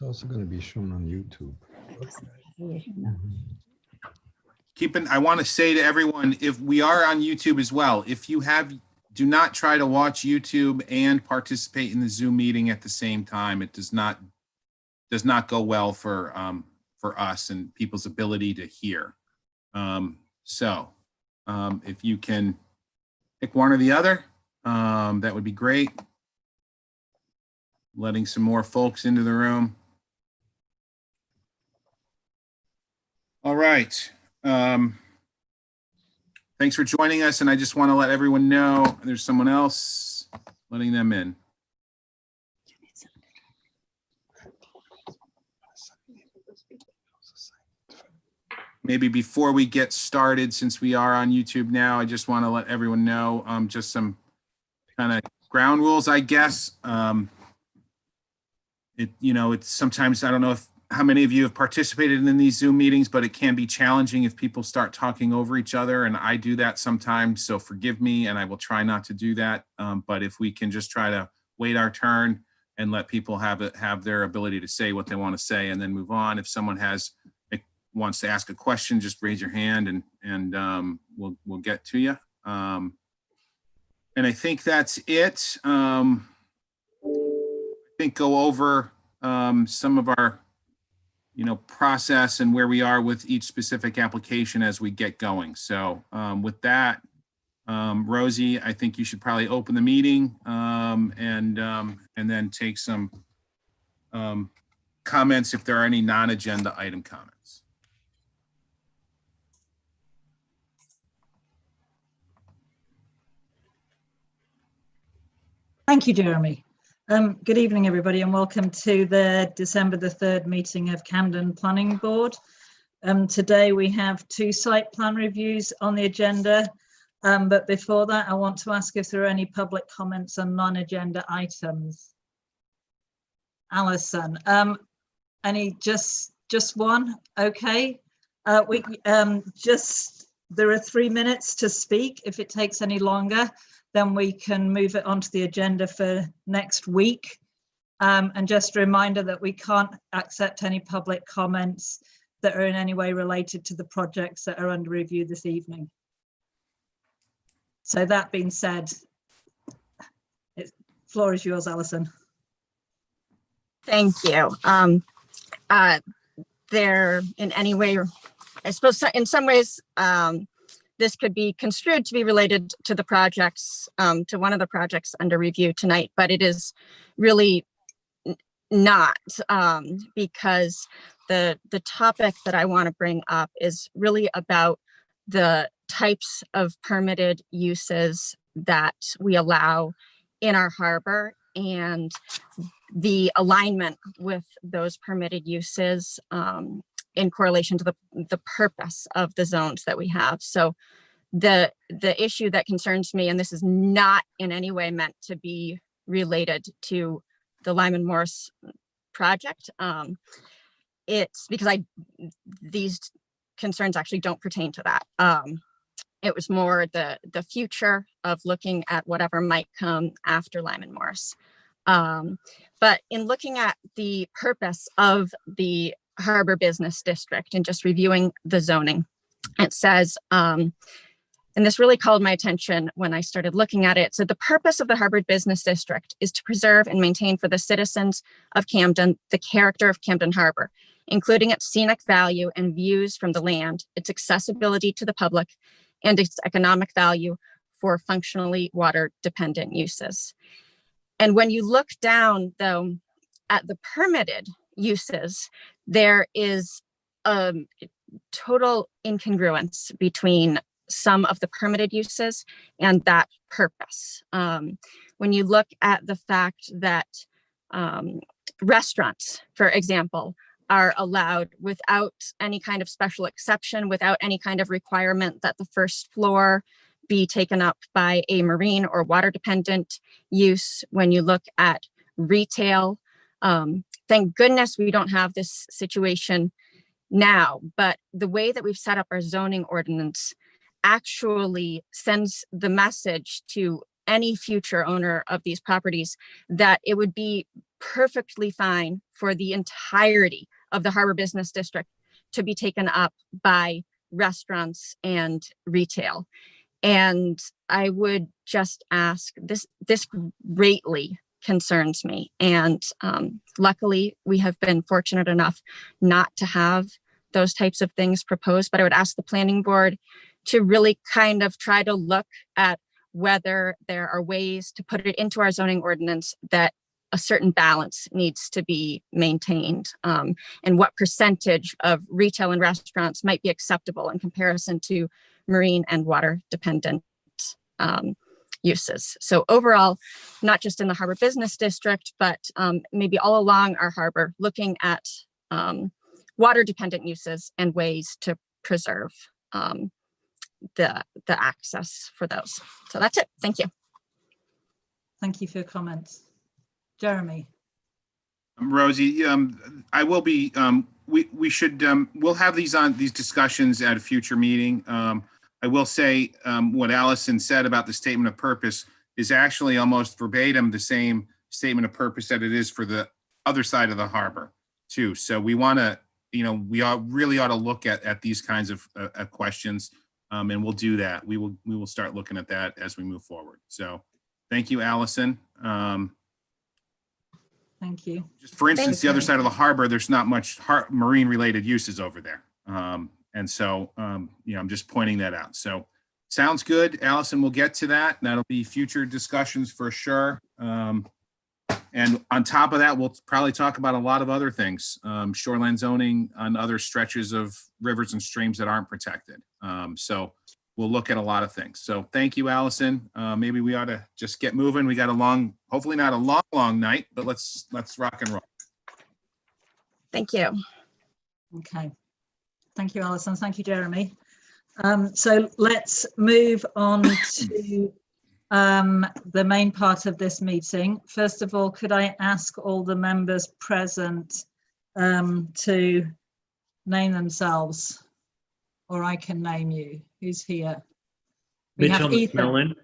It's also going to be shown on YouTube. I want to say to everyone, if we are on YouTube as well, if you do not try to watch YouTube and participate in the Zoom meeting at the same time. It does not go well for us and people's ability to hear. If you can pick one or the other, that would be great. Letting some more folks into the room. All right. Thanks for joining us. And I just want to let everyone know there's someone else, letting them in. Maybe before we get started, since we are on YouTube now, I just want to let everyone know just some kind of ground rules, I guess. It's sometimes, I don't know how many of you have participated in these Zoom meetings, but it can be challenging if people start talking over each other, and I do that sometimes, so forgive me, and I will try not to do that. But if we can just try to wait our turn and let people have their ability to say what they want to say and then move on. If someone wants to ask a question, just raise your hand and we'll get to you. And I think that's it. I think go over some of our process and where we are with each specific application as we get going. So with that, Rosie, I think you should probably open the meeting and then take some comments if there are any non-agenda item comments. Thank you, Jeremy. Good evening, everybody, and welcome to the December the 3rd meeting of Camden Planning Board. Today we have 2 site plan reviews on the agenda, but before that I want to ask if there are any public comments on non-agenda items. Alison, any just one? Okay. There are 3 minutes to speak. If it takes any longer, then we can move it onto the agenda for next week. And just a reminder that we can't accept any public comments that are in any way related to the projects that are under review this evening. So that being said, the floor is yours, Alison. Thank you. There in any way, I suppose in some ways, this could be construed to be related to the projects, to one of the projects under review tonight, but it is really not, because the topic that I want to bring up is really about the types of permitted uses that we allow in our harbor and the alignment with those permitted uses in correlation to the purpose of the zones that we have. So the issue that concerns me, and this is not in any way meant to be related to the Lyman Morris project, it's because these concerns actually don't pertain to that. It was more the future of looking at whatever might come after Lyman Morris. But in looking at the purpose of the Harbor Business District and just reviewing the zoning, it says, and this really called my attention when I started looking at it. So the purpose of the Harbor Business District is to preserve and maintain for the citizens of Camden the character of Camden Harbor, including its scenic value and views from the land, its accessibility to the public, and its economic value for functionally water-dependent uses. And when you look down, though, at the permitted uses, there is a total incongruence between some of the permitted uses and that purpose. When you look at the fact that restaurants, for example, are allowed without any kind of special exception, without any kind of requirement that the first floor be taken up by a marine or water dependent use. When you look at retail, thank goodness we don't have this situation now, but the way that we've set up our zoning ordinance actually sends the message to any future owner of these properties that it would be perfectly fine for the entirety of the Harbor Business District to be taken up by restaurants and retail. And I would just ask, this greatly concerns me. And luckily, we have been fortunate enough not to have those types of things proposed, but I would ask the planning board to really kind of try to look at whether there are ways to put it into our zoning ordinance that a certain balance needs to be maintained, and what percentage of retail and restaurants might be acceptable in comparison to marine and water dependent uses. So overall, not just in the Harbor Business District, but maybe all along our harbor, looking at water dependent uses and ways to preserve the access for those. So that's it. Thank you. Thank you for your comments. Jeremy. Rosie, I will be, we should, we'll have these discussions at a future meeting. I will say what Allison said about the statement of purpose is actually almost verbatim the same statement of purpose that it is for the other side of the harbor too. So we want to, we really ought to look at these kinds of questions, and we'll do that. We will start looking at that as we move forward. So thank you, Allison. Thank you. Just for instance, the other side of the harbor, there's not much marine related uses over there. And so, I'm just pointing that out. So sounds good. Allison, we'll get to that. That'll be future discussions for sure. And on top of that, we'll probably talk about a lot of other things, shoreline zoning on other stretches of rivers and streams that aren't protected. So we'll look at a lot of things. So thank you, Allison. Maybe we ought to just get moving. We got a long, hopefully not a long night, but let's rock and roll. Thank you. Okay. Thank you, Alison. Thank you, Jeremy. So let's move on to the main part of this meeting. First of all, could I ask all the members present to name themselves, or I can name you. Who's here? Mitchell McMillan.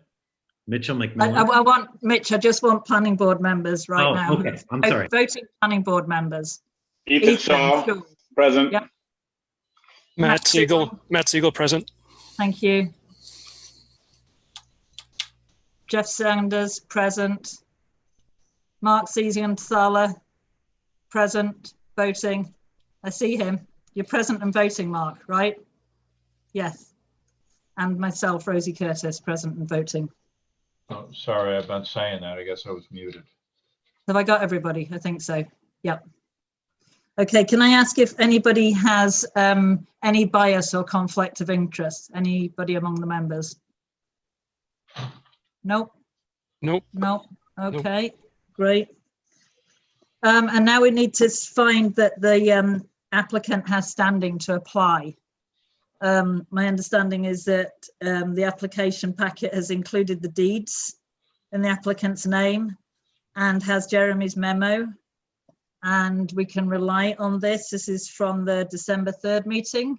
Mitchell McMillan. I want Mitch. I just want planning board members right now. Okay. I'm sorry. Voting planning board members. Ethan Shaw, sure. present. Yep. Matt Siegel present. Thank you. Jeff Sanders present. Mark Ciesian-Thala present, voting. I see him. You're present and voting, Mark, right? Yes. And myself, Rosie Curtis, present and voting. Oh, sorry, I've been saying that. I guess I was muted. Have I got everybody? I think so. Yep. Okay, can I ask if anybody has any bias or conflict of interest? Anybody among the members? Nope. Nope. Nope. Okay, great. And now we need to find that the applicant has standing to apply. My understanding is that the application packet has included the deeds in the applicant's name and has Jeremy's memo, and we can rely on this. This is from the December 3rd meeting.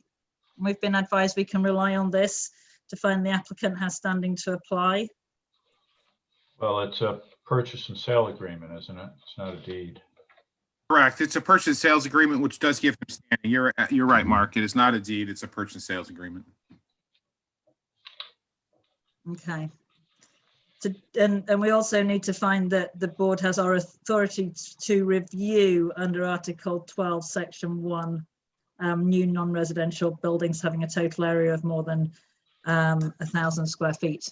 We've been advised we can rely on this to find the applicant has standing to apply. Well, it's a purchase and sale agreement, isn't it? It's not a deed. Correct. It's a purchase and sales agreement, which does give him standing. You're right, Mark. It is not a deed. It's a purchase and sales agreement. Okay. So, and we also need to find that the board has our authority to review under Article 12, Section 1, new non-residential buildings having a total area of more than 1,000 square feet.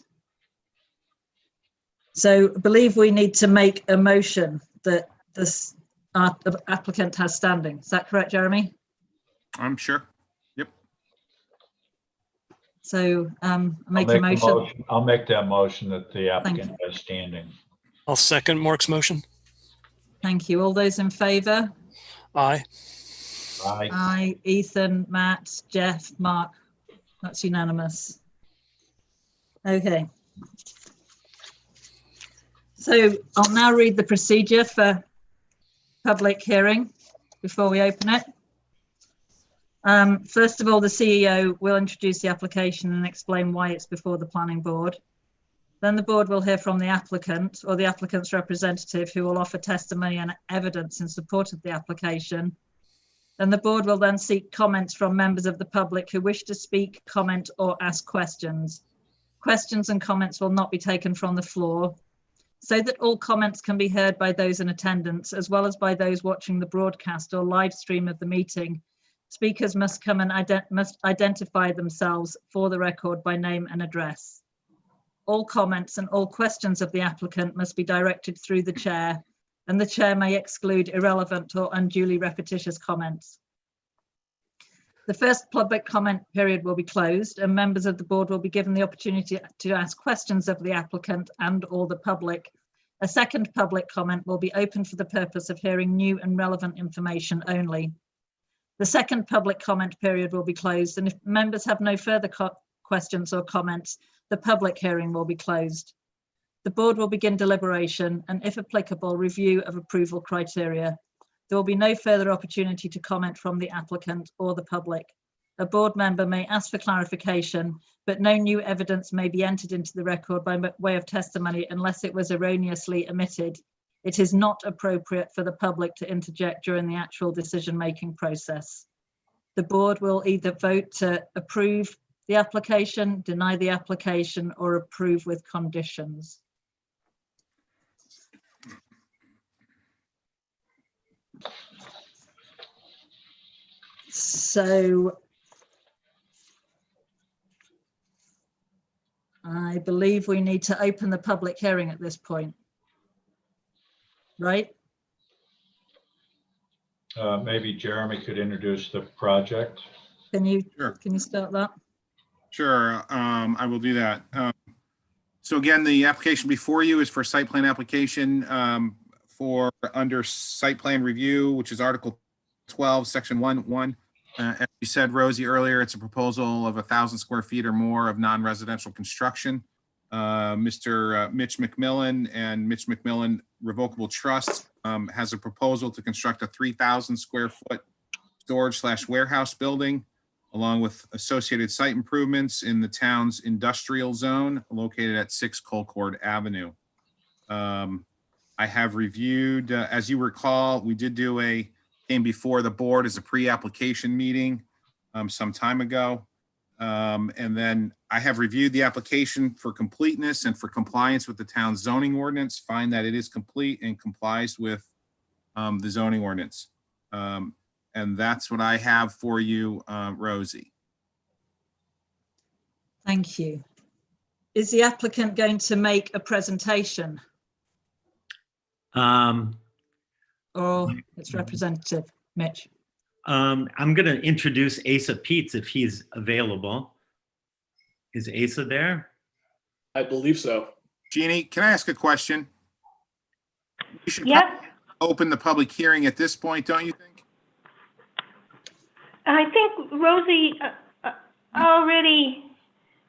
So I believe we need to make a motion that this applicant has standing. Is that correct, Jeremy? I'm sure. Yep. So make a motion. I'll make that motion that the applicant has standing. I'll second Mark's motion. Thank you. All those in favour? Aye. Aye. Aye. Ethan, Matt, Jeff, Mark. That's unanimous. Okay. So I'll now read the procedure for public hearing before we open it. First of all, the CEO will introduce the application and explain why it's before the planning board. Then the board will hear from the applicant or the applicant's representative, who will offer testimony and evidence in support of the application. Then the board will then seek comments from members of the public who wish to speak, comment, or ask questions. Questions and comments will not be taken from the floor. So that all comments can be heard by those in attendance, as well as by those watching the broadcast or live stream of the meeting, speakers must come and must identify themselves for the record by name and address. All comments and all questions of the applicant must be directed through the chair, and the chair may exclude irrelevant or unduly repetitious comments. The first public comment period will be closed, and members of the board will be given the opportunity to ask questions of the applicant and or the public. A second public comment will be open for the purpose of hearing new and relevant information only. The second public comment period will be closed, and if members have no further questions or comments, the public hearing will be closed. The board will begin deliberation and, if applicable, review of approval criteria. There will be no further opportunity to comment from the applicant or the public. A board member may ask for clarification, but no new evidence may be entered into the record by way of testimony unless it was erroneously omitted. It is not appropriate for the public to interject during the actual decision-making process. The board will either vote to approve the application, deny the application, or approve with conditions. So I believe we need to open the public hearing at this point, right? Maybe Jeremy could introduce the project. Can you Sure. start that? Sure, I will do that. So again, the application before you is for site plan application for under site plan review, which is Article 12, Section 1.1. As you said, Rosie, earlier, it's a proposal of 1,000 square feet or more of non-residential construction. Mr. Mitch McMillan and Mitch McMillan Revocable Trust has a proposal to construct a 3,000 square foot storage/warehouse building, along with associated site improvements in the town's industrial zone located at 6 Colcord Avenue. I have reviewed, as you recall, we did do came before the board as a pre-application meeting some time ago. And then I have reviewed the application for completeness and for compliance with the town's zoning ordinance, find that it is complete and complies with the zoning ordinance. And that's what I have for you, Rosie. Thank you. Is the applicant going to make a presentation or its representative, Mitch? I'm going to introduce Asa Peets if he's available. Is Asa there? I believe so. Jeannie, can I ask a question? We should Yep, probably open the public hearing at this point, don't you think? I think Rosie already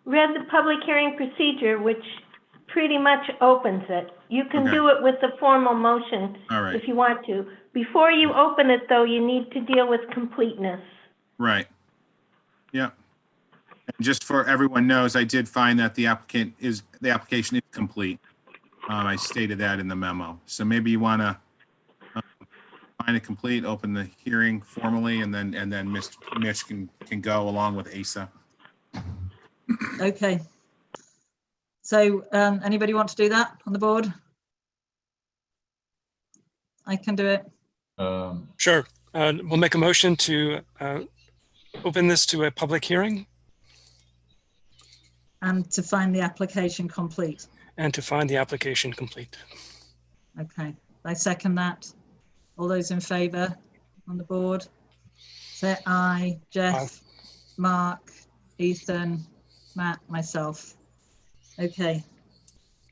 read the public hearing procedure, which pretty much opens it. You can Okay. do it with the formal motion All right, if you want to. Before you open it, though, you need to deal with completeness. right. Yeah. And just for everyone knows, I did find that the application is complete. I stated that in the memo. So maybe you want to find it complete, open the hearing formally, and then Mitch can go along with Asa. Okay. So anybody want to do that on the board? I can do it. Sure. We'll make a motion to open this to a public hearing And to find the application complete. and to find the application complete. Okay, I second that. All those in favour on the board? Say aye. Jeff, Mark, Ethan, Matt, myself. Okay,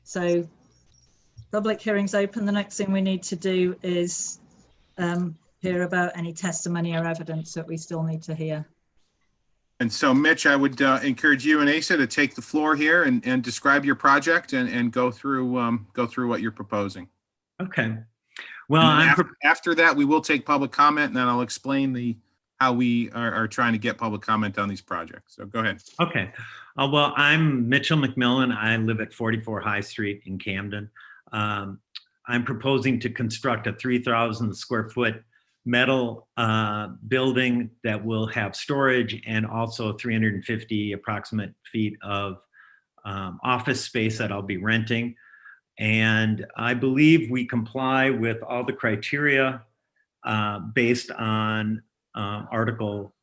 so public hearing's open. The next thing we need to do is hear about any testimony or evidence that we still need to hear. And so, Mitch, I would encourage you and Asa to take the floor here and describe your project and go through what you're proposing. Okay. Well, And then after that, we will take public comment, and then I'll explain the how we are trying to get public comment on these projects. So go ahead. Okay. Well, I'm Mitchell McMillan. I live at 44 High Street in Camden. I'm proposing to construct a 3,000 square foot metal building that will have storage and also 350 approximate feet of office space that I'll be renting. And I believe we comply with all the criteria based on Article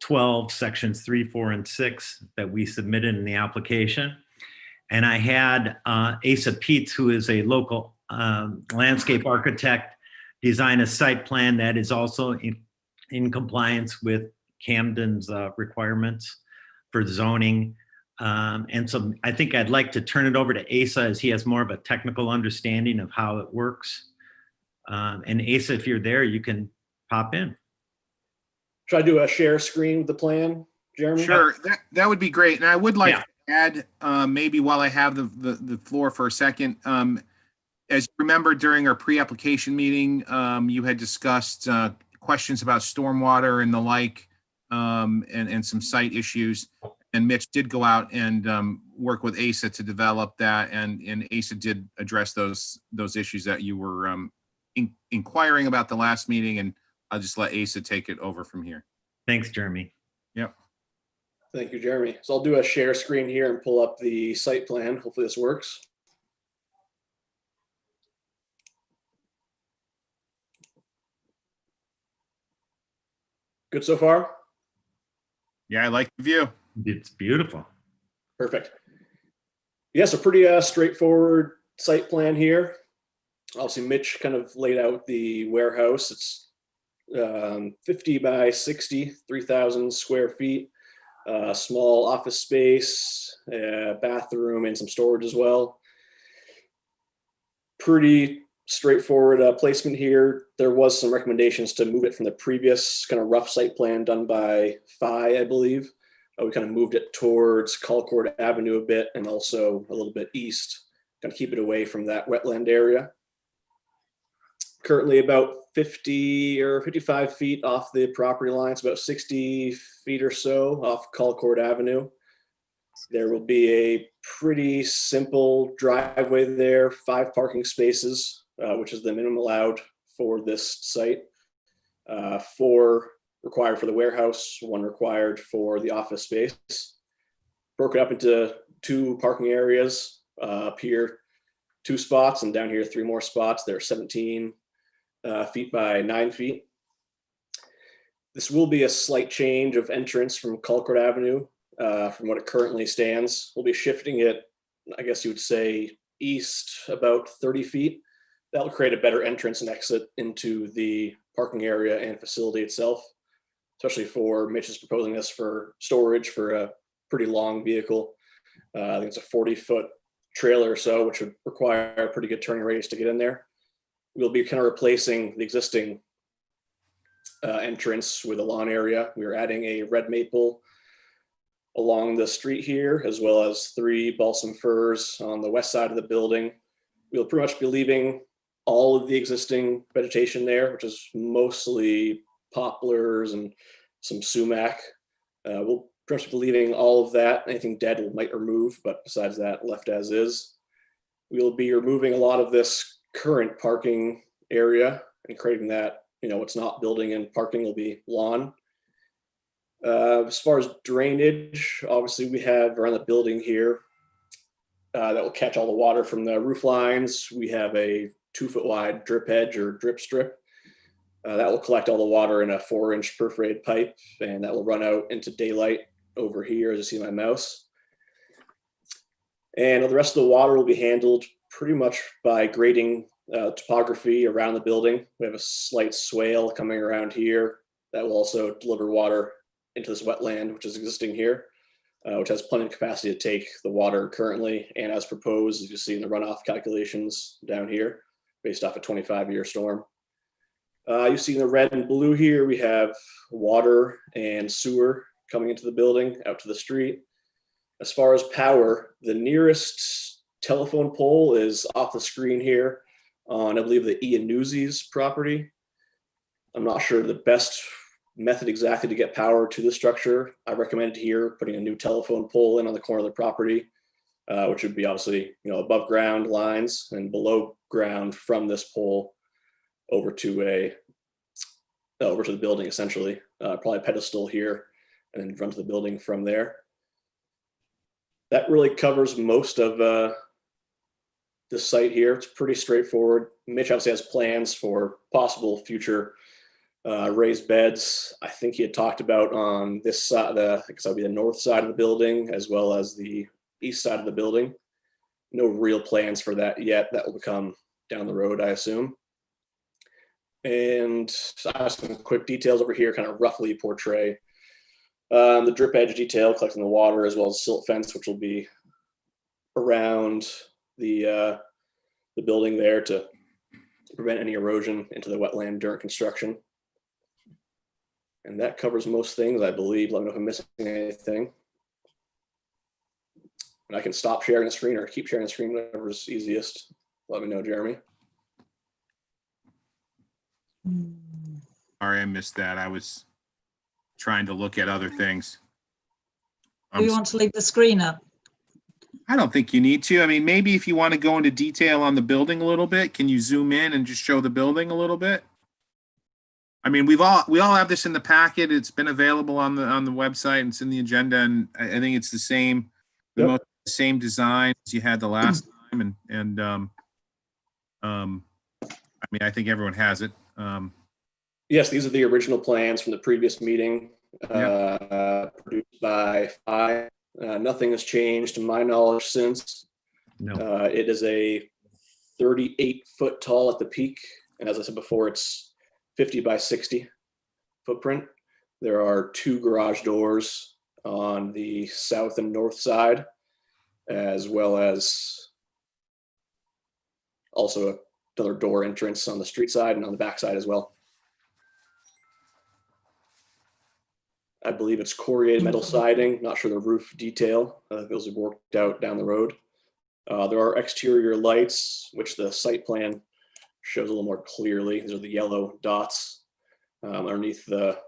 12, sections 3, 4, and 6 that we submitted in the application. And I had Asa Peets, who is a local landscape architect, design a site plan that is also in compliance with Camden's requirements for zoning. And so I think I'd like to turn it over to Asa, as he has more of a technical understanding of how it works. And Asa, if you're there, you can pop in. Should I do a share screen with the plan, Jeremy? Sure, that would be great. And I would like Yeah. to add, maybe while I have the floor for a second, as you remember during our pre-application meeting, you had discussed questions about stormwater and the like, and some site issues. And Mitch did go out and work with ASA to develop that, and ASA did address those issues that you were inquiring about the last meeting, and I'll just let Asa take it over from here. Thanks, Jeremy. Yep. Thank you, Jeremy. So I'll do a share screen here and pull up the site plan. Hopefully this works. Good so far? Yeah, I like the view. It's beautiful. Perfect. Yeah, so pretty straightforward site plan here. Obviously, Mitch kind of laid out the warehouse. It's 50 by 60, 3,000 square feet. Small office space, bathroom, and some storage as well. Pretty straightforward placement here. There was some recommendations to move it from the previous kind of rough site plan done by Phi, I believe. We kind of moved it towards Colcord Avenue a bit, and also a little bit east, kind of keep it away from that wetland area. Currently about 50 or 55 feet off the property line. It's about 60 feet or so off Colcord Avenue. There will be a pretty simple driveway there, 5 parking spaces, which is the minimum allowed for this site. 4 required for the warehouse, 1 required for the office space. Broken up into 2 parking areas. Up here, 2 spots, and down here 3 more spots. They're 17 feet by 9 feet. This will be a slight change of entrance from Colcord Avenue from what it currently stands. We'll be shifting it, I guess you would say, east about 30 feet. That'll create a better entrance and exit into the parking area and facility itself, especially for Mitch is proposing this for storage for a pretty long vehicle. I think it's a 40-foot trailer or so, which would require a pretty good turning radius to get in there. We'll be kind of replacing the existing entrance with a lawn area. We're adding a red maple along the street here, as well as 3 balsam firs on the west side of the building. We'll pretty much be leaving all of the existing vegetation there, which is mostly poplars and some sumac. We'll pretty much be leaving all of that. Anything dead we might remove, but besides that, left as is. We'll be removing a lot of this current parking area and creating that, what's not building and parking will be lawn. As far as drainage, obviously we have around the building here that will catch all the water from the roof lines. We have a 2-foot wide drip edge or drip strip that will collect all the water in a 4-inch perforated pipe, and that will run out into daylight over here, as you see my mouse. And the rest of the water will be handled pretty much by grading topography around the building. We have a slight swale coming around here that will also deliver water into this wetland, which is existing here, which has plenty of capacity to take the water currently and as proposed, as you see in the runoff calculations down here, based off a 25-year storm. You see in the red and blue here, we have water and sewer coming into the building out to the street. As far as power, the nearest telephone pole is off the screen here on, I believe, the Iannuzzi's property. I'm not sure the best method exactly to get power to the structure, I recommended here putting a new telephone pole in on the corner of the property, which would be obviously, above ground lines and below ground from this pole over to the building, essentially. Probably a pedestal here and then run to the building from there. That really covers most of this site here. It's pretty straightforward. Mitch obviously has plans for possible future raised beds. I think he had talked about on this side, I guess that would be the north side of the building, as well as the east side of the building. No real plans for that yet. That will come down the road, I assume. And I have some quick details over here, kind of roughly portray the drip edge detail, collecting the water, as well as silt fence, which will be around the building there to prevent any erosion into the wetland during construction. And that covers most things, I believe. Let me know if I'm missing anything. And I can stop sharing the screen or keep sharing the screen, whatever's easiest. Let me know, Jeremy. Sorry, I missed that. I was trying to look at other things. Do you want to leave the screen up? I don't think you need to. I mean, maybe if you want to go into detail on the building a little bit, can you zoom in and just show the building a little bit? I mean, we all have this in the packet. It's been available on the website and it's in the agenda, and I think it's the same, the same design as you had the last time, and I mean, I think everyone has it. Yes, these are the original plans from the previous meeting, produced by Phi. Nothing has changed to my knowledge since. No. It is a 38-foot tall at the peak, and as I said before, it's 50 by 60 footprint. There are 2 garage doors on the south and north side, as well as also another door entrance on the street side and on the back side as well. I believe it's corrugated metal siding, not sure the roof detail. Those are worked out down the road. There are exterior lights, which the site plan shows a little more clearly. These are the yellow dots underneath the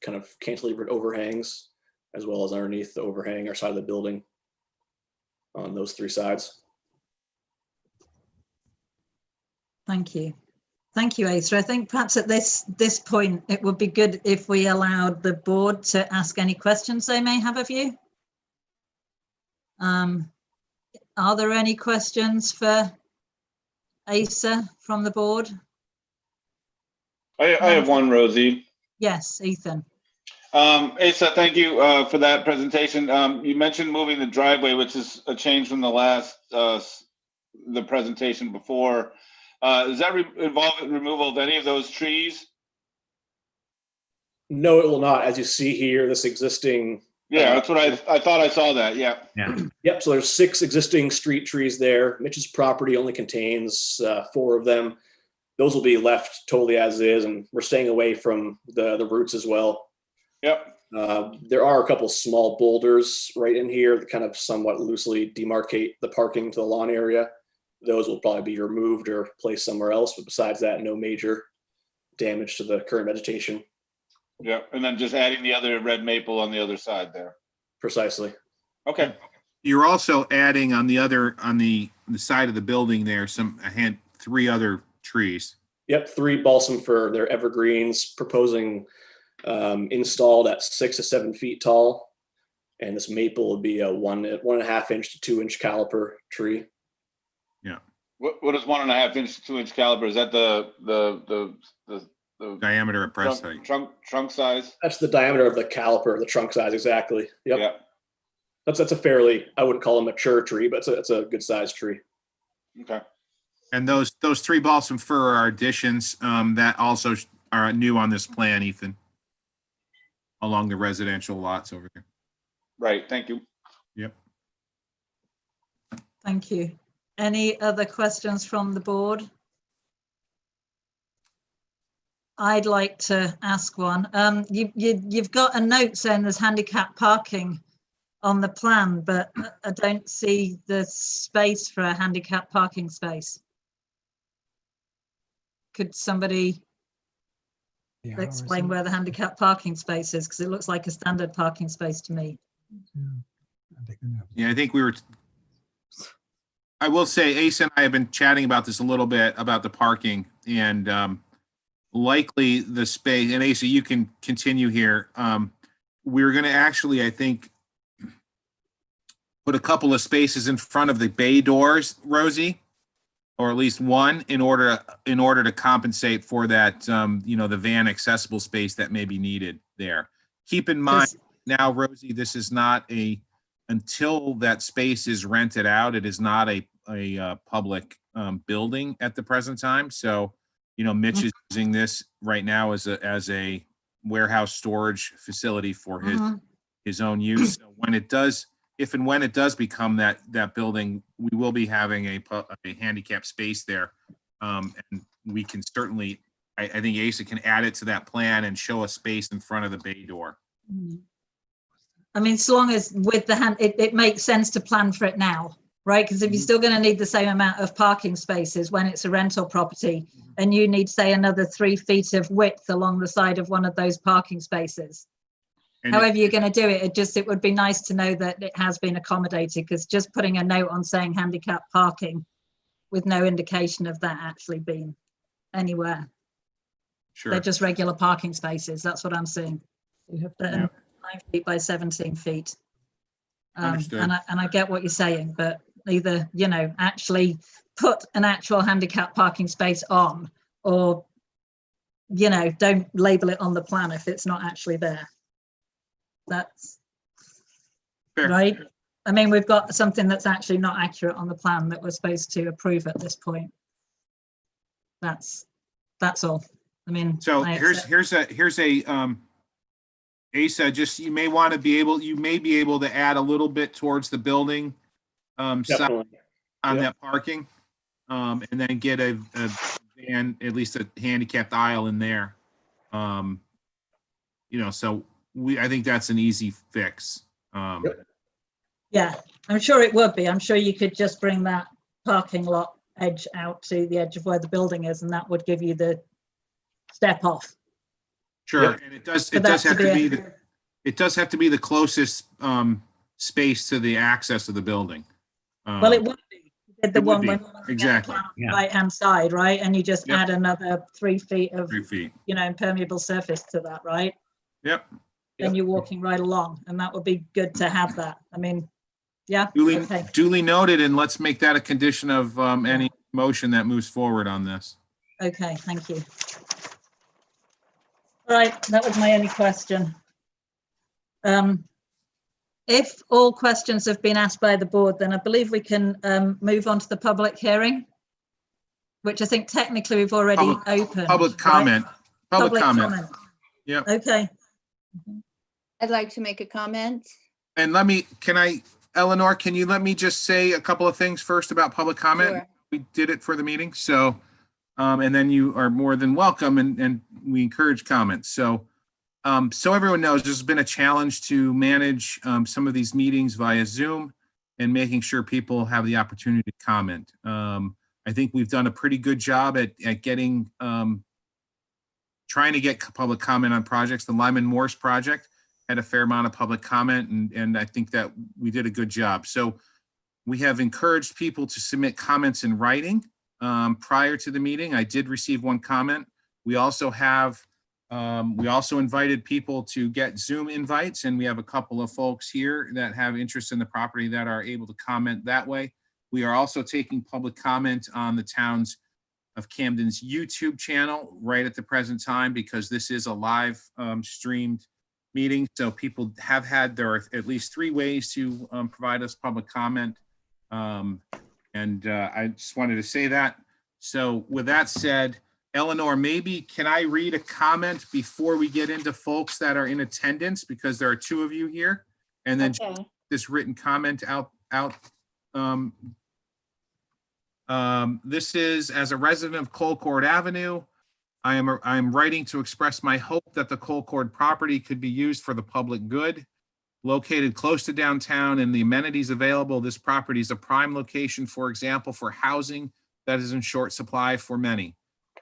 kind of cantilevered overhangs, as well as underneath the overhang or side of the building on those 3 sides. Thank you. Thank you, Asa. I think perhaps at this point, it would be good if we allowed the board to ask any questions they may have of you. Are there any questions for Asa from the board? I have one, Rosie. Yes, Ethan. Asa, thank you for that presentation. You mentioned moving the driveway, which is a change from the last the presentation before. Does that involve the removal of any of those trees? No, it will not. As you see here, this existing. Yeah, that's what I thought I saw that. Yeah. Yep. So there's 6 existing street trees there. Mitch's property only contains 4 of them. Those will be left totally as is, and we're staying away from the roots as well. Yep. There are a couple small boulders right in here that kind of somewhat loosely demarcate the parking to the lawn area. Those will probably be removed or placed somewhere else. But besides that, no major damage to the current vegetation. Yeah, and then just adding the other red maple on the other side there. Precisely. Okay. You're also adding on the side of the building there 3 other trees. Yep, 3 balsam fir. They're evergreens, proposing installed at 6 to 7 feet tall, and this maple would be a 1.5 inch to 2 inch caliper tree. Yeah. What is 1.5 inch to 2 inch caliber? Is that the Diameter of press height. Trunk size? That's the diameter of the caliper, the trunk size, exactly. Yep. Yeah. That's a fairly, I wouldn't call a mature tree, but it's a good sized tree. Okay. And those 3 balsam fir are additions that also are new on this plan, Ethan, along the residential lots over there. Right. Thank you. Yep. Thank you. Any other questions from the board? I'd like to ask one. You've got a note saying there's handicap parking on the plan, but I don't see the space for a handicap parking space. Could somebody Yeah, explain where the handicap parking space is? Because it looks like a standard parking space to me. Yeah, I think I will say, Asa and I have been chatting about this a little bit about the parking, and likely the space, and Asa, you can continue here. We're going to actually, I think, put a couple of spaces in front of the bay doors, Rosie, or at least one, in order to compensate for that, the van accessible space that may be needed there. Keep in mind now, Rosie, this is not until that space is rented out, it is not a public building at the present time. So, Mitch is using this right now as a warehouse storage facility for his own use. So if and when it does become that building, we will be having a handicap space there. And we can certainly, I think Asa can add it to that plan and show a space in front of the bay door. I mean, so long as with the it makes sense to plan for it now, right? Because if you're still going to need the same amount of parking spaces when it's a rental property, and you need, say, another 3 feet of width along the side of one of those parking spaces. And however you're going to do it, it would be nice to know that it has been accommodated, because just putting a note on saying handicap parking with no indication of that actually being anywhere. Sure. They're just regular parking spaces. That's what I'm seeing. You have 9 feet by 17 feet. Understood. And I get what you're saying, but either, actually put an actual handicap parking space on, or, don't label it on the plan if it's not actually there. That's fair. Right. I mean, we've got something that's actually not accurate on the plan that we're supposed to approve at this point. That's all. I mean, So here's a Asa, just you may be able to add a little bit towards the building side on that parking, and then get a van, at least a handicapped aisle in there. So I think that's an easy fix. Yeah, I'm sure it would be. I'm sure you could just bring that parking lot edge out to the edge of where the building is, and that would give you the step off. Sure, and it does have to be the closest space to the access of the building. Well, it would be. You did the it would one be. when Exactly. right hand side, right? And you just add another 3 feet of 3 feet. Impermeable surface to that, right? Yep. Then you're walking right along, and that would be good to have that. I mean, yeah. Duly noted, and let's make that a condition of any motion that moves forward on this. Okay, thank you. All right, that was my only question. If all questions have been asked by the board, then I believe we can move on to the public hearing, which I think technically we've already opened. Public comment. Right? Public comment. Yep. Okay. I'd like to make a comment. And Eleanor, can you let me just say a couple of things first about public comment? Sure. We did it for the meeting, so, and then you are more than welcome, and we encourage comments. So everyone knows this has been a challenge to manage some of these meetings via Zoom and making sure people have the opportunity to comment. I think we've done a pretty good job at getting, trying to get public comment on projects. The Lyman Morse project had a fair amount of public comment, and I think that we did a good job. So we have encouraged people to submit comments in writing prior to the meeting. I did receive one comment. We also invited people to get Zoom invites, and we have a couple of folks here that have interest in the property that are able to comment that way. We are also taking public comment on the Towns of Camden's YouTube channel right at the present time, because this is a live streamed meeting. So people there are at least 3 ways to provide us public comment. I just wanted to say that. So with that said, Eleanor, maybe can I read a comment before we get into folks that are in attendance, because there are 2 of you here, and then this written comment out. This is, as a resident of Colcord Avenue, I am writing to express my hope that the Colcord property could be used for the public good. Located close to downtown and the amenities available, this property is a prime location, for example, for housing that is in short supply for many.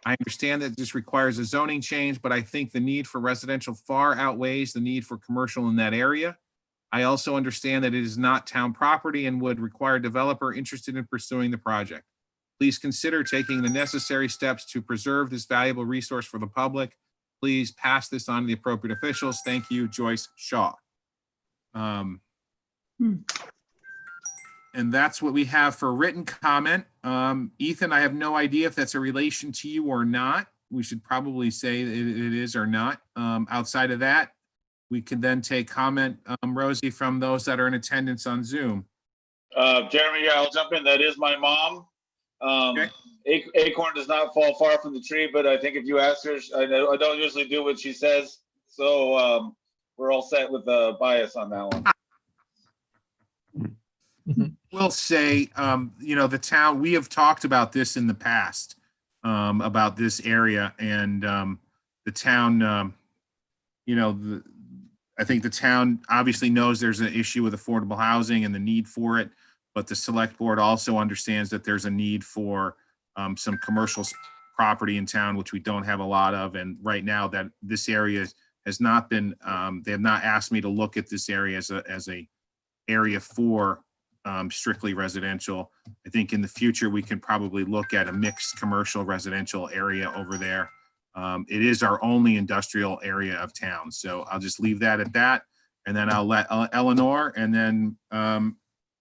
I understand that this requires a zoning change, but I think the need for residential far outweighs the need for commercial in that area. I also understand that it is not town property and would require a developer interested in pursuing the project. Please consider taking the necessary steps to preserve this valuable resource for the public. Please pass this on to the appropriate officials. Thank you, Joyce Shaw. And that's what we have for written comment. Ethan, I have no idea if that's a relation to you or not. We should probably say it is or not. Outside of that, we can then take comment, Rosie, from those that are in attendance on Zoom. Jeremy, yeah, I'll jump in. That is my mom. Okay. Acorn does not fall far from the tree, but I think if you ask her, I don't usually do what she says. So we're all set with the bias on that one. We'll say, the town, we have talked about this in the past, about this area, and the town, I think the town obviously knows there's an issue with affordable housing and the need for it, but the select board also understands that there's a need for some commercial property in town, which we don't have a lot of. And right now that this area has not been, they have not asked me to look at this area as a area for strictly residential. I think in the future, we can probably look at a mixed commercial residential area over there. It is our only industrial area of town. So I'll just leave that at that. And then I'll let Eleanor and then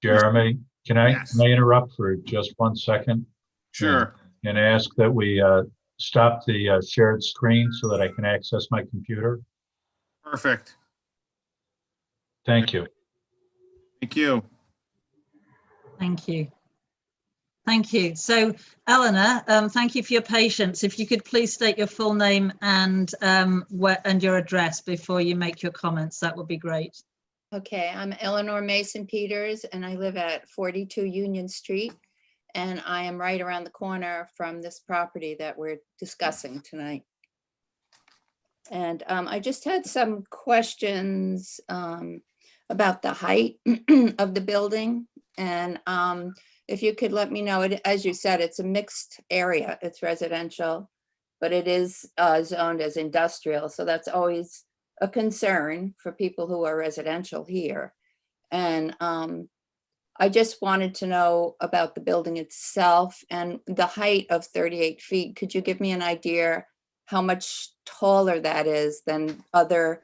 Jeremy, can I Yes. interrupt for just 1 second? Sure. And ask that we stop the shared screen so that I can access my computer? Perfect. Thank you. Thank you. Thank you. Thank you. So, Eleanor, thank you for your patience. If you could please state your full name and your address before you make your comments, that would be great. Okay, I'm Eleanor Mason Peters and I live at 42 Union Street. And I am right around the corner from this property that we're discussing tonight. And I just had some questions about the height of the building. And if you could let me know, as you said, it's a mixed area. It's residential, but it is zoned as industrial. So that's always a concern for people who are residential here. And I just wanted to know about the building itself and the height of 38 feet. Could you give me an idea how much taller that is than other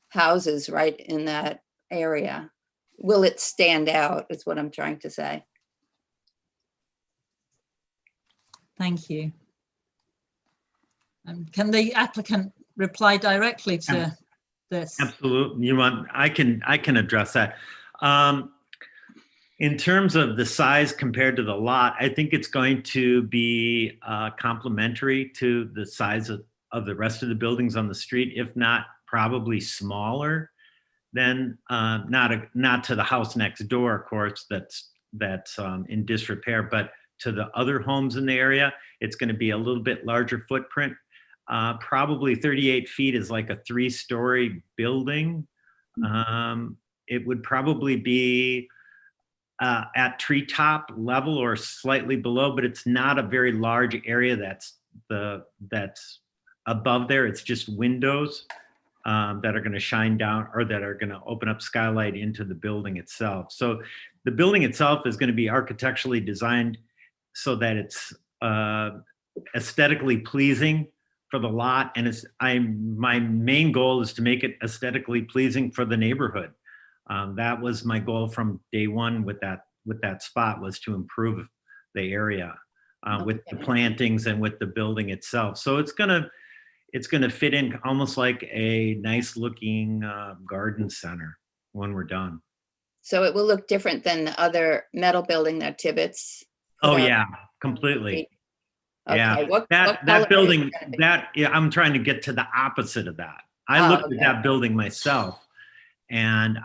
houses right in that area? Will it stand out is what I'm trying to say. Thank you. Can the applicant reply directly to this? Absolutely. I can address that. In terms of the size compared to the lot, I think it's going to be complementary to the size of the rest of the buildings on the street, if not probably smaller than not to the house next door, of course, that's in disrepair, but to the other homes in the area, it's going to be a little bit larger footprint. Probably 38 feet is like a 3-story building. It would probably be at treetop level or slightly below, but it's not a very large area that's above there. It's just windows that are going to shine down or that are going to open up skylight into the building itself. So the building itself is going to be architecturally designed so that it's aesthetically pleasing for the lot. And my main goal is to make it aesthetically pleasing for the neighborhood. That was my goal from day one with that spot, was to improve the area with the plantings and with the building itself. So it's gonna fit in almost like a nice looking garden center when we're done. So it will look different than the other metal building that Tibbetts put Oh up? yeah, completely. Okay. Yeah, What that color is it building, gonna be? I'm trying to get to the opposite of that. I looked okay. at that building myself, and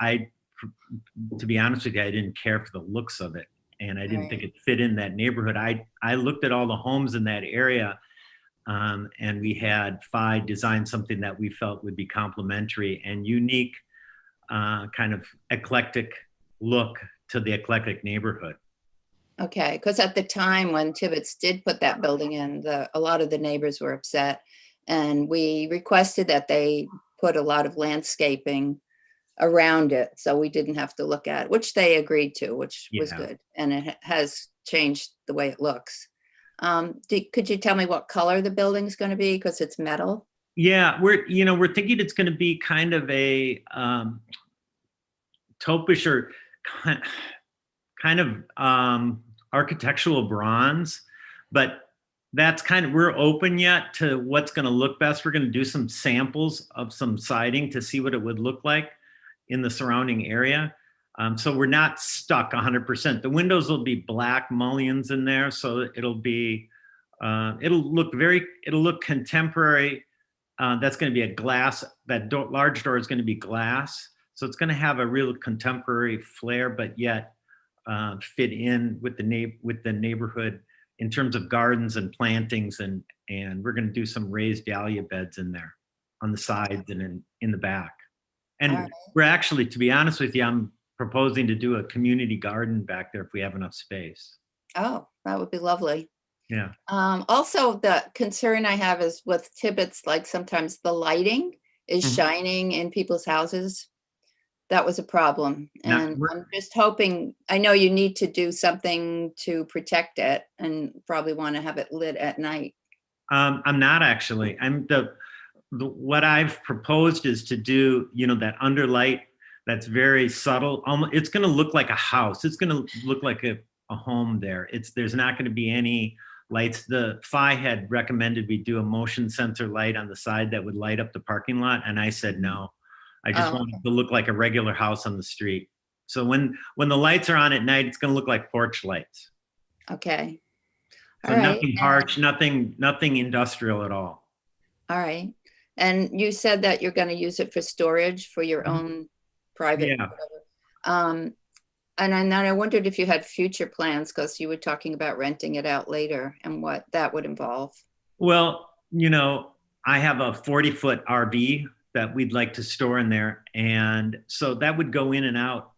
to be honest with you, I didn't care for the looks of it, and I didn't think it fit in that neighborhood. I looked at all the homes in that area, and we had Phi design something that we felt would be complementary and unique, kind of eclectic look to the eclectic neighborhood. Okay, because at the time when Tibbetts did put that building in, a lot of the neighbors were upset. And we requested that they put a lot of landscaping around it, so we didn't have to look at it, which they agreed to, which was Yeah. good. And it has changed the way it looks. Could you tell me what color the building's going to be? Because it's metal. Yeah, we're thinking it's going to be kind of a taupish or kind of architectural bronze, but that's kind of, we're open yet to what's going to look best. We're going to do some samples of some siding to see what it would look like in the surrounding area. So we're not stuck 100%. The windows will be black mullions in there, so it'll be it'll look contemporary. That's going to be a glass. That large door is going to be glass, so it's going to have a real contemporary flair, but yet fit in with the neighborhood in terms of gardens and plantings, and we're going to do some raised dahlia beds in there on the sides and in the back. And All right. we're actually, to be honest with you, I'm proposing to do a community garden back there if we have enough space. Oh, that would be lovely. Yeah. Also, the concern I have is with Tibbetts, like sometimes the lighting is Mhm. shining in people's houses. That was a problem. Now, And I'm just hoping, I know you need to do something to protect it and probably want to have it lit at night. I'm not actually. What I've proposed is to do, that underlight that's very subtle. It's going to look like a house. It's going to look like a home there. There's not going to be any lights. The FI had recommended we do a motion sensor light on the side that would light up the parking lot, and I said no. I just want it to look like a regular house on the street. So when the lights are on at night, it's going to look like porch lights. Okay. So All right. nothing harsh, nothing industrial at all. All right. And you said that you're going to use it for storage for your own private. Yeah. Whatever. And then I wondered if you had future plans, because you were talking about renting it out later and what that would involve. Well, I have a 40-foot RV that we'd like to store in there. And so that would go in and out.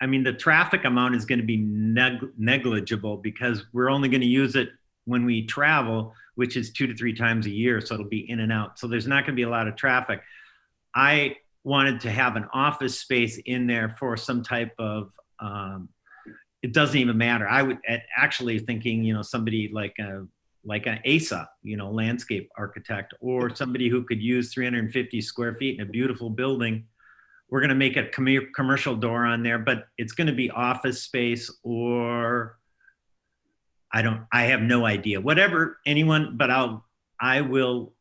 I mean, the traffic amount is going to be negligible because we're only going to use it when we travel, which is 2 to 3 times a year. So it'll be in and out. So there's not going to be a lot of traffic. I wanted to have an office space in there for some type of, it doesn't even matter. I would actually thinking, somebody like an ASA, landscape architect, or somebody who could use 350 square feet in a beautiful building. We're going to make a commercial door on there, but it's going to be office space, or I have no idea. Whatever anyone, but I will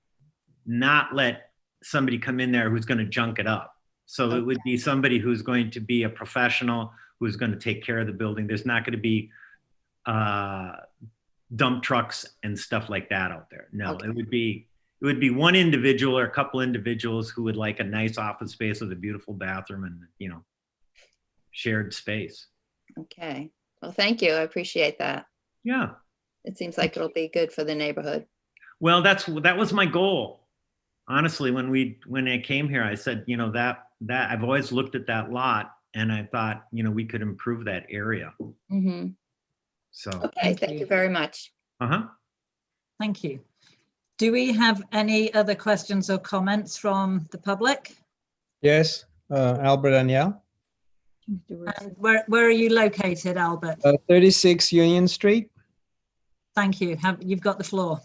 not let somebody come in there who's going to junk it up. So it would be somebody who's going to be a professional who's going to take care of the building. There's not going to be dump trucks and stuff like that out there. No, Okay. It would be one individual or a couple individuals who would like a nice office space with a beautiful bathroom and, shared space. Okay. Well, thank you. I appreciate that. Yeah. It seems like it'll be good for the neighborhood. Well, that was my goal. Honestly, when I came here, I said, that I've always looked at that lot and I thought, we could improve that area. Mm-hmm. So. Okay. Thank you very much. Uh-huh. Thank you. Do we have any other questions or comments from the public? Yes, Albert Danielle, And where are you located, Albert? 36 Union Street. Thank you. You've got the floor.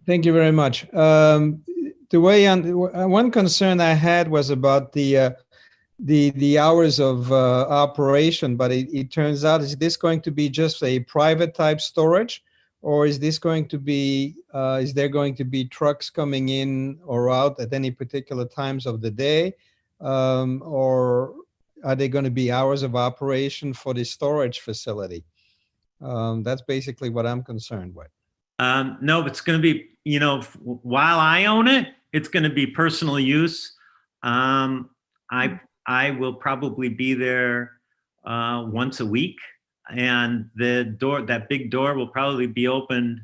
Thank you very much. One concern I had was about the hours of operation, but it turns out, is this going to be just a private type storage, or is this going to be is there going to be trucks coming in or out at any particular times of the day, or are there going to be hours of operation for the storage facility? That's basically what I'm concerned with. No, it's going to be, while I own it, it's going to be personal use. I will probably be there once a week, and that big door will probably be opened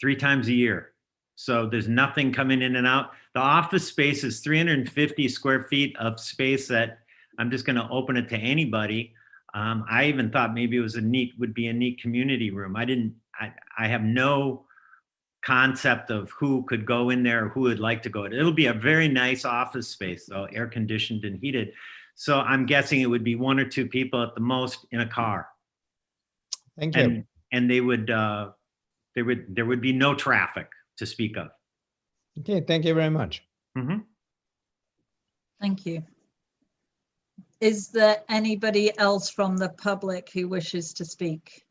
3 times a year. So there's nothing coming in and out. The office space is 350 square feet of space that I'm just going to open it to anybody. I even thought maybe it was would be a neat community room. I have no concept of who could go in there, who would like to go. It'll be a very nice office space, though, air conditioned and heated. So I'm guessing it would be 1 or 2 people at the most in a car. Thank you. And they would, there would be no traffic to speak of. Okay, thank you very much. Mhm. Thank you. Is there anybody else from the public who wishes to speak?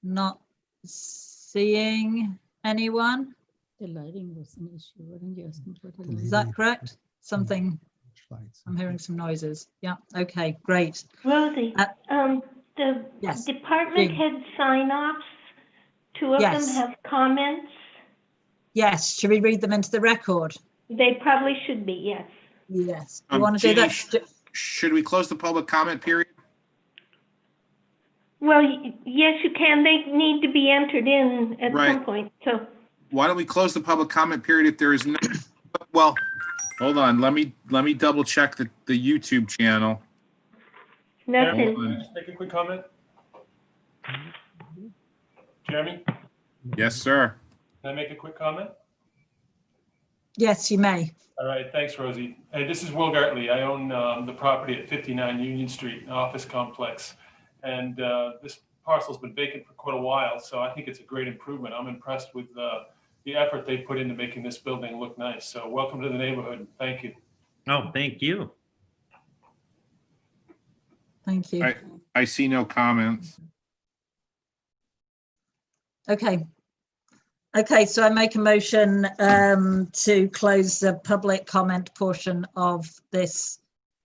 Not seeing anyone. The lighting was an issue. Why don't you ask them for the lighting? Is that correct? Something, I'm hearing some noises. Yeah, okay, great. Rosie, the Yes. department Jane. head sign-offs, 2 of them Yes. have comments. Yes, should we read them into the record? They probably should be, yes. Yes. You want to do Jeannie, that? Should we close the public comment period? Well, yes, you can. They need to be entered in at Right. some point, so. Why don't we close the public comment period if there is no, well, hold on, let me double check the YouTube channel. Nothing. Hold on. Just make a quick comment. Jeremy, Yes, sir. can I make a quick comment? Yes, you may. All right, thanks, Rosie. Hey, this is Will Gartley. I own the property at 59 Union Street, an office complex. And this parcel's been vacant for quite a while, so I think it's a great improvement. I'm impressed with the effort they put into making this building look nice. So welcome to the neighborhood. Thank you. Oh, thank you. Thank you. I see no comments. Okay. Okay, so I make a motion to close the public comment portion of this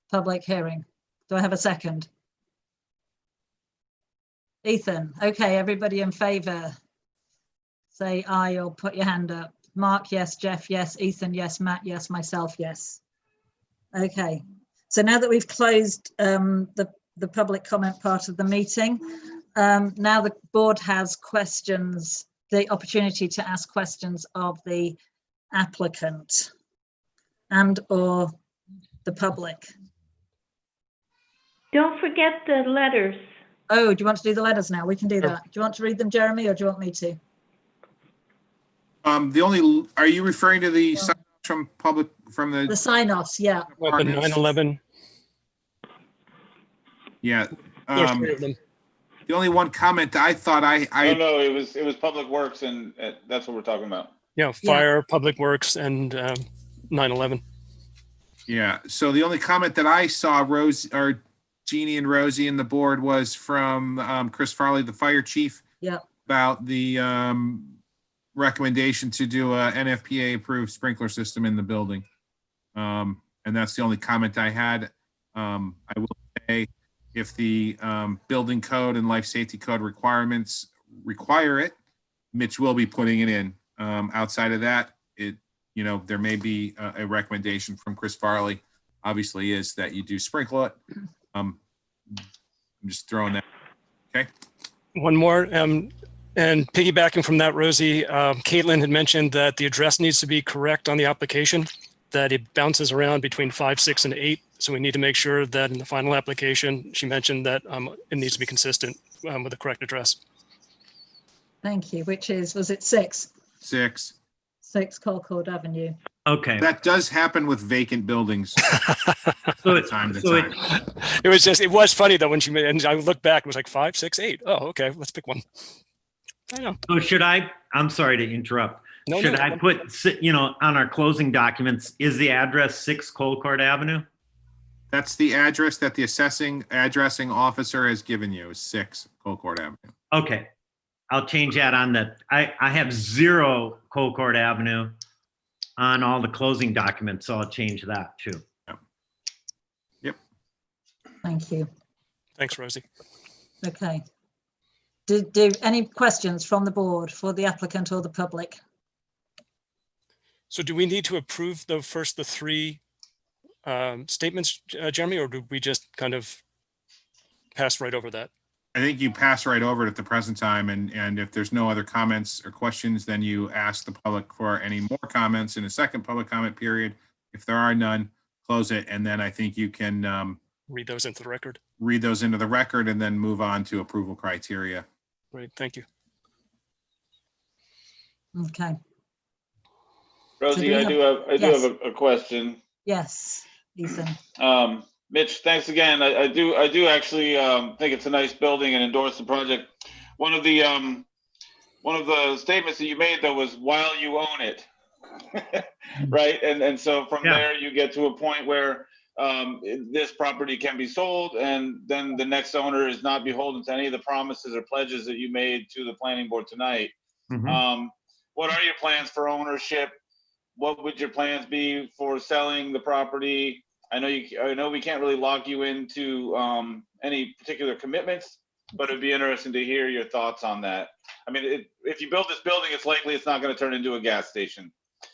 public hearing. Do I have a second? Ethan, okay, everybody in favor? Say aye or put your hand up. Mark, yes. Jeff, yes. Ethan, yes. Matt, yes. Myself, yes. Okay, so now that we've closed the public comment part of the meeting, now the board has questions, the opportunity to ask questions of the applicant and or the public. Don't forget the letters. Oh, do you want to do the letters now? We can do that. Do you want to read them, Jeremy, or do you want me to? Are you referring to the sign from public, from The sign-offs, yeah. Well, the 9/11, Yeah. there's 3 of them. The only one comment that I thought No, it was Public Works, and that's what we're talking about. Yeah, fire, public works, and 9/11. Yeah, so the only comment that I saw, Jeannie and Rosie and the board, was from Chris Farley, the fire chief. Yeah. About the recommendation to do a NFPA approved sprinkler system in the building. And that's the only comment I had. I will say, if the building code and life safety code requirements require it, Mitch will be putting it in. Outside of that, there may be a recommendation from Chris Farley, obviously, is that you do sprinkle it. I'm just throwing that. Okay. One more, and piggybacking from that, Rosie, Caitlin had mentioned that the address needs to be correct on the application, that it bounces around between 5, 6, and 8. So we need to make sure that in the final application, she mentioned that it needs to be consistent with the correct address. Thank you, which is, was it 6? 6. 6 Colcord Avenue. Okay. That does happen with vacant buildings. So time to time. It was funny though when she made, and I looked back, it was like 5, 6, 8. Oh, okay, let's pick one. I know. So I'm sorry to interrupt. No, should no, I put, on our closing documents, is the address 6 Colcord Avenue? That's the address that the addressing officer has given you, is 6 Colcord Avenue. Okay. I'll change that on that. I have 0 Colcord Avenue on all the closing documents, so I'll change that too. Yep. Thank you. Thanks, Rosie. Okay. Do any questions from the board for the applicant or the public? So do we need to approve the 3 statements, Jeremy, or do we just kind of pass right over that? I think you pass right over it at the present time, and if there's no other comments or questions, then you ask the public for any more comments in a second public comment period. If there are none, close it, and then I think you can read those into the record. Read those into the record and then move on to approval criteria. Great, thank you. Okay. Rosie, I do have a question. Yes, Ethan. Mitch, thanks again. I do actually think it's a nice building and endorse the project. One of the statements that you made though was while you own it, right? And so from there you get to a point where this property can be sold, and then the next owner is not beholden to any of the promises or pledges that you made to the planning board tonight. What are your plans for ownership? What would your plans be for selling the property? I know we can't really lock you into any particular commitments, but it'd be interesting to hear your thoughts on that. I mean, if you build this building, it's likely it's not going to turn into a gas station.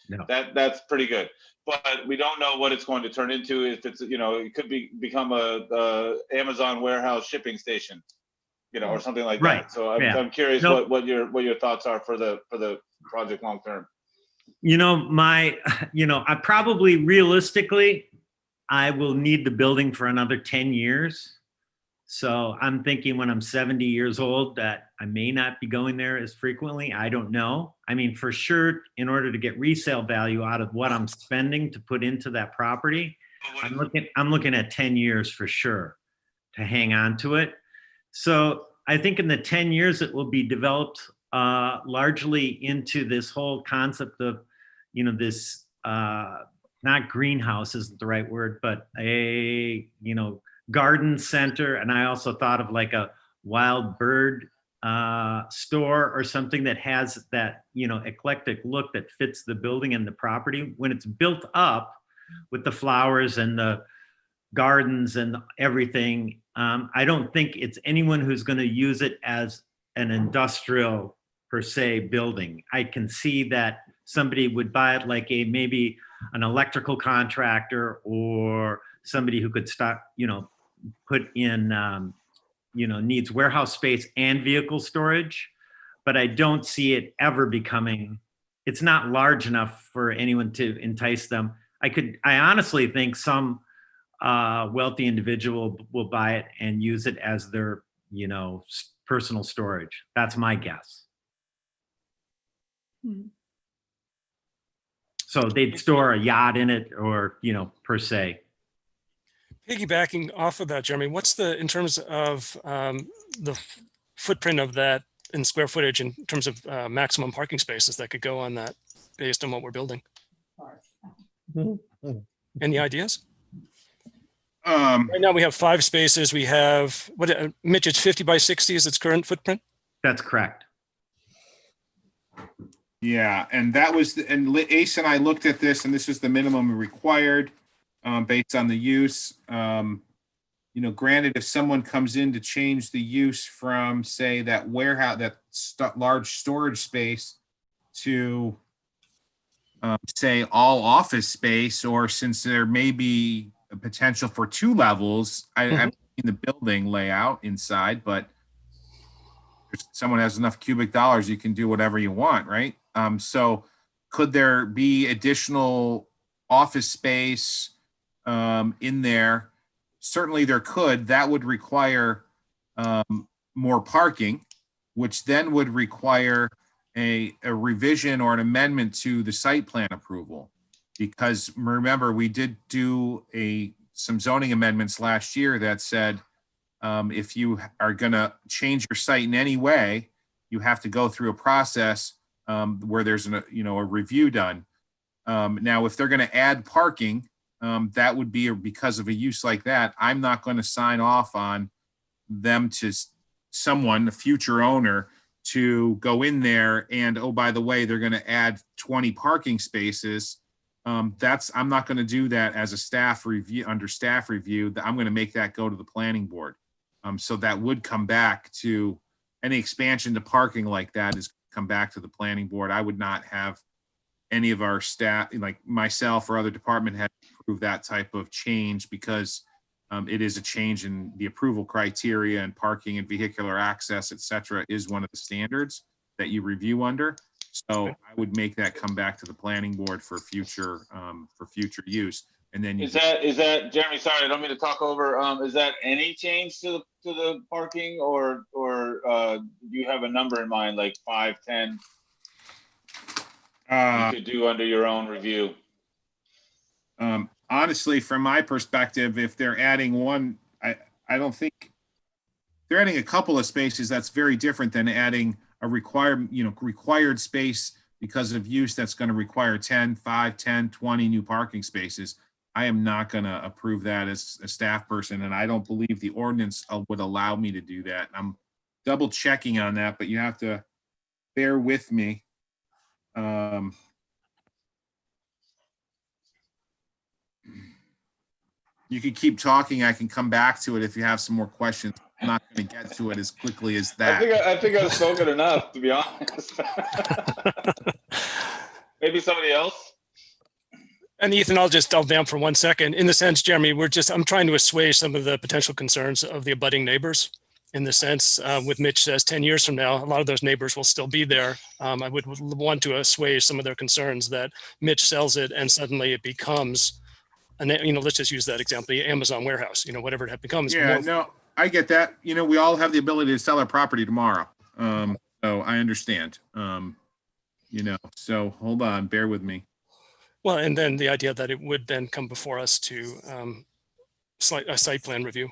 No. That's pretty good. But we don't know what it's going to turn into. If it's, it could become a Amazon warehouse shipping station, or something like that. So I'm curious what your thoughts are for the project long term. I probably realistically, I will need the building for another 10 years. So I'm thinking when I'm 70 years old that I may not be going there as frequently. I don't know. I mean, for sure, in order to get resale value out of what I'm spending to put into that property, I'm looking at 10 years for sure to hang on to it. So I think in the 10 years it will be developed largely into this whole concept of, this not greenhouse isn't the right word, but a, garden center. And I also thought of like a wild bird store or something that has that, eclectic look that fits the building and the property. When it's built up with the flowers and the gardens and everything, I don't think it's anyone who's going to use it as an industrial per se building. I can see that somebody would buy it like maybe an electrical contractor or somebody who could stock, put in, needs warehouse space and vehicle storage. But I don't see it ever becoming, it's not large enough for anyone to entice them. I honestly think some wealthy individual will buy it and use it as their, personal storage. That's my guess. So they'd store a yacht in it or, per se. Piggybacking off of that, Jeremy, what's in terms of the footprint of that in square footage in terms of maximum parking spaces that could go on that based on what we're building? Any ideas? Right now we have 5 spaces. We have, Mitch, it's 50 by 60 is its current footprint? That's correct. Yeah, and Ace and I looked at this, and this is the minimum required based on the use. Granted, if someone comes in to change the use from, say, that warehouse, that large storage space to, say, all office space, or since there may be a potential for 2 levels, I'm in the building layout inside, but if someone has enough cubic dollars, you can do whatever you want, right? So could there be additional office space in there? Certainly there could. That would require more parking, which then would require a revision or an amendment to the site plan approval. Because remember, we did do some zoning amendments last year that said if you are going to change your site in any way, you have to go through a process where there's a review done. Now, if they're going to add parking, that would be because of a use like that. I'm not going to sign off on them to someone, a future owner, to go in there and, oh, by the way, they're going to add 20 parking spaces. I'm not going to do that as a staff review, under staff review. I'm going to make that go to the planning board. So that would come back to any expansion to parking like that is come back to the planning board. I would not have any of our staff, like myself or other department heads, approve that type of change because it is a change in the approval criteria, and parking and vehicular access, et cetera, is one of the standards that you review under. So I would make that come back to the planning board for future use. And then you Is that Jeremy? Sorry, I don't mean to talk over. Is that any change to the parking, or do you have a number in mind, like 5, 10? You could do under your own review. Honestly, from my perspective, if they're adding one, I don't think they're adding a couple of spaces. That's very different than adding a required space because of use that's going to require 10, 5, 10, 20 new parking spaces. I am not going to approve that as a staff person, and I don't believe the ordinance would allow me to do that. I'm double checking on that, but you have to bear with me. You can keep talking. I can come back to it if you have some more questions. I'm not going to get to it as quickly as that. I think I've spoken enough, to be honest. Maybe somebody else. And Ethan, I'll vamp for 1 second. In the sense, Jeremy, I'm trying to assuage some of the potential concerns of the abutting neighbors. In the sense, with Mitch says 10 years from now, a lot of those neighbors will still be there. I would want to assuage some of their concerns that Mitch sells it and suddenly it becomes, let's just use that example, the Amazon warehouse, whatever it becomes. Yeah, no, I get that. We all have the ability to sell our property tomorrow. So I understand. So hold on, bear with me. Well, and then the idea that it would then come before us to a site plan review.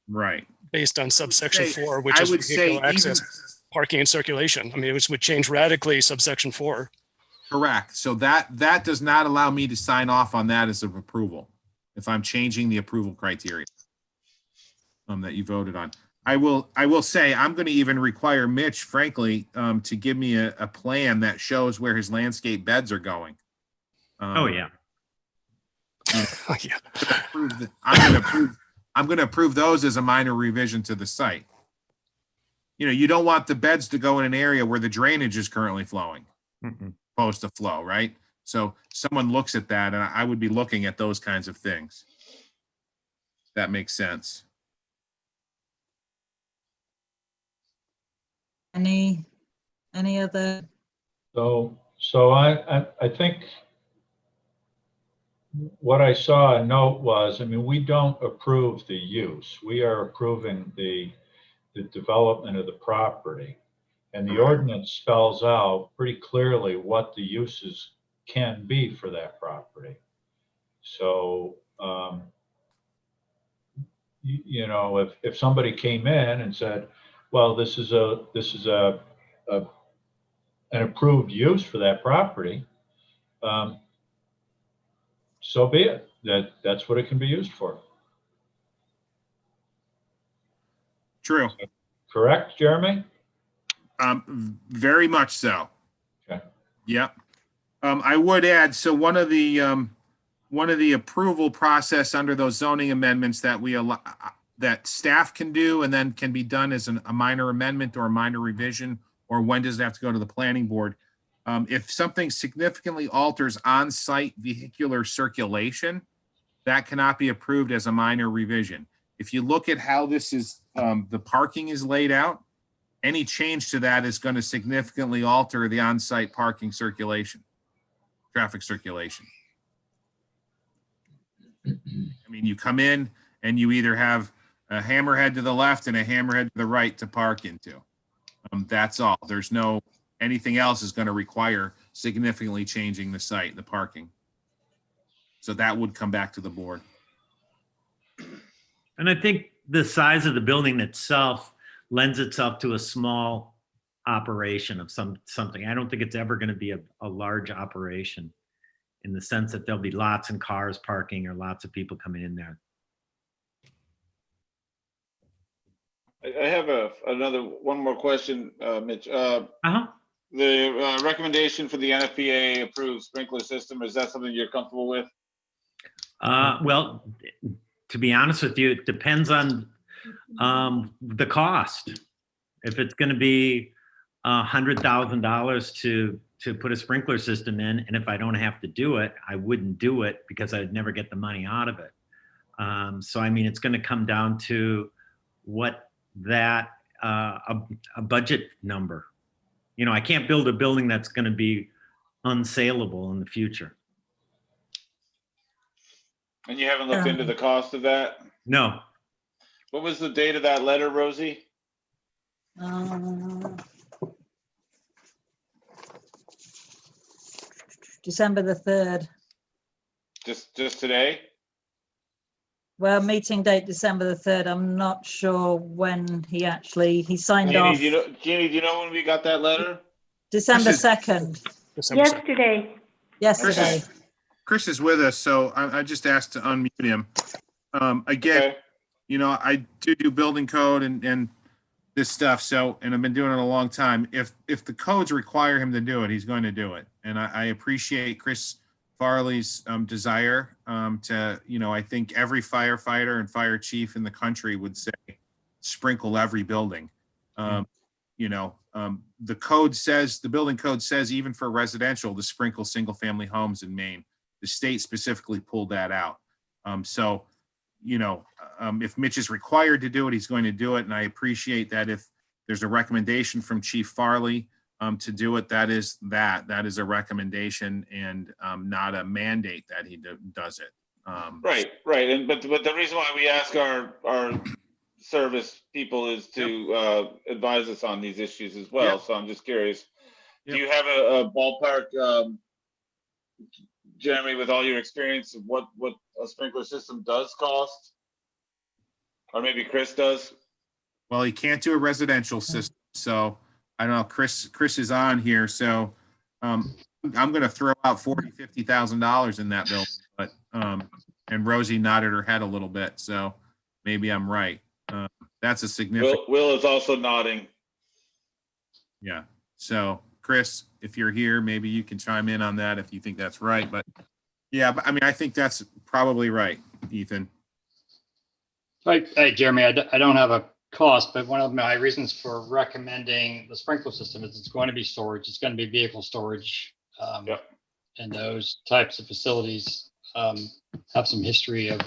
Right. Based on subsection 4, which is vehicular access, parking and circulation. I mean, it would change radically subsection 4. Correct. So that does not allow me to sign off on that as of approval if I'm changing the approval criteria that you voted on. I will say I'm going to even require Mitch, frankly, to give me a plan that shows where his landscape beds are going. Oh yeah. Yeah. I'm going to approve those as a minor revision to the site. You don't want the beds to go in an area where the drainage is currently flowing, supposed to flow, right? So someone looks at that, and I would be looking at those kinds of things. That makes sense. Any other? So I think what I saw a note was, we don't approve the use. We are approving the development of the property. And the ordinance spells out pretty clearly what the uses can be for that property. So, if somebody came in and said, well, this is an approved use for that property, so be it. That's what it can be used for. True. Correct, Jeremy? Very much so. Okay. Yep. I would add, so one of the approval process under those zoning amendments that we allow, that staff can do and then can be done as a minor amendment or a minor revision, or when does it have to go to the planning board? If something significantly alters on-site vehicular circulation, that cannot be approved as a minor revision. If you look at how this is, the parking is laid out, any change to that is going to significantly alter the on-site parking circulation, traffic circulation. You come in and you either have a hammerhead to the left and a hammerhead to the right to park into. That's all. There's no anything else is going to require significantly changing the site, the parking. So that would come back to the board. And I think the size of the building itself lends itself to a small operation of something. I don't think it's ever going to be a large operation in the sense that there'll be lots of cars parking or lots of people coming in there. I have one more question, Mitch. The recommendation for the NFPA approved sprinkler system, is that something you're comfortable with? Well, to be honest with you, it depends on the cost. If it's going to be $100,000 to put a sprinkler system in, and if I don't have to do it, I wouldn't do it because I'd never get the money out of it. So it's going to come down to what that a budget number. I can't build a building that's going to be unsaleable in the future. And you haven't looked into the cost of that? No. What was the date of that letter, Rosie? December the 3rd. Just today? Well, meeting date December the 3rd. I'm not sure when he signed off. Jeannie, do you know when we got that letter? December 2nd. Yesterday. Yesterday. Chris is with us, so I just asked to unmute him. Again, Okay. you know, I do building code and this stuff, so, and I've been doing it a long time. If the codes require him to do it, he's going to do it. And I appreciate Chris Farley's desire to, you know, I think every firefighter and fire chief in the country would say, sprinkle every building. You know, the code says, the building code says, even for residential, to sprinkle single family homes in Maine. The state specifically pulled that out. So, you know, if Mitch is required to do it, he's going to do it. And I appreciate that if there's a recommendation from Chief Farley to do it, that is a recommendation and not a mandate that he does it. Right. And but the reason why we ask our service people is to advise us on these issues as well. Yep. So I'm just curious. Yep. Do you have a ballpark, Jeremy, with all your experience of what a sprinkler system does cost? Or maybe Chris does? Well, he can't do a residential system, so I don't know. Chris is on here, so I'm going to throw out $40,000-$50,000 in that building. But and Rosie nodded her head a little bit, so maybe I'm right. That's a significant. Will is also nodding. Yeah. So Chris, if you're here, maybe you can chime in on that if you think that's right. But yeah, but I mean, I think that's probably right, Ethan. Hey, Jeremy, I don't have a cost, but one of my reasons for recommending the sprinkler system is it's going to be storage. It's going to be vehicle storage. Yep. And those types of facilities have some history of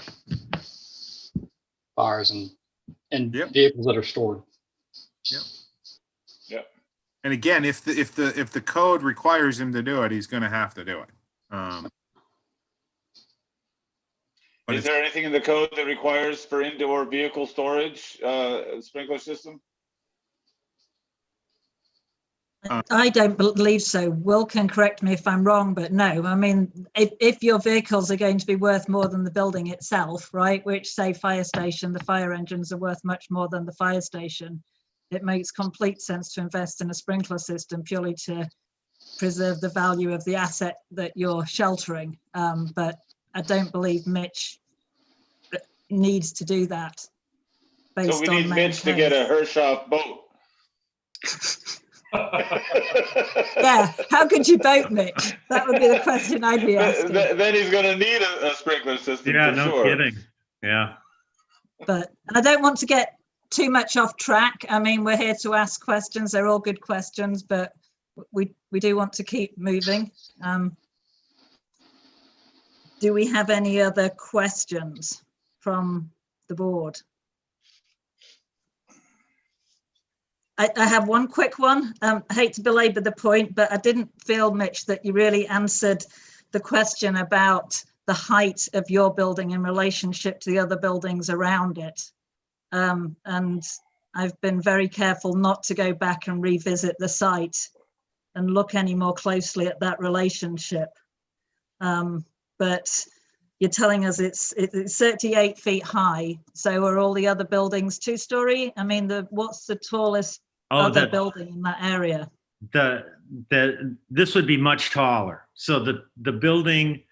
fires and Yep. vehicles that are stored. Yep. Yep. And again, if the code requires him to do it, he's going to have to do it. But Is there anything in the code that requires for indoor vehicle storage sprinkler system? I don't believe so. Will can correct me if I'm wrong, but no. I mean, if your vehicles are going to be worth more than the building itself, right, which say fire station, the fire engines are worth much more than the fire station, it makes complete sense to invest in a sprinkler system purely to preserve the value of the asset that you're sheltering. But I don't believe Mitch needs to do that. So we need Mitch to get a Hershoff boat. Yeah, how could you boat Mitch? That would be the question I'd be asking. Then he's going to need a sprinkler system. Yeah, for no sure. kidding. Yeah. But I don't want to get too much off track. I mean, we're here to ask questions. They're all good questions, but we do want to keep moving. Do we have any other questions from the board? I have one quick one. I hate to belabor the point, but I didn't feel, Mitch, that you really answered the question about the height of your building in relationship to the other buildings around it. And I've been very careful not to go back and revisit the site and look any more closely at that relationship. But you're telling us it's 38 feet high. So are all the other buildings 2-story? I mean, what's the tallest other building in that area? This would be much taller. So the building,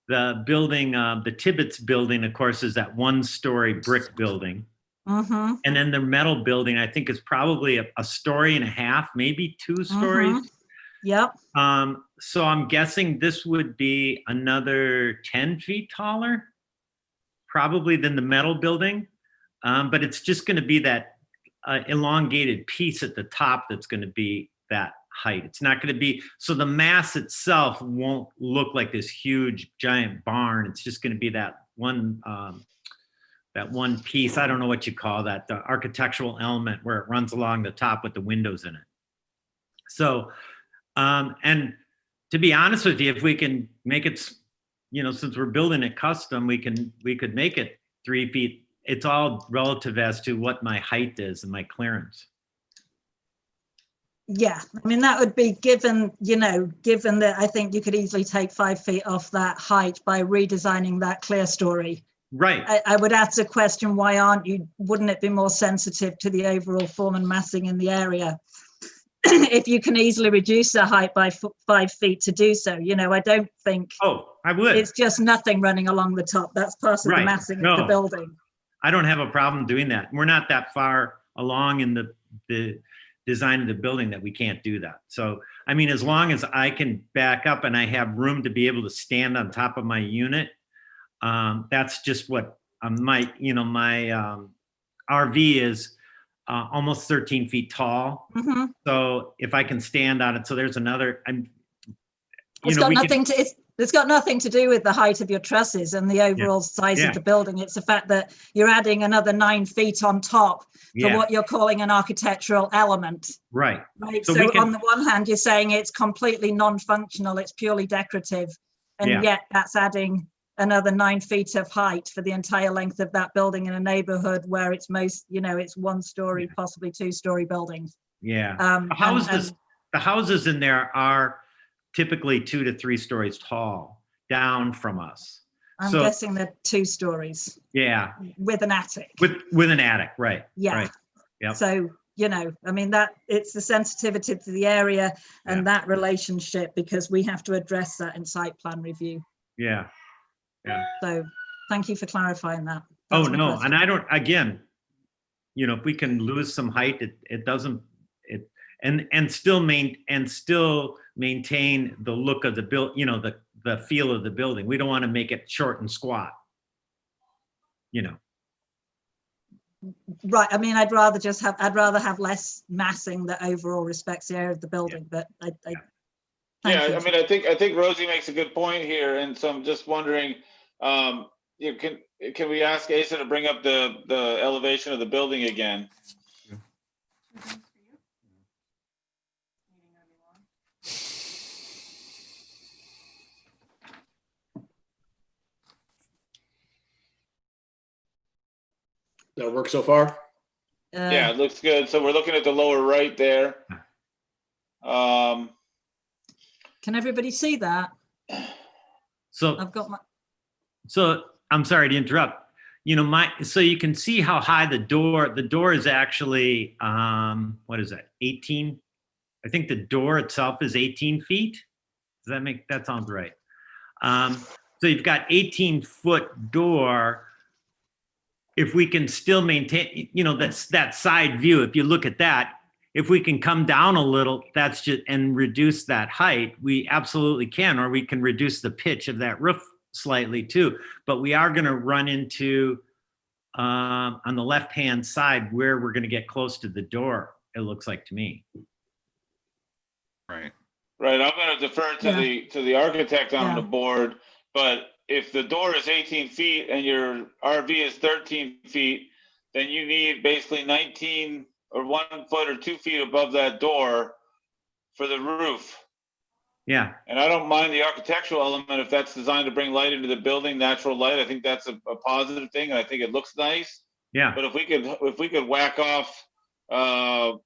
the Tibbetts building, of course, is that 1-story brick building. Mm-hmm. And then the metal building, I think, is probably a story and a half, maybe 2 stories. Mm-hmm. Yep. So I'm guessing this would be another 10 feet taller, probably, than the metal building. But it's just going to be that elongated piece at the top that's going to be that height. It's not going to be, so the mass itself won't look like this huge giant barn. It's just going to be that one piece. I don't know what you call that, the architectural element where it runs along the top with the windows in it. So, and to be honest with you, if we can make it you know, since we're building it custom, we could make it 3 feet. It's all relative as to what my height is and my clearance. Yeah, I mean, that would be given, you know, given that I think you could easily take 5 feet off that height by redesigning that clear story. Right. I would ask the question, why wouldn't it be more sensitive to the overall form and massing in the area? If you can easily reduce the height by 5 feet to do so, you know, I don't think. Oh, I would. It's just nothing running along the top. That's part of the massing of the building. I don't have a problem doing that. We're not that far along in the design of the building that we can't do that. So, I mean, as long as I can back up and I have room to be able to stand on top of my unit, that's just what my RV is almost 13 feet tall. Mm-hmm. So if I can stand on it, so there's another, it's got nothing to do with the height of your trusses and the overall size of the building. It's the fact that you're adding another 9 feet on top for what you're calling an architectural element. Right. So on the one hand, you're saying it's completely non-functional, it's purely decorative, and yet that's adding another 9 feet of height for the entire length of that building in a neighborhood where it's most, you know, it's 1-story, possibly 2-story buildings. Yeah. The houses in there are typically 2 to 3 stories tall down from us. I'm guessing they're 2 stories. Yeah. With an attic. With an attic, right. Yeah. Right. Yep. So, you know, I mean, that it's the sensitivity to the area and that relationship, because we have to address that in site plan review. Yeah. Yeah. So thank you for clarifying that. That's no, and I don't, again, you know, if we can lose some height, it doesn't, and still maintain the look of the build, you know, the feel of the building. We don't want to make it short and squat, you know. Right. I mean, I'd rather have less massing that overall respects the area of the building, but I mean, I think Rosie makes a good point here, and so I'm just wondering, can we ask Asa to bring up the elevation of the building again? That work so far? Yeah, it looks good. So we're looking at the lower right there. Can everybody see that? So I've got my. So I'm sorry to interrupt. You know, so you can see how high the door is actually, what is that, 18? I think the door itself is 18 feet. Does that sounds right? So you've got 18-foot door. If we can still maintain, you know, that side view, if you look at that, if we can come down a little, that's just, and reduce that height, we absolutely can, or we can reduce the pitch of that roof slightly too. But we are going to run into, on the left-hand side, where we're going to get close to the door, it looks like to me. Right. Right. I'm going to defer to the architect on the board, but if the door is 18 feet and your RV is 13 feet, then you need basically 19 or 1 foot or 2 feet above that door for the roof. Yeah. And I don't mind the architectural element if that's designed to bring light into the building, natural light. I think that's a positive thing, and I think it looks nice. Yeah. But if we could whack off 5-6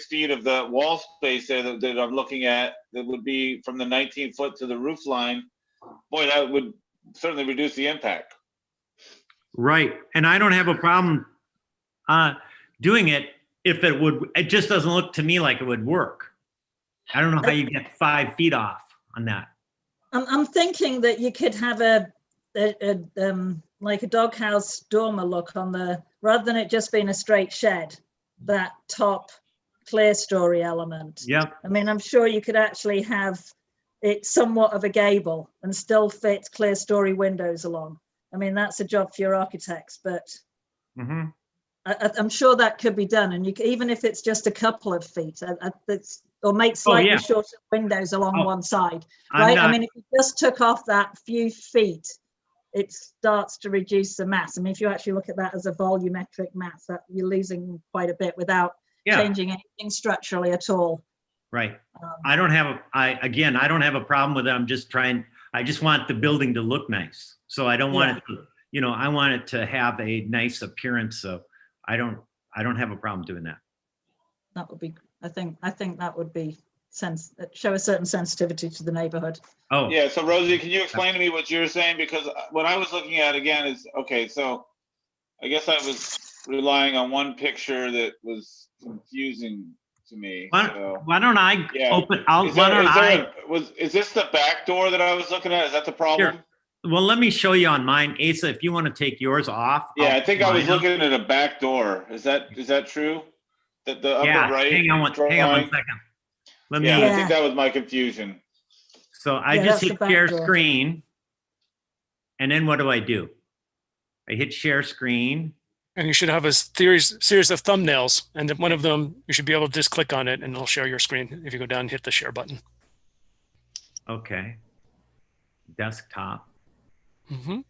feet of the wall space there that I'm looking at, that would be from the 19 foot to the roof line, boy, that would certainly reduce the impact. Right. And I don't have a problem doing it if it just doesn't look to me like it would work. I don't know how you get 5 feet off on that. I'm thinking that you could have like a doghouse dormer look on the, rather than it just being a straight shed, that top clear story element. Yeah. I mean, I'm sure you could actually have it somewhat of a gable and still fit clear story windows along. I mean, that's a job for your architects, but I'm sure that could be done. And you can, even if it's just a couple of feet, or make slightly shorter windows along one side, right? I mean, if you just took off that few feet, it starts to reduce the mass. I mean, if you actually look at that as a volumetric mass, that you're losing quite a bit without changing anything structurally at all. Right. I don't have a problem with it. I'm just trying, I just want the building to look nice. So I don't want it to, you know, I want it to have a nice appearance. So I don't have a problem doing that. That would be, I think that would be show a certain sensitivity to the neighborhood. Oh. Yeah, so Rosie, can you explain to me what you're saying? Because what I was looking at again is, okay, so I guess I was relying on one picture that was confusing to me. Why don't I open, is this the back door that I was looking at? Is that the problem? Here. Well, let me show you on mine. Asa, if you want to take yours off. Yeah, I think I was looking at a back door. Is that true? The upper right? Hang on one second. Let me. I think that was my confusion. So I just hit share screen. And then what do? I hit share screen. And you should have a series of thumbnails. And then one of them, you should be able to just click on it and it'll share your screen if you go down and hit the share button. Okay. Desktop. Mm-hmm.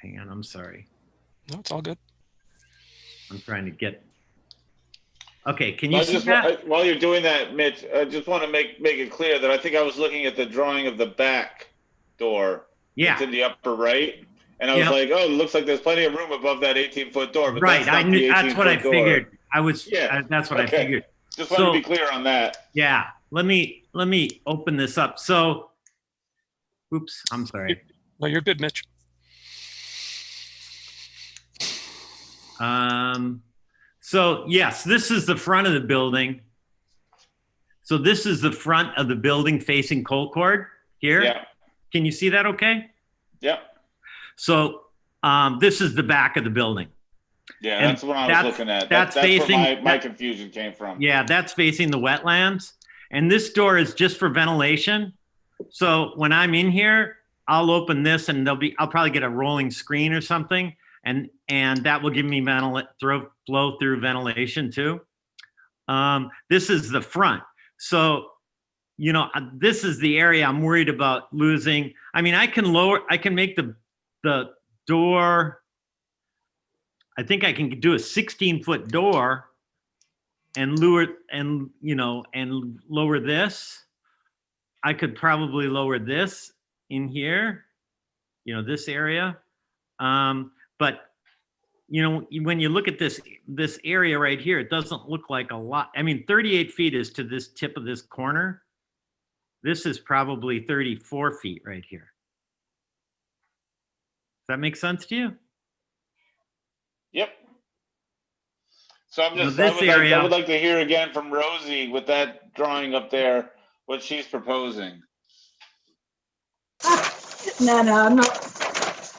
Hang on, I'm sorry. No, it's all good. I'm trying to get. Okay, can you see that? While you're doing that, Mitch, I just want to make it clear that I think I was looking at the drawing of the back door. Yeah. It's in the upper right. And I was like, oh, it looks like there's plenty of room above that 18-foot door. But right, that's, that's what I figured. That's what I figured. Just wanted to be clear on that. Yeah, let me open this up. So, oops, I'm sorry. No, you're good, Mitch. So yes, this is the front of the building. So this is the front of the building facing Colcord here. Yeah. Can you see that okay? Yeah. So this is the back of the building. Yeah, that's what I was looking at. That's where my confusion came from. Yeah, that's facing the wetlands. And this door is just for ventilation. So when I'm in here, I'll open this and I'll probably get a rolling screen or something. And that will give me flow through ventilation too. This is the front. So, you know, this is the area I'm worried about losing. I mean, I can make the door, I think I can do a 16-foot door and lower this. I could probably lower this in here, you know, this area. But you know, when you look at this area right here, it doesn't look like a lot. I mean, 38 feet is to this tip of this corner. This is probably 34 feet right here. Does that make sense to you? Yep. So I would like to hear again from Rosie with that drawing up there, what she's proposing. No, I'm not.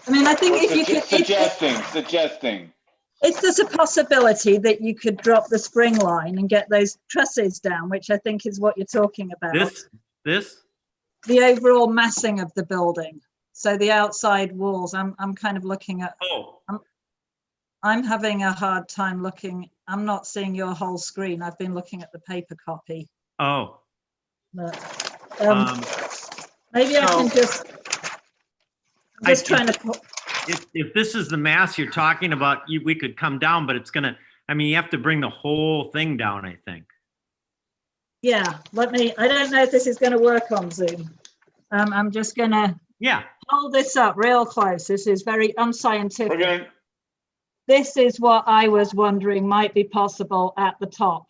I mean, I think if you could suggesting. If there's a possibility that you could drop the spring line and get those trusses down, which I think is what you're talking about. This? The overall massing of the building. So the outside walls, I'm kind of looking at. Oh. I'm having a hard time looking. I'm not seeing your whole screen. I've been looking at the paper copy. Oh. But, maybe I can just. I'm just trying to. If this is the mass you're talking about, we could come down, but it's gonna. I mean, you have to bring the whole thing down, I think. Yeah, I don't know if this is going to work on Zoom. I'm just going to hold this up real close. This is very unscientific. This is what I was wondering might be possible at the top.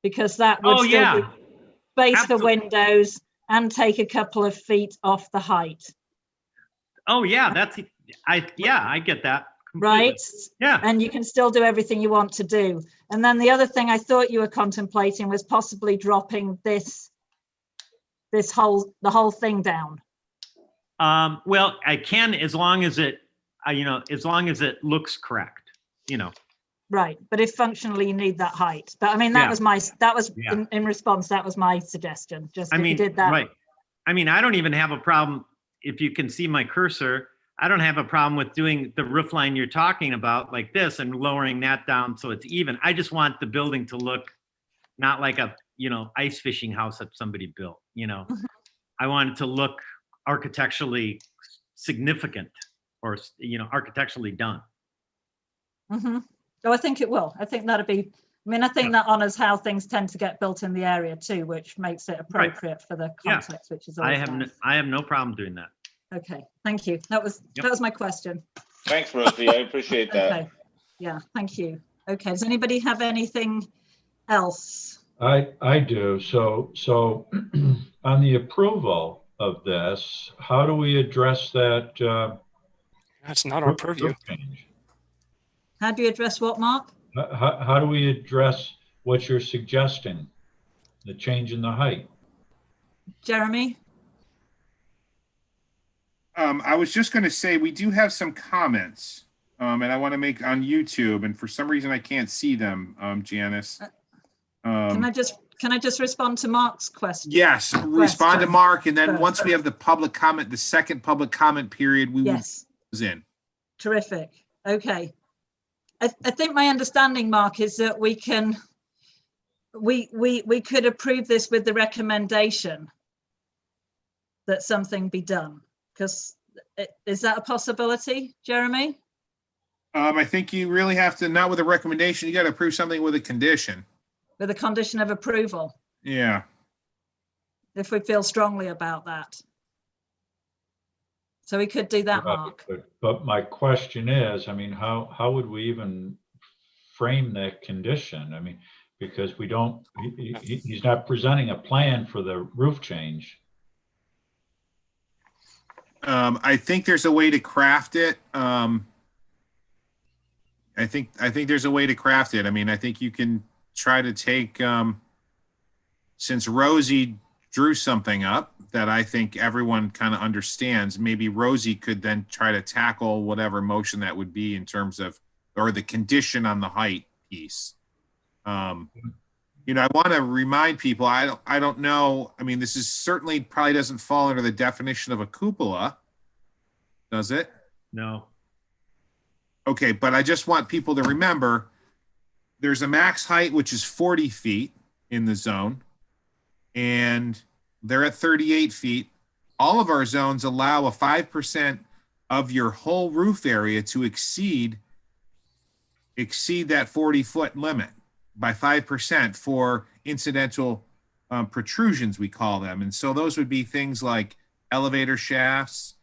Because that would space the windows and take a couple of feet off the height. Oh yeah, I get that. Completely. Right? Yeah. And you can still do everything you want to do. And then the other thing I thought you were contemplating was possibly dropping the whole thing down. Well, I can as long as it looks correct, you know. Right, but if functionally you need that height. But I mean, in response, that was my suggestion. Just if you did that. Right. I mean, I don't even have a problem if you can see my cursor. I don't have a problem with doing the roof line you're talking about like this and lowering that down so it's even. I just want the building to look not like a, ice fishing house that somebody built, I want it to look architecturally significant or, architecturally done. Mm-hmm. So I think it will. I think that'd be I mean, I think that honors how things tend to get built in the area too, which makes it appropriate for the context, which is I always nice. have no problem doing that. Okay, thank you. That was my question. Thanks, Rosie. I appreciate that. Okay, yeah, thank you. Okay, does anybody have anything else? I do. So on the approval of this, how do we address that? That's not our purview. Change? How do you address what, Mark? How do we address what you're suggesting, the change in the height? Jeremy? I was just going to say, we do have some comments, and I want to make on YouTube, and for some reason I can't see them, Janice. Can I just respond to Mark's question? Yes, respond to Mark, and then once we have the public comment, the second public comment period, we will close in. Terrific. Okay. I think my understanding, Mark, is that we could approve this with the recommendation that something be done. Because is that a possibility, Jeremy? I think you really have to, not with a recommendation, you got to approve something with a condition. With a condition of approval. Yeah. If we feel strongly about that. So we could do that, Mark. But my question is, I mean, how would we even frame that condition? I mean, because we don't, he's not presenting a plan for the roof change. I think there's a way to craft it. I think there's a way to craft it. I mean, I think you can try to take, since Rosie drew something up that I think everyone kind of understands, maybe Rosie could then try to tackle whatever motion that would be in terms of, or the condition on the height piece. You know, I want to remind people, I don't know. I mean, this is certainly probably doesn't fall under the definition of a cupola, does it? No. Okay, but I just want people to remember there's a max height, which is 40 feet in the zone, and they're at 38 feet. All of our zones allow a 5% of your whole roof area to exceed that 40-foot limit by 5% for incidental protrusions, we call them. And so those would be things like elevator shafts,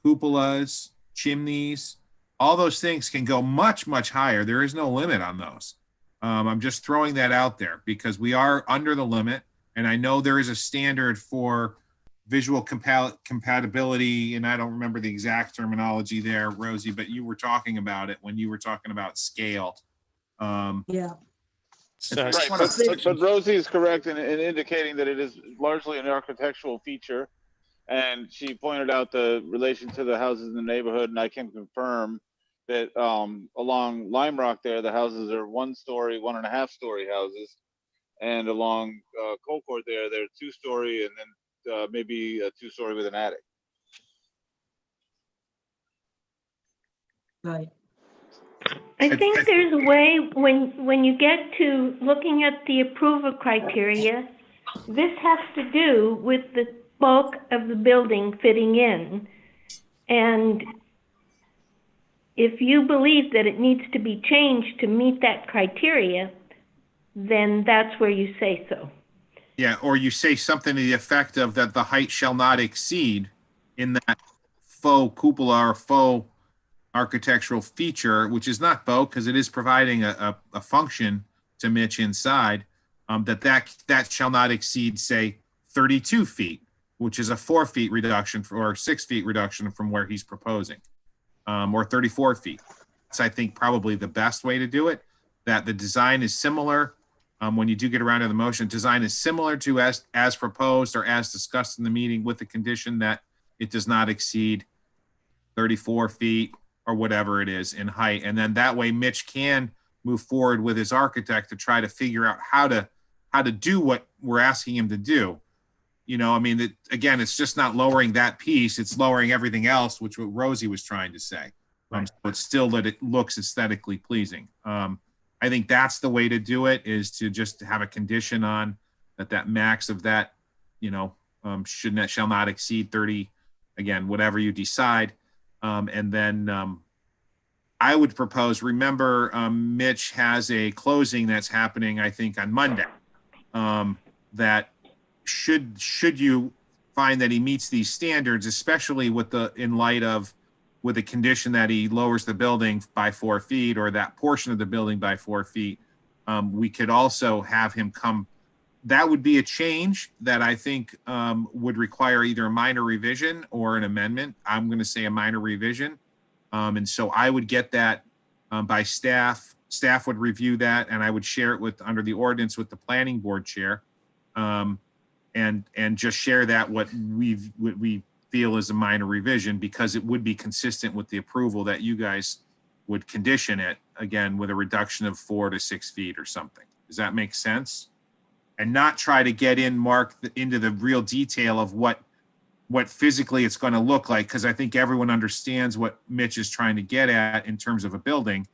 cupolas, chimneys. All those things can go much, much higher. There is no limit on those. I'm just throwing that out there because we are under the limit. And I know there is a standard for visual compatibility, and I don't remember the exact terminology there, Rosie, but you were talking about it when you were talking about scale. Yeah. Right, but Rosie is correct in indicating that it is largely an architectural feature. And she pointed out the relation to the houses in the neighborhood, and I can confirm that along Lime Rock there, the houses are 1-story, 1.5-story houses. And along Colcourt there, they're 2-story and then maybe a 2-story with an attic. Right. I think there's a way when you get to looking at the approval criteria, this has to do with the bulk of the building fitting in. And if you believe that it needs to be changed to meet that criteria, then that's where you say so. Yeah, or you say something to the effect of that the height shall not exceed in that faux cupola or faux architectural feature, which is not faux because it is providing a function to Mitch inside, that shall not exceed, say, 32 feet, which is a 4 feet reduction or 6 feet reduction from where he's proposing, or 34 feet. That's, I think, probably the best way to do it, that the design is similar. When you do get around to the motion, design is similar to as proposed or as discussed in the meeting with the condition that it does not exceed 34 feet or whatever it is in height. And then that way Mitch can move forward with his architect to try to figure out how to do what we're asking him to do. You know, I mean, again, it's just not lowering that piece, it's lowering everything else, which what Rosie was trying to say. So it's still that it looks aesthetically pleasing. I think that's the way to do it, is to just have a condition on that max of that, you know, shall not exceed 30, again, whatever you decide. And then I would propose, remember, Mitch has a closing that's happening, I think, on Monday. That should you find that he meets these standards, especially with in light of with the condition that he lowers the building by 4 feet or that portion of the building by 4 feet, we could also have him come. That would be a change that I think would require either a minor revision or an amendment. I'm going to say a minor revision. And so I would get that by staff. Staff would review that, and I would share it under the ordinance with the planning board chair, and just share that what we feel is a minor revision, because it would be consistent with the approval that you guys would condition it, again, with a reduction of 4 to 6 feet or something. Does that make sense? And not try to get into the real detail of what physically it's going to look like, because I think everyone understands what Mitch is trying to get at in terms of a building,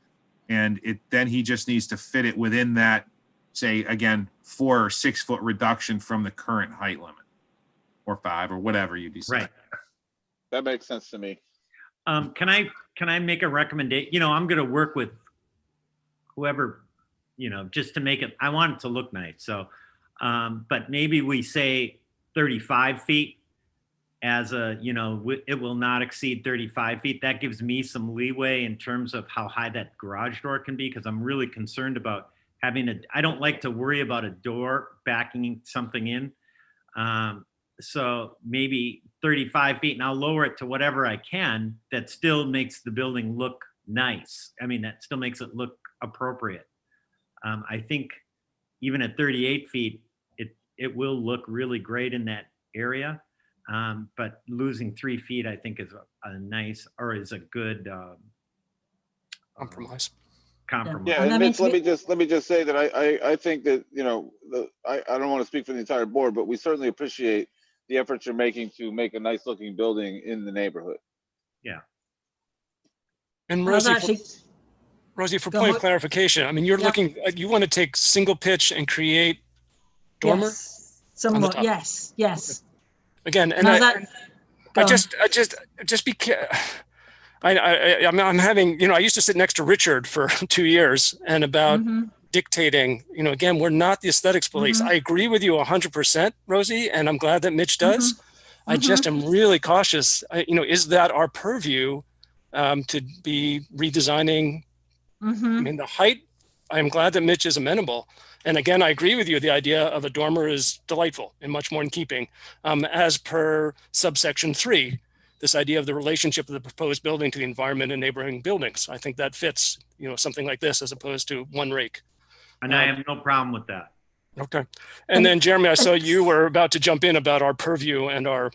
and then he just needs to fit it within that, say, again, 4 or 6 foot reduction from the current height limit, or 5, or whatever you decide. Right. That makes sense to me. Can I make a recommendation? I'm going to work with whoever, just to make it, I want it to look nice. So, but maybe we say 35 feet as it will not exceed 35 feet. That gives me some leeway in terms of how high that garage door can be, because I'm really concerned about I don't like to worry about a door backing something in. So maybe 35 feet, and I'll lower it to whatever I can that still makes the building look nice. I mean, that still makes it look appropriate. I think even at 38 feet, it will look really great in that area. But losing 3 feet, I think, is a good compromise. Yeah, and Mitch, let me just say that I think that I don't want to speak for the entire board, but we certainly appreciate the efforts you're making to make a nice looking building in the neighborhood. Yeah. And Rosie, for point of clarification, I mean, you're looking, you want to take single pitch and create dormer? Yes, somewhat, yes. Again, and I'm having, I used to sit next to Richard for 2 years and about dictating, again, we're not the aesthetics police. I agree with you 100%, Rosie, and I'm glad that Mitch does. I just am really cautious. Is that our purview to be redesigning? I mean, the height, I'm glad that Mitch is amenable. And again, I agree with you. The idea of a dormer is delightful and much more in keeping. As per subsection 3, this idea of the relationship of the proposed building to the environment and neighboring buildings. I think that fits, something like this as opposed to one rake. And I have no problem with that. Okay. And then Jeremy, I saw you were about to jump in about our purview and our.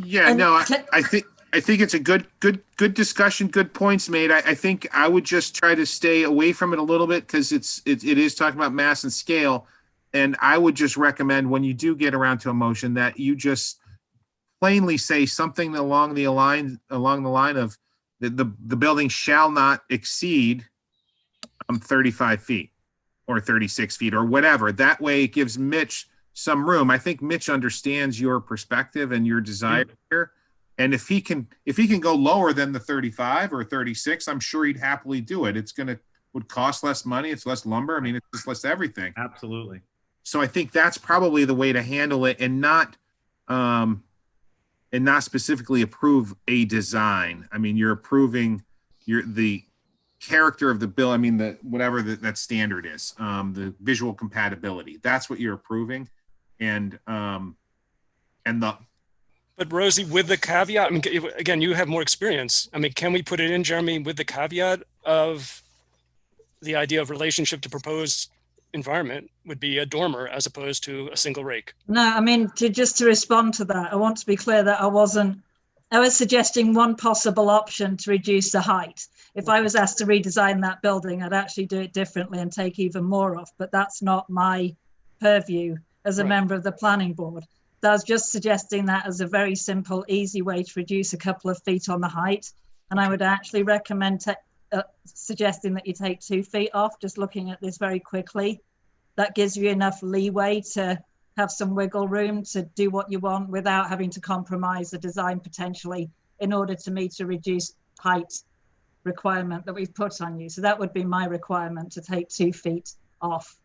Yeah, no, I think it's a good discussion, good points made. I think I would just try to stay away from it a little bit, because it is talking about mass and scale. And I would just recommend, when you do get around to a motion, that you just plainly say something along the line of the building shall not exceed 35 feet or 36 feet or whatever. That way it gives Mitch some room. I think Mitch understands your perspective and your desire here. And if he can go lower than the 35 or 36, I'm sure he'd happily do it. Would cost less money. It's less lumber. I mean, it's just less everything. Absolutely. So I think that's probably the way to handle it, and not specifically approve a design. I mean, you're approving the character of the bill. I mean, whatever that standard is, the visual compatibility. That's what you're approving, But Rosie, with the caveat, I mean, again, you have more experience. I mean, can we put it in, Jeremy, with the caveat of the idea of relationship to proposed environment would be a dormer as opposed to a single rake? No, I mean, just to respond to that, I want to be clear that I was suggesting one possible option to reduce the height. If I was asked to redesign that building, I'd actually do it differently and take even more off, but that's not my purview as a member of the planning board. So I was just suggesting that as a very simple, easy way to reduce a couple of feet on the height. And I would actually recommend suggesting that you take 2 feet off, just looking at this very quickly. That gives you enough leeway to have some wiggle room to do what you want without having to compromise the design potentially in order to meet a reduced height requirement that we've put on you. So that would be my requirement, to take 2 feet off.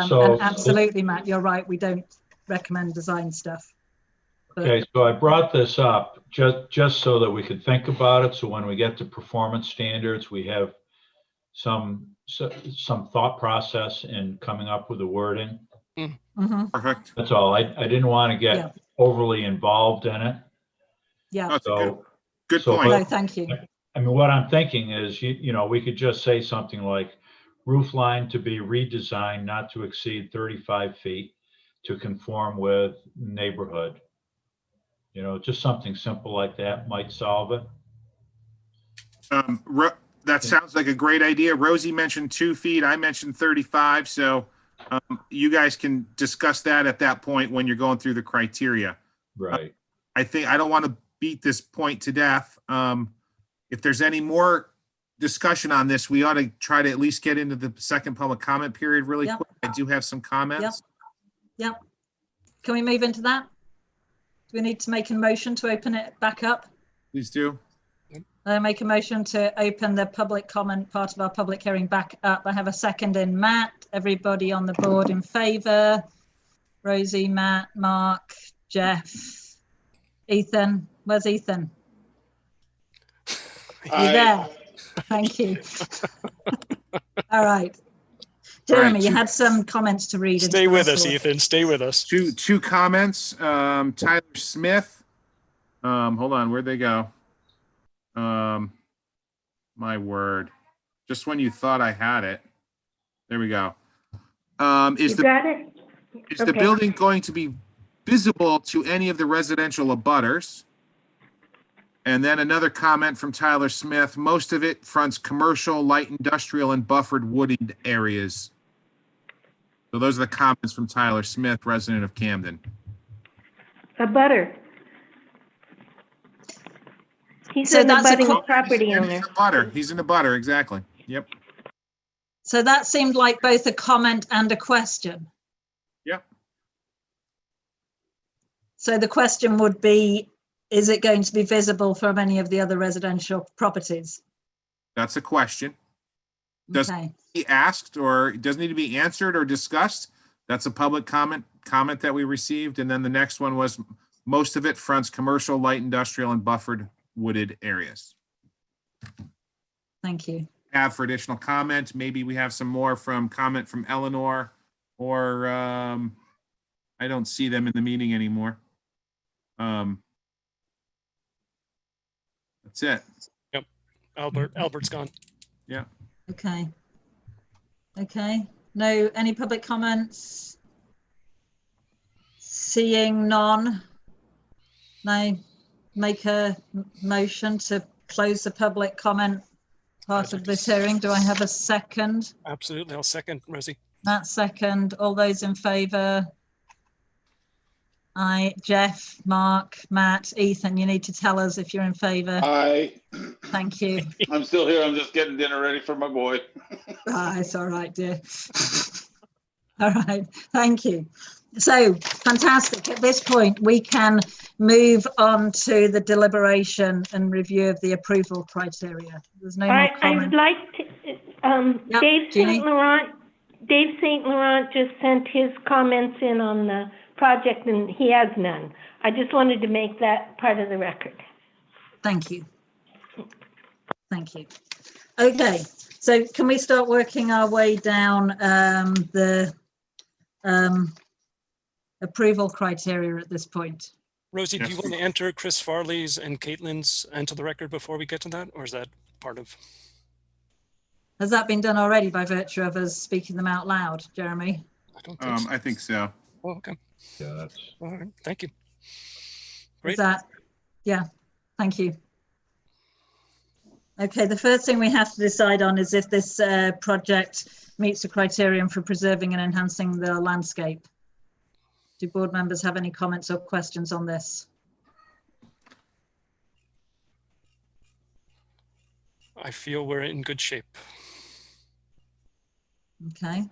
So- and absolutely, Matt, you're right. We don't recommend design stuff. But, Okay, so I brought this up just so that we could think about it. So when we get to performance standards, we have some thought process in coming up with the wording. mhm, Perfect. That's all. I didn't want to get Yeah. overly involved in it. yeah. That's a So, good so point. No, thank you. I mean, what I'm thinking is, you know, we could just say something like roof line to be redesigned not to exceed 35 feet to conform with neighborhood. You know, just something simple like that might solve it. That sounds like a great idea. Rosie mentioned 2 feet. I mentioned 35. So you guys can discuss that at that point when you're going through the criteria. Right. I think I don't want to beat this point to death. If there's any more discussion on this, we ought to try to at least get into the second public comment period really Yep. quick. I do have some comments. Yep. Can we move into that? Do we need to make a motion to open it back up? Please do. I make a motion to open the public comment part of our public hearing back up. I have a second in Matt. Everybody on the board in favour? Rosie, Matt, Mark, Jeff, Ethan. Where's Ethan? You there? Thank you. All right. Jeremy, you had some comments to read. Stay with us, Ethan. Stay with us. Two comments. Tyler Smith. Hold on, where'd they go? My word. Just when you thought I had it. There we go. Is the building going to be visible to any of the residential abutters? And then another comment from Tyler Smith. Most of it fronts commercial, light industrial, and buffered wooded areas. So those are the comments from Tyler Smith, resident of Camden. A butter. He's So an that's a abutting property He's owner. in a butter. He's in a butter, exactly. Yep. So that seemed like both a comment and a question. Yep. So the question would be, is it going to be visible from any of the other residential properties? That's a question. Does Okay. he asked, or it doesn't need to be answered or discussed? That's a public comment that we received. And then the next one was most of it fronts commercial, light industrial, and buffered wooded areas. Thank you. Have for additional comment. Maybe we have some more comment from Eleanor, or I don't see them in the meeting anymore. That's it. Yep. Albert's gone. Yeah. Okay. Okay. No, any public comments? Seeing none. No, make a motion to close the public comment part of this hearing. Do I have a second? Absolutely. I'll second, Rosie. Matt, second. All those in favour? Aye. Jeff, Mark, Matt, Ethan, you need to tell us if you're in favour. Aye. Thank you. I'm still here. I'm just getting dinner ready for my boy. Ah, it's all right, dear. All right, thank you. So fantastic. At this point, we can move on to the deliberation and review of the approval criteria. There's no more I comment. would like to, Yep, Dave Jeannie? St. Laurent just sent his comments in on the project and he has none. I just wanted to make that part of the record. Thank you. Thank you. Okay, so can we start working our way down the approval criteria at this point? Rosie, do you want to enter Chris Farley's and Caitlin's into the record before we get to that? Or is that part of? Has that been done already by virtue of us speaking them out loud, Jeremy? I don't think so. I think so. Oh, okay. Yeah, that's. All right. Thank you. Is Great. that, yeah, thank you. Okay, the first thing we have to decide on is if this project meets the criterion for preserving and enhancing the landscape. Do board members have any comments or questions on this? I feel we're in good shape. Okay.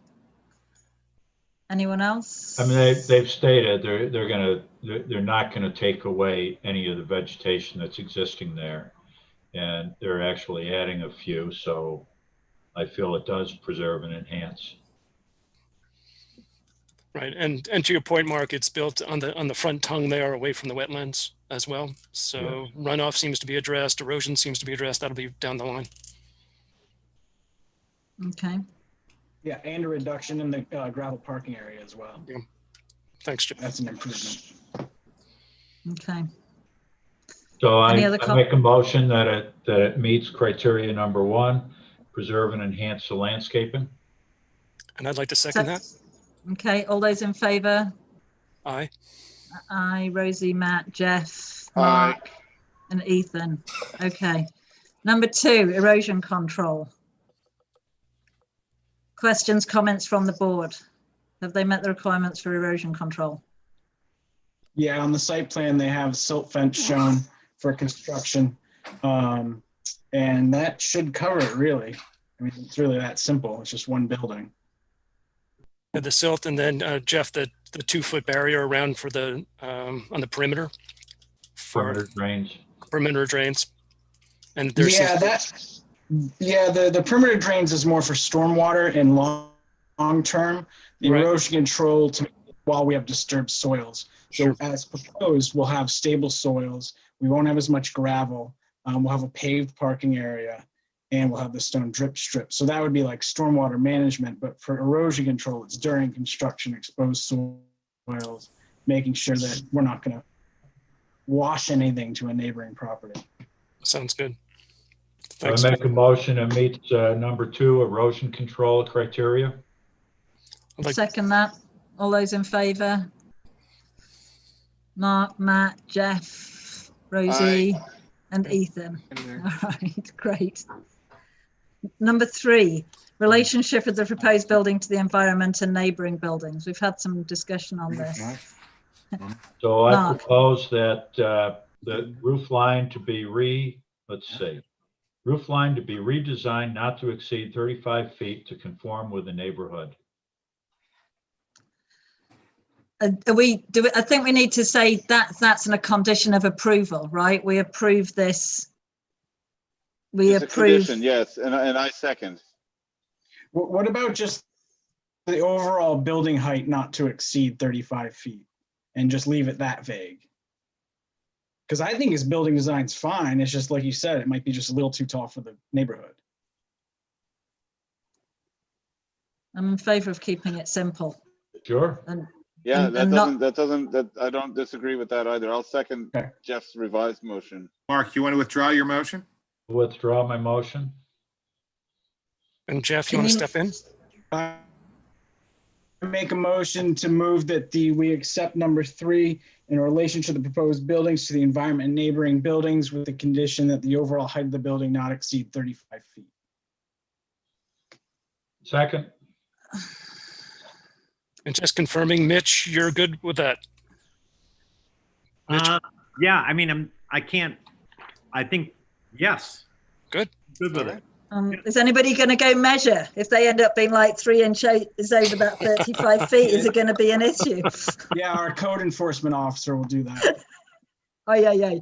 Anyone else? I mean, they've stated they're not gonna take away any of the vegetation that's existing there. and they're actually adding a few, so I feel it does preserve and enhance. Right, and to your point, Mark, it's built on the front tongue there, away from the wetlands as well. So runoff seems to be addressed, erosion seems to be addressed. That'll be down the line. Okay. Yeah, and a reduction in the gravel parking area as well. Yeah. Thanks, Jeff. That's an improvement. Okay. So I Any other make a motion that it meets criteria number 1, preserve and enhance the landscaping. And I'd like to second that. Okay, all those in favor? Aye. Aye, Rosie, Matt, Jeff, Aye. Mark, and Ethan. Okay. Number 2, erosion control. Questions, comments from the board? Have they met the requirements for erosion control? Yeah, on the site plan, they have silt fence shown for construction. And that should cover it, really. I mean, it's really that simple. It's just one building. The silt, and then Jeff, the 2-foot barrier around for the on the perimeter. Perimeter drains. Perimeter drains. And there's the perimeter drains is more for stormwater and long term. The erosion control while we have disturbed soils. So as proposed, we'll have stable soils. We won't have as much gravel. We'll have a paved parking area, and we'll have the stone drip strip. So that would be like stormwater management, but for erosion control, it's during construction, exposed soils, making sure that we're not going to wash anything to a neighboring property. Sounds good. Thanks. I make a motion that meets number 2, erosion control criteria. Second that. All those in favor? Mark, Matt, Jeff, Rosie, and Ethan. All right, great. Number 3, relationship of the proposed building to the environment and neighbouring buildings. We've had some discussion on this. So I propose that the roof line to be roof line to be redesigned not to exceed 35 feet to conform with the neighborhood. I think we need to say that that's in a condition of approval, right? We approve this. It's a condition, yes, and I second. What about just the overall building height not to exceed 35 feet and just leave it that vague? Because I think his building design's fine. It's just like you said, it might be just a little too tall for the neighborhood. I'm in favor of keeping it simple. Sure. I don't disagree with that either. I'll second Jeff's revised motion. Mark, you want to withdraw your motion? Withdraw my motion. And Jeff, you want to step in? I make a motion to move that we accept number 3 in relation to the proposed buildings to the environment and neighboring buildings with the condition that the overall height of the building not exceed 35 feet. Second. And just confirming, Mitch, you're good with that? Yeah, I mean, I think, yes. Good. Good with it. Is anybody going to go measure? If they end up being like 3 inches over that 35 feet, is it going to be an issue? Yeah, our code enforcement officer will do that. Oh, yeah.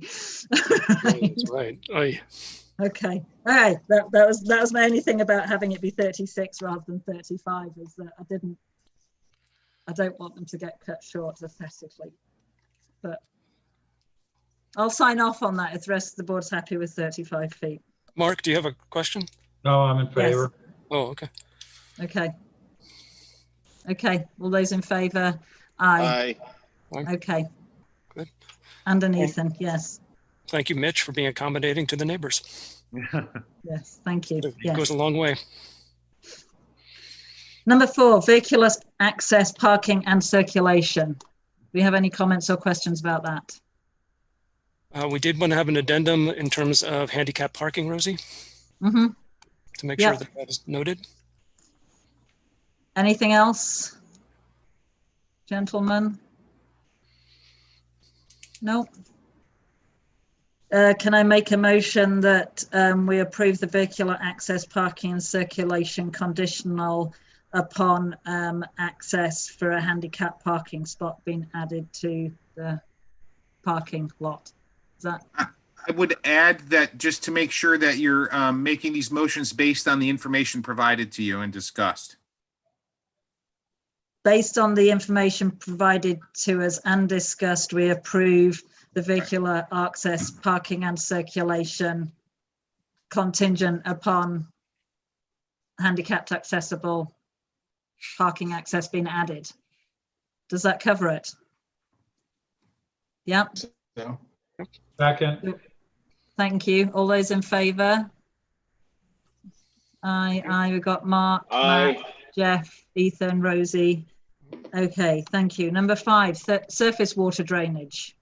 That's right. Okay. All right. That was my only thing about having it be 36 rather than 35 is that I don't want them to get cut short aesthetically, but I'll sign off on that if the rest of the board's happy with 35 feet. Mark, do you have a question? No, I'm in favor. Yes. Oh, okay. Okay. All those in favor? Aye. Okay. Good. And an Ethan, yes. Thank you, Mitch, for being accommodating to the neighbors. Yes, thank you. It goes a long way. Number 4, vehicular access, parking and circulation. Do we have any comments or questions about that? We did want to have an addendum in terms of handicap parking, Rosie, to make sure that is noted. Anything else, gentlemen? No. Can I make a motion that we approve the vehicular access, parking and circulation conditional upon access for a handicap parking spot being added to the parking lot? Is that? I would add that just to make sure that you're making these motions based on the information provided to you and discussed. Based on the information provided to us and discussed, we approve the vehicular access, parking and circulation contingent upon handicapped accessible parking access being added. Does that cover it? Yep. So, Second, Thank you. All those in favour? Aye. We've got Mark, Aye. Matt, Jeff, Ethan, Rosie. Okay, thank you. Number 5, surface water drainage.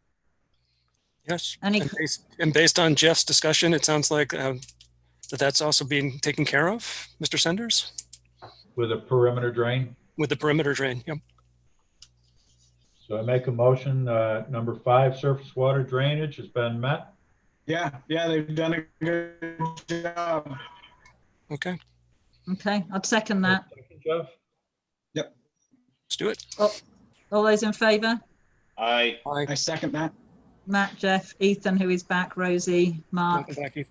Yes. Any- And based on Jeff's discussion, it sounds like that's also being taken care of, Mr. Senders, with a perimeter drain. with the perimeter drain. Yep. So I make a motion, number 5, surface water drainage has been met. yeah, they've done a good job. Okay, Okay, I'd second that. Jeff? let's do it. All those in favour? Aye. Aye. I second that. Matt, Jeff, Ethan, who is back, Rosie, Mark. Welcome back, Keith.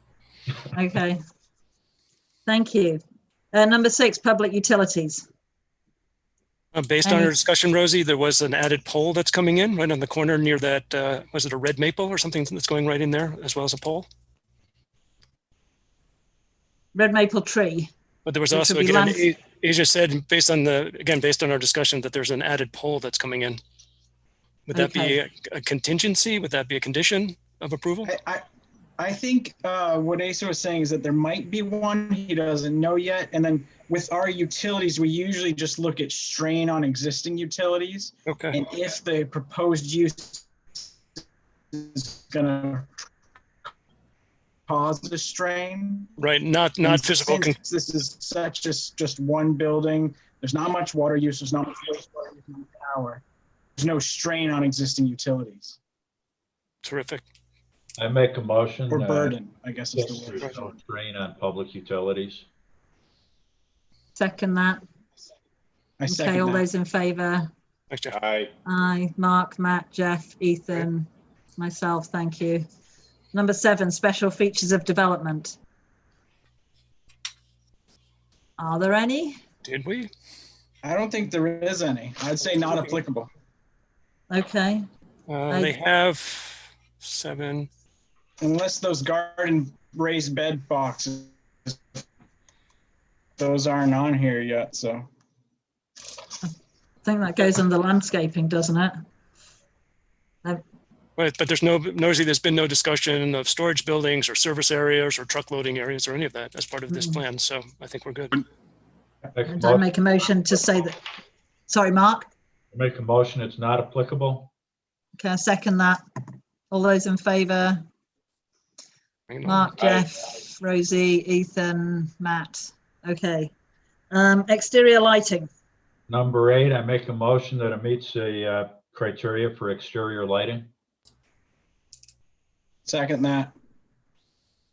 Okay. Thank you. Number 6, public utilities. Based on our Any- discussion, Rosie, there was an added pole that's coming in right on the corner near that, was it a red maple or something that's going right in there, as well as a pole? Red maple tree. But there was Which also, would be again, lands- Asia said, based on our discussion, that there's an added pole that's coming in. Would that be a contingency? Would that be a condition of approval? I think what Asa was saying is that there might be one, he doesn't know yet. And then with our utilities, we usually just look at strain on existing utilities. Okay. And if the proposed use is gonna cause the strain. Right, not And physical. since this is such as just one building, there's not much water use, there's not much wastewater use, no power. There's no strain on existing utilities. Terrific. I make a motion. Or burden, I guess is the word. There's no strain on public utilities. Second that. I Okay, second all that. those in favour? Thanks, Jeff. Aye. Aye. Mark, Matt, Jeff, Ethan, myself, thank you. Number 7, special features of development. Are there any? Did we? I don't think there is any. I'd say not applicable. Okay. They have 7. Unless those garden raised bed boxes, those aren't on here yet, so. I think that goes under landscaping, doesn't it? Right, but there's been no discussion of storage buildings or service areas or truck loading areas or any of that as part of this plan. So I think we're good. And I make a motion to say that, sorry, Mark. Make a motion, it's not applicable. Okay, I second that. All those in favour? Mark, Jeff, Rosie, Ethan, Matt. Okay. Exterior lighting. Number 8, I make a motion that it meets the criteria for exterior lighting. Second that.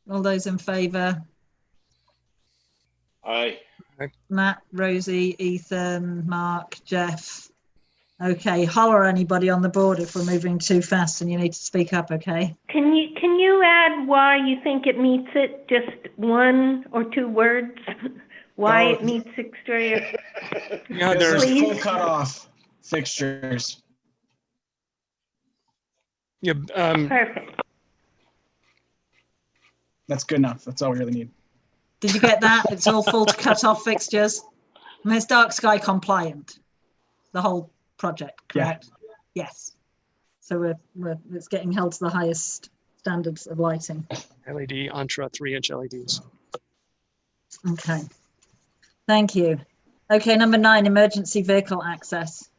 All those in favour? Aye. Matt, Rosie, Ethan, Mark, Jeff. Okay, holler anybody on the board if we're moving too fast and you need to speak up, okay? Can you add why you think it meets it? Just 1 or 2 words? Why it meets exterior? Yeah, There's Please. full cutoff fixtures. Yeah, Perfect. That's good enough. That's all we really need. Did you get that? It's all full to cut off fixtures. I mean, it's dark sky compliant, the whole project, correct? Yes. So it's getting held to the highest standards of lighting. LED Entra 3-inch LEDs. Okay. Thank you. Okay, number 9, emergency vehicle access.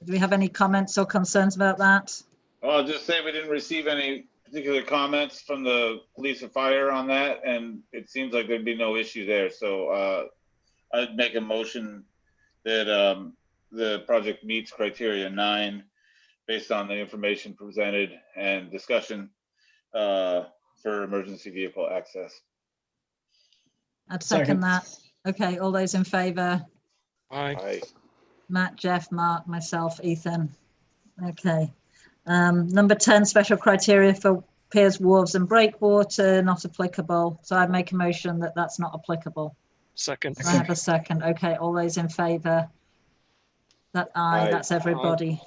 Do we have any comments or concerns about that? Well, I'll just say we didn't receive any particular comments from the police or fire on that, and it seems like there'd be no issue there. So I'd make a motion that the project meets criteria 9 based on the information presented and discussion for emergency vehicle access. I'd second that. Okay, all those in favour? Aye. Aye. Matt, Jeff, Mark, myself, Ethan. Okay. Number 10, special criteria for piers, wharves and breakwater, not applicable. So I make a motion that that's not applicable. Second. Do I have a second? Okay, all those in favour? That aye, that's everybody.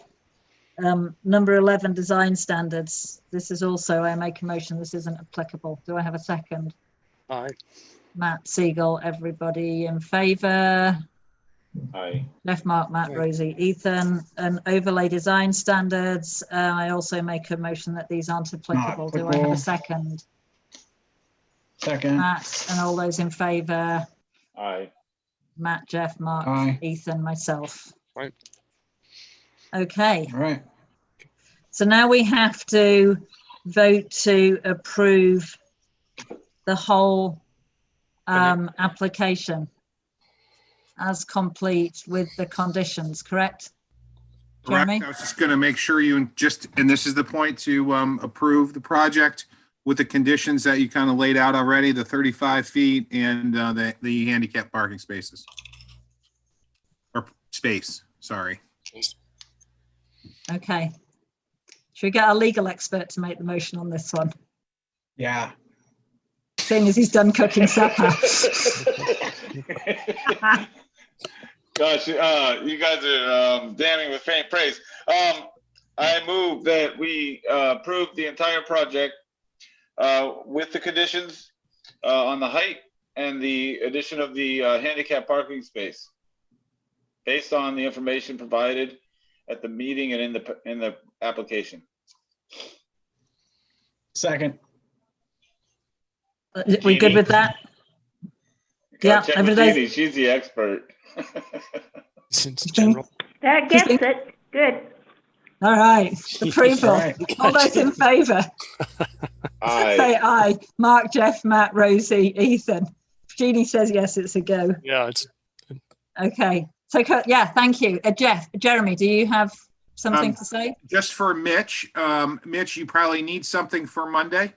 Number 11, design standards. This is also, I make a motion, this isn't applicable. Do I have a second? Aye. Matt, Siegel, everybody in favour? Aye. Left mark, Matt, Rosie, Ethan. And overlay design standards. I also make a motion that these aren't applicable. Do I have a second? Second. Matt, and all those in favour? Aye. Matt, Jeff, Mark, Aye. Ethan, myself. Right. Okay. All right. So now we have to vote to approve the whole application as complete with the conditions, correct? Correct. Jeremy? I was just going to make sure you and this is the point, to approve the project with the conditions that you kind of laid out already, the 35 feet and the handicap parking spaces. Or space, sorry. Okay. Should we get our legal expert to make the motion on this one? Yeah. Seeing as he's done cooking supper. Gosh, you guys are damning with faint praise. I move that we approve the entire project with the conditions on the height and the addition of the handicap parking space, based on the information provided at the meeting and in the application. Second. We good with that? Yeah, Check with everybody's Jeannie, she's the expert. Since general. That gets it. Good. all right. Approval. All right. All those in favour? Aye. Say aye. Mark, Jeff, Matt, Rosie, Ethan. If Jeannie says yes, it's a go. Yeah, it's Okay. So yeah, thank you. Jeremy, do you have something to say? Just for Mitch, Mitch, you probably need something for Monday.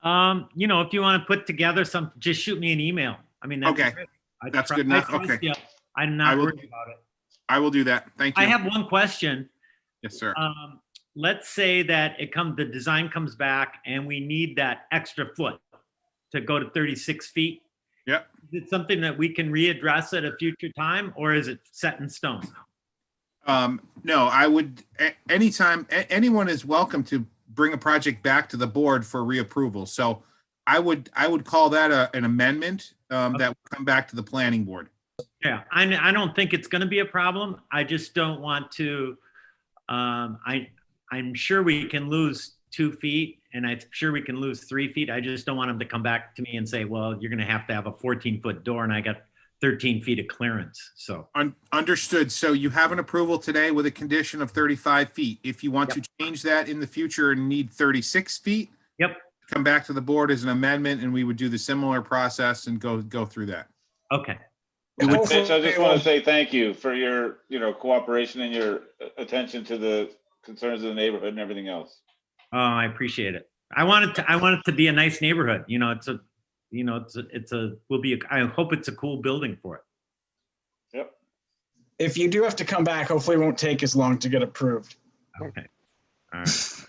You know, if you want to put together something, just shoot me an email. I mean, that's Okay. great. That's good enough. Okay. Yeah, I'm not worried about it. I will do that. Thank you. I have one question. Yes, sir. Let's say that the design comes back and we need that extra foot to go to 36 feet. Yep. Is it something that we can readdress at a future time, or is it set in stone? No, I would, anytime, anyone is welcome to bring a project back to the board for reapproval. So I would call that an amendment that would come back to the planning board. Yeah, I don't think it's going to be a problem. I just don't want to, I'm sure we can lose 2 feet and I'm sure we can lose 3 feet. I just don't want them to come back to me and say, well, you're going to have a 14-foot door and I got 13 feet of clearance. So Understood. So you have an approval today with a condition of 35 feet. If you want to change that in the future and need 36 feet, come back to the board as an amendment and we would do the similar process and go through that. Okay. Mitch, I just want to say thank you for your, cooperation and your attention to the concerns of the neighborhood and everything else. Oh, I appreciate it. I want it to be a nice neighborhood. I hope it's a cool building for it. Yep. If you do have to come back, hopefully it won't take as long to get approved. Okay. All right.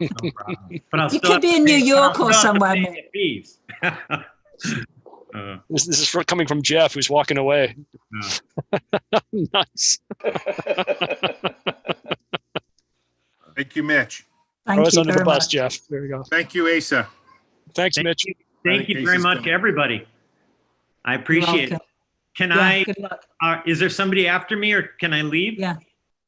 No problem. But I'll You still could be in New York or somewhere. Fees. This is coming from Jeff, who's walking away. Nice. Thank you, Mitch. Throw us under the bus, Jeff. There we go. Thank you, Asa. Thanks, Mitch. Thank you very much, everybody. I appreciate it. Can I? Good luck. Is there somebody after me, or can I leave? Yeah,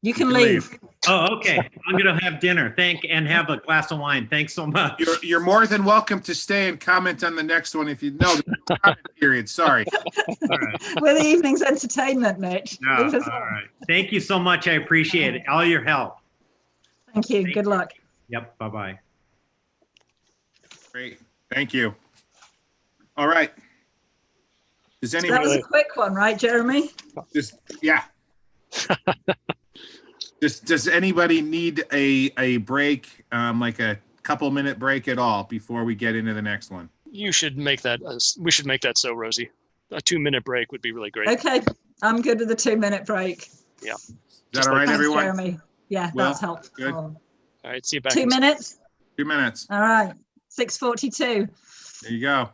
you can leave. Oh, okay. I'm gonna have dinner. And have a glass of wine. Thanks so much. You're more than welcome to stay and comment on the next one if you know the comment period. Sorry. All right. We're the evening's entertainment, Mitch. No, Leave us all alone. right. Thank you so much. I appreciate it. All your help. Thank you. Good luck. Yep. Bye-bye. Great. Thank you. All right. Does That anyone? was a quick one, right, Jeremy? Yeah. Does anybody need a break, like a couple-minute break at all before we get into the next one? You should make that. We should make that so, Rosie. A 2-minute break would be really great. Okay, I'm good with the 2-minute break. Yeah. Is that all right, Thanks, everyone? Jeremy. Yeah, Well, that's helpful. good. All right, see you back. 2 minutes. 2 minutes. All right, 6:42. There you go.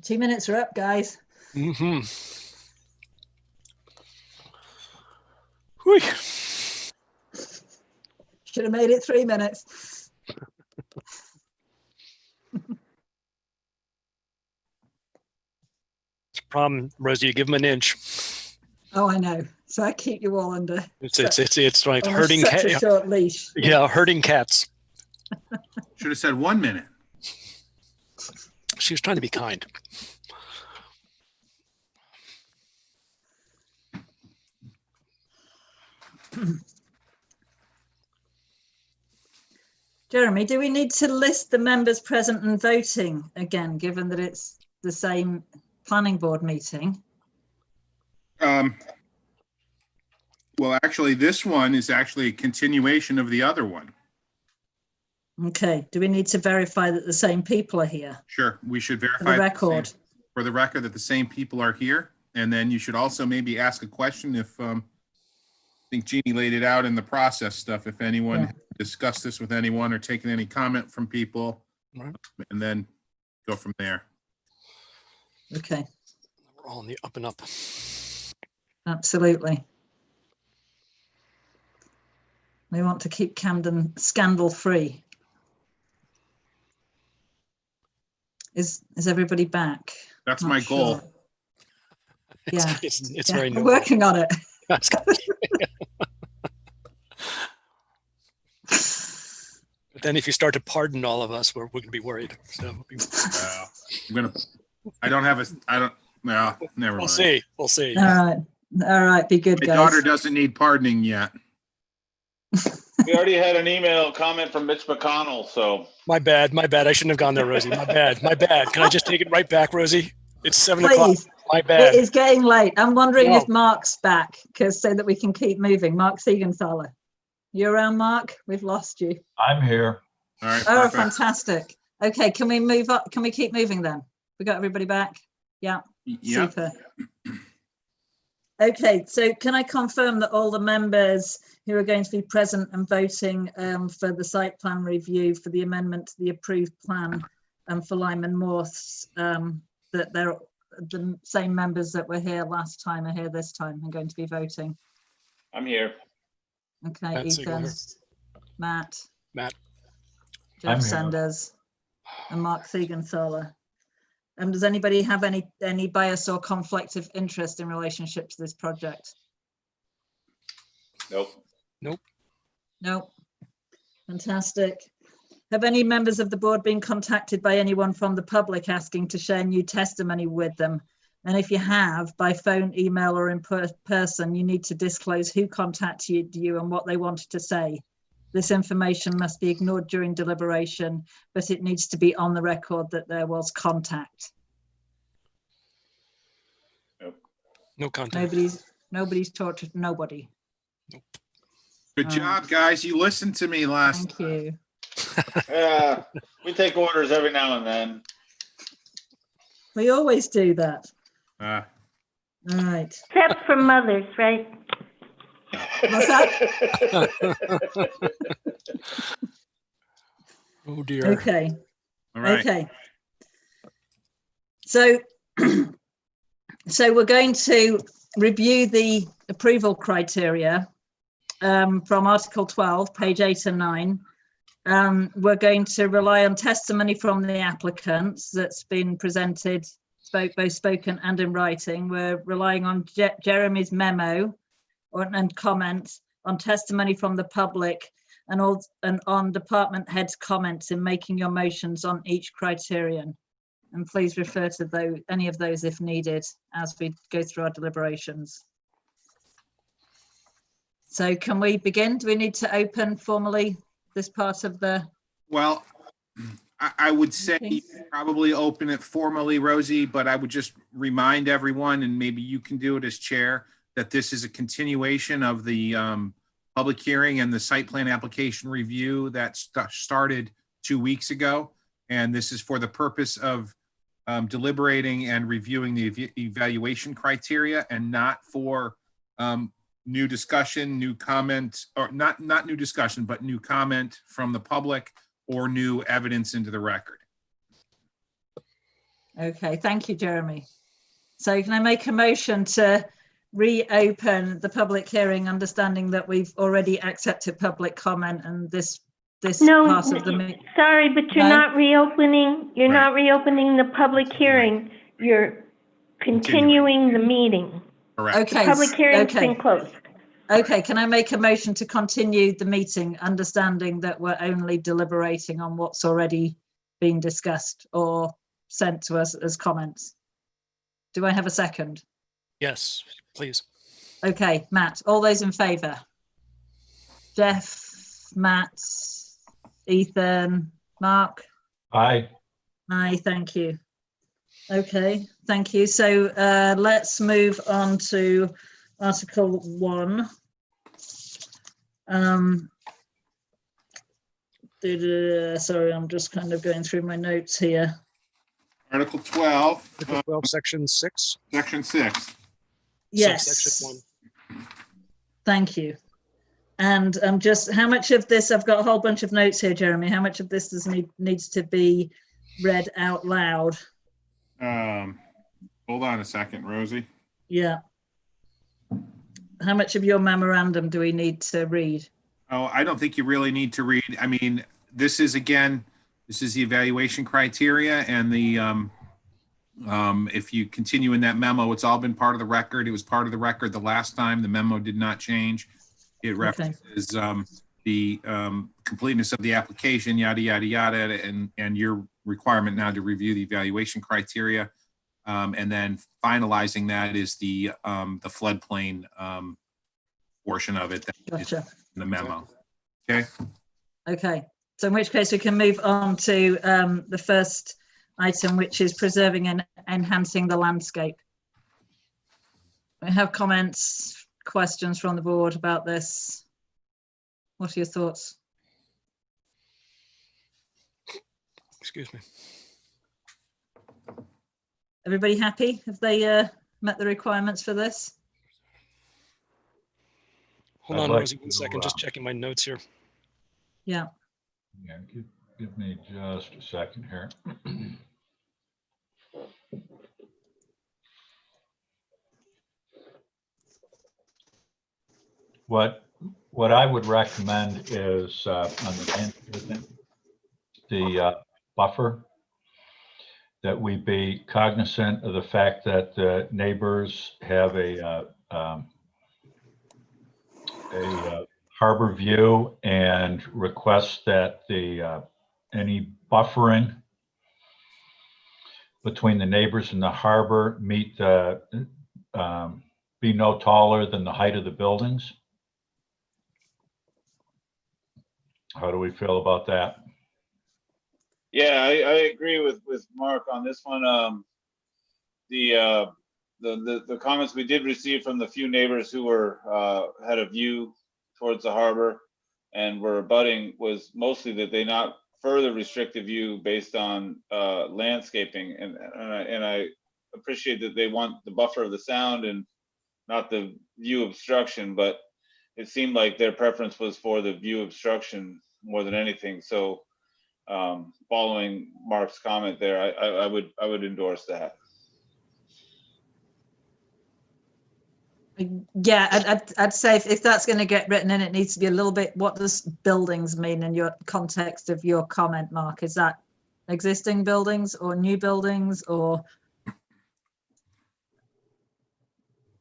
Two minutes are up, guys. Mm-hmm. Should have made it 3 minutes. Problem, Rosie, you give them an inch. Oh, I know. So I keep you all under. It's like on herding such a cats. short leash. Yeah, herding cats. Should have said 1 minute. She was trying to be kind. Jeremy, do we need to list the members present and voting again, given that it's the same planning board meeting? Well, actually, this one is actually a continuation of the other one. Okay, do we need to verify that the same people are here? Sure, we should verify For the record. for the record that the same people are here. And then you should also maybe ask a question if, I think Jeannie laid it out in the process stuff, if anyone discussed this with anyone or taken any comment from people, Right. and then go from there. Okay. We're all on the up and up. Absolutely. We want to keep Camden scandal free. Is everybody back? That's Not my sure. goal. Yeah, It's yeah, very we're noble. working on it. But then if you start to pardon all of us, we're going to be worried. So I don't have a, no, never mind. we'll see. We'll see. All right, be good, My guys. daughter doesn't need pardoning yet. We already had an email comment from Mitch McConnell, so. My bad. I shouldn't have gone there, Rosie. My bad. Can I just take it right back, Rosie? It's 7 o'clock. Please. My It bad. is getting late. I'm wondering No. if Mark's back, so that we can keep moving. Mark Siegenthaler. You around, Mark? We've lost you. I'm here. All right, Oh, perfect. fantastic. Okay, can we move up? Can we keep moving then? We got everybody back? Yeah, Yep. super. Okay, so can I confirm that all the members who are going to be present and voting for the site plan review for the amendment to the approved plan for Lyman Morse, that they're the same members that were here last time are here this time and going to be voting? I'm here. Okay, Matt Siegel Ethan, here. Matt, Matt. Jeff I'm here. Sanders, and Mark Siegenthaler. Does anybody have any bias or conflict of interest in relationship to this project? Nope. No. Fantastic. Have any members of the board been contacted by anyone from the public asking to share new testimony with them? And if you have, by phone, email, or in person, you need to disclose who contacted you and what they wanted to say. This information must be ignored during deliberation, but it needs to be on the record that there was contact. No contact. Nobody's tortured nobody. Good job, guys. You listened to me last. Thank you. Yeah, we take orders every now and then. We always do that. Uh, All right. Except for mothers, right? What's that? Oh dear. Okay. all right. Okay. So, so we're going to review the approval criteria from Article 12, page 8 and 9. We're going to rely on testimony from the applicants that's been presented, both spoken and in writing. We're relying on Jeremy's memo and comments, on testimony from the public, and on department heads' comments in making your motions on each criterion. And please refer to any of those if needed as we go through our deliberations. So can we begin? Do we need to open formally this part of the? Well, I would say you could probably open it formally, Rosie, but I would just remind everyone, and maybe you can do it as chair, that this is a continuation of the public hearing and the site plan application review that started 2 weeks ago. And this is for the purpose of deliberating and reviewing the evaluation criteria, and not for new discussion, new comment, or not new discussion, but new comment from the public or new evidence into the record. Okay, thank you, Jeremy. So can I make a motion to reopen the public hearing, understanding that we've already accepted public comment and this No, part of the meeting? sorry, but you're No? not reopening, not reopening the public hearing. You're continuing the meeting. Correct. Okay. The public hearing's okay. been closed. Okay, can I make a motion to continue the meeting, understanding that we're only deliberating on what's already been discussed or sent to us as comments? Do I have a second? Yes, please. Okay, Matt, all those in favour? Jeff, Matt, Ethan, Mark? Aye. Aye, thank you. Okay, thank you. So let's move on to Article 1. Sorry, I'm just kind of going through my notes here. Article 12. Article 12, Section 6. Section 6. Yes. Subsection 1. Thank you. And just how much of this, I've got a whole bunch of notes here, Jeremy. How much of this needs to be read out loud? Hold on a second, Rosie. Yeah. How much of your memorandum do we need to read? Oh, I don't think you really need to read. I mean, this is the evaluation criteria, and the if you continue in that memo, it's all been part of the record. It was part of the record the last time. The memo did not change. It references the completeness of the application, yada, yada, yada, and your requirement now to review the evaluation criteria. And then finalizing that is the floodplain portion of it that Gotcha. is in the memo. Okay. Okay. So in which case we can move on to the first item, which is preserving and enhancing the landscape. We have comments, questions from the board about this. What are your thoughts? Excuse me. Everybody happy? Have they met the requirements for this? Hold on, like Rosie, 1 second. Just checking my notes here. Yeah. Yeah, give me just a second here. What I would recommend is on the buffer, that we be cognizant of the fact that the neighbors have a harbor view and request that the any buffering between the neighbors and the harbor meet the be no taller than the height of the buildings. How do we feel about that? Yeah, I agree with Mark on this one. The comments we did receive from the few neighbors who were had a view towards the harbor and were abutting was mostly that they not further restrict the view based on landscaping, and I appreciate that they want the buffer of the sound and not the view obstruction, but it seemed like their preference was for the view obstruction more than anything. So following Mark's comment there, I would endorse that. Yeah, I'd say if that's going to get written in, it needs to be a little bit, what does buildings mean in your context of your comment, Mark? Is that existing buildings or new buildings, or,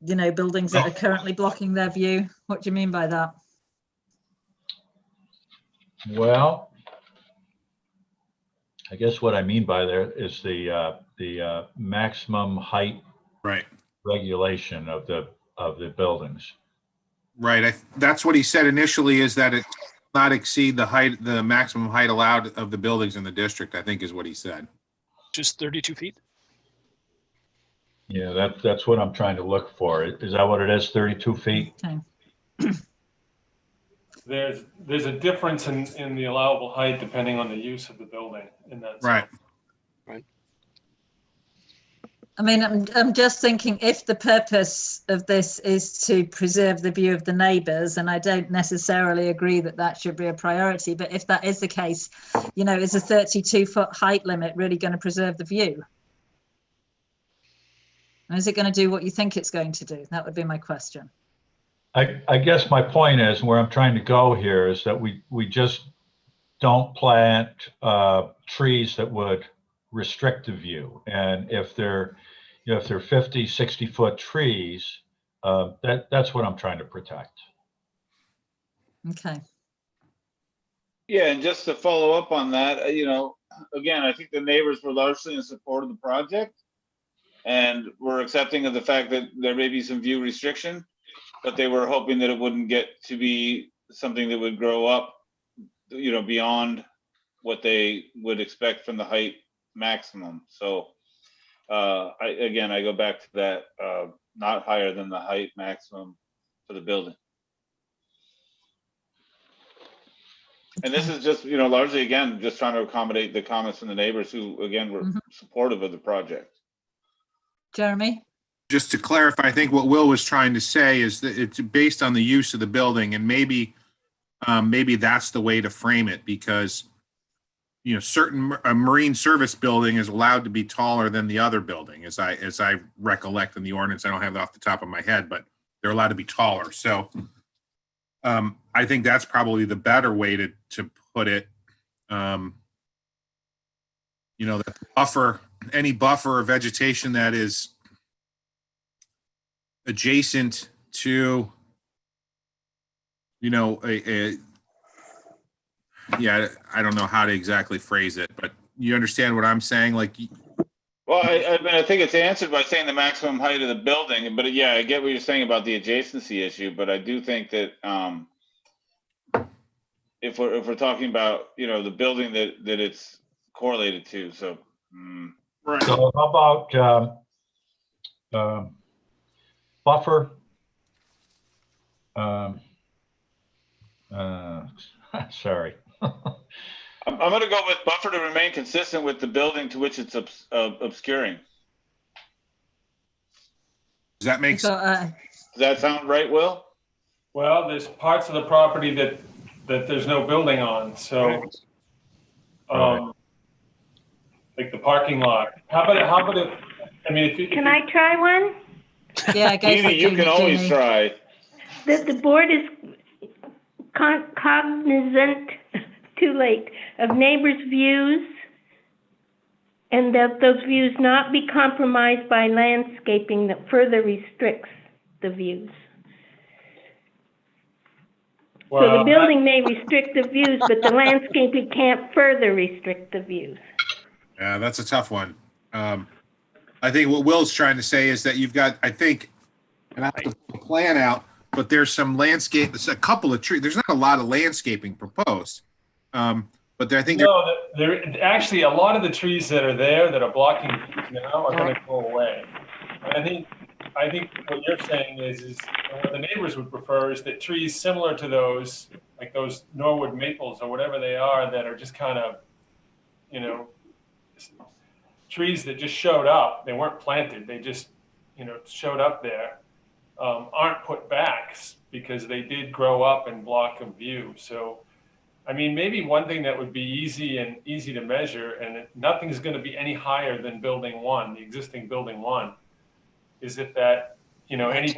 you know, buildings that are currently blocking their view? What do you mean by that? Well, I guess what I mean by there is the maximum height regulation of the buildings. Right. That's what he said initially, is that it not exceed the maximum height allowed of the buildings in the district, I think is what he said. Just 32 feet? Yeah, that's what I'm trying to look for. Is that what it is, 32 feet? Okay. There's a difference in the allowable height depending on the use of the building in that. Right. Right. I mean, I'm just thinking, if the purpose of this is to preserve the view of the neighbours, and I don't necessarily agree that that should be a priority, but if that is the case, you know, is a 32-foot height limit really going to preserve the view? And is it going to do what you think it's going to do? That would be my question. I guess my point is, where I'm trying to go here is that we just don't plant trees that would restrict the view. And if they're 50, 60-foot trees, that's what I'm trying to protect. Okay. Yeah, and just to follow up on that, you know, again, I think the neighbors were largely in support of the project and were accepting of the fact that there may be some view restriction, but they were hoping that it wouldn't get to be something that would grow up, you know, beyond what they would expect from the height maximum. So I go back to that, not higher than the height maximum for the building. And this is just, you know, largely, again, just trying to accommodate the comments from the neighbors who, again, were supportive of the project. Jeremy? Just to clarify, I think what Will was trying to say is that it's based on the use of the building, and maybe that's the way to frame it, because, you know, a marine service building is allowed to be taller than the other building, as I recollect in the ordinance. I don't have it off the top of my head, but they're allowed to be taller. So I think that's probably the better way to put it. You know, that any buffer or vegetation that is adjacent to, you know, yeah, I don't know how to exactly phrase it, but you understand what I'm saying? Like, well, I mean, I think it's answered by saying the maximum height of the building, but yeah, I get what you're saying about the adjacency issue, but I do think that if we're talking about, you know, the building that it's correlated to, so Right. So how about buffer? Sorry. I'm going to go with buffer to remain consistent with the building to which it's obscuring. Does that make sense? Does that sound right, Will? Well, there's parts of the property that there's no building on, so, like the parking lot. How about if, I mean, Can I try one? Yeah, go for it, You can always Jeannie. try. The board is cognizant, too late, of neighbors' views, and that those views not be compromised by landscaping that further restricts the views. So the building may restrict the views, but the landscaping can't further restrict the views. Yeah, that's a tough one. I think what Will's trying to say is that you've got, I think, and I have to put the plan out, but there's some landscape, there's a couple of trees. There's not a lot of landscaping proposed. But there, I think there actually a lot of the trees that are there that are blocking now are going to go away. And I think what you're saying is what the neighbors would prefer is that trees similar to those, like those Norwood maples or whatever they are, that are just kind of, you know, trees that just showed up. They weren't planted. They just, you know, showed up there. Aren't put back because they did grow up and block a view. So, I mean, maybe one thing that would be easy to measure, and nothing's going to be any higher than building one, the existing building one, is that, you know, any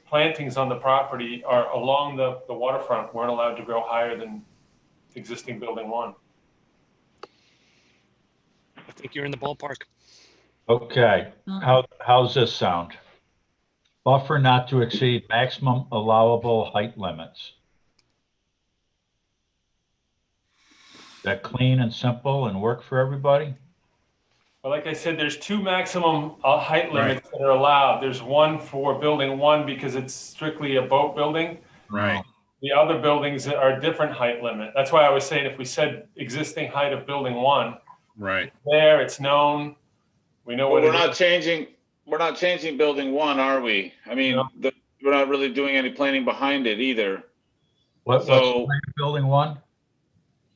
plantings on the property are along the waterfront weren't allowed to grow higher than existing building one. I think you're in the ballpark. Okay, how's this sound? Buffer not to exceed maximum allowable height limits. Is that clean and simple and work for everybody? Well, like I said, there's two maximum height limits that are allowed. There's one for building one because it's strictly a boat building. Right. The other buildings are a different height limit. That's why I was saying if we said existing height of building one, right there, it's known. We know what we're not changing. We're not changing building one, are we? I mean, we're not really doing any planning behind it either. What's building one?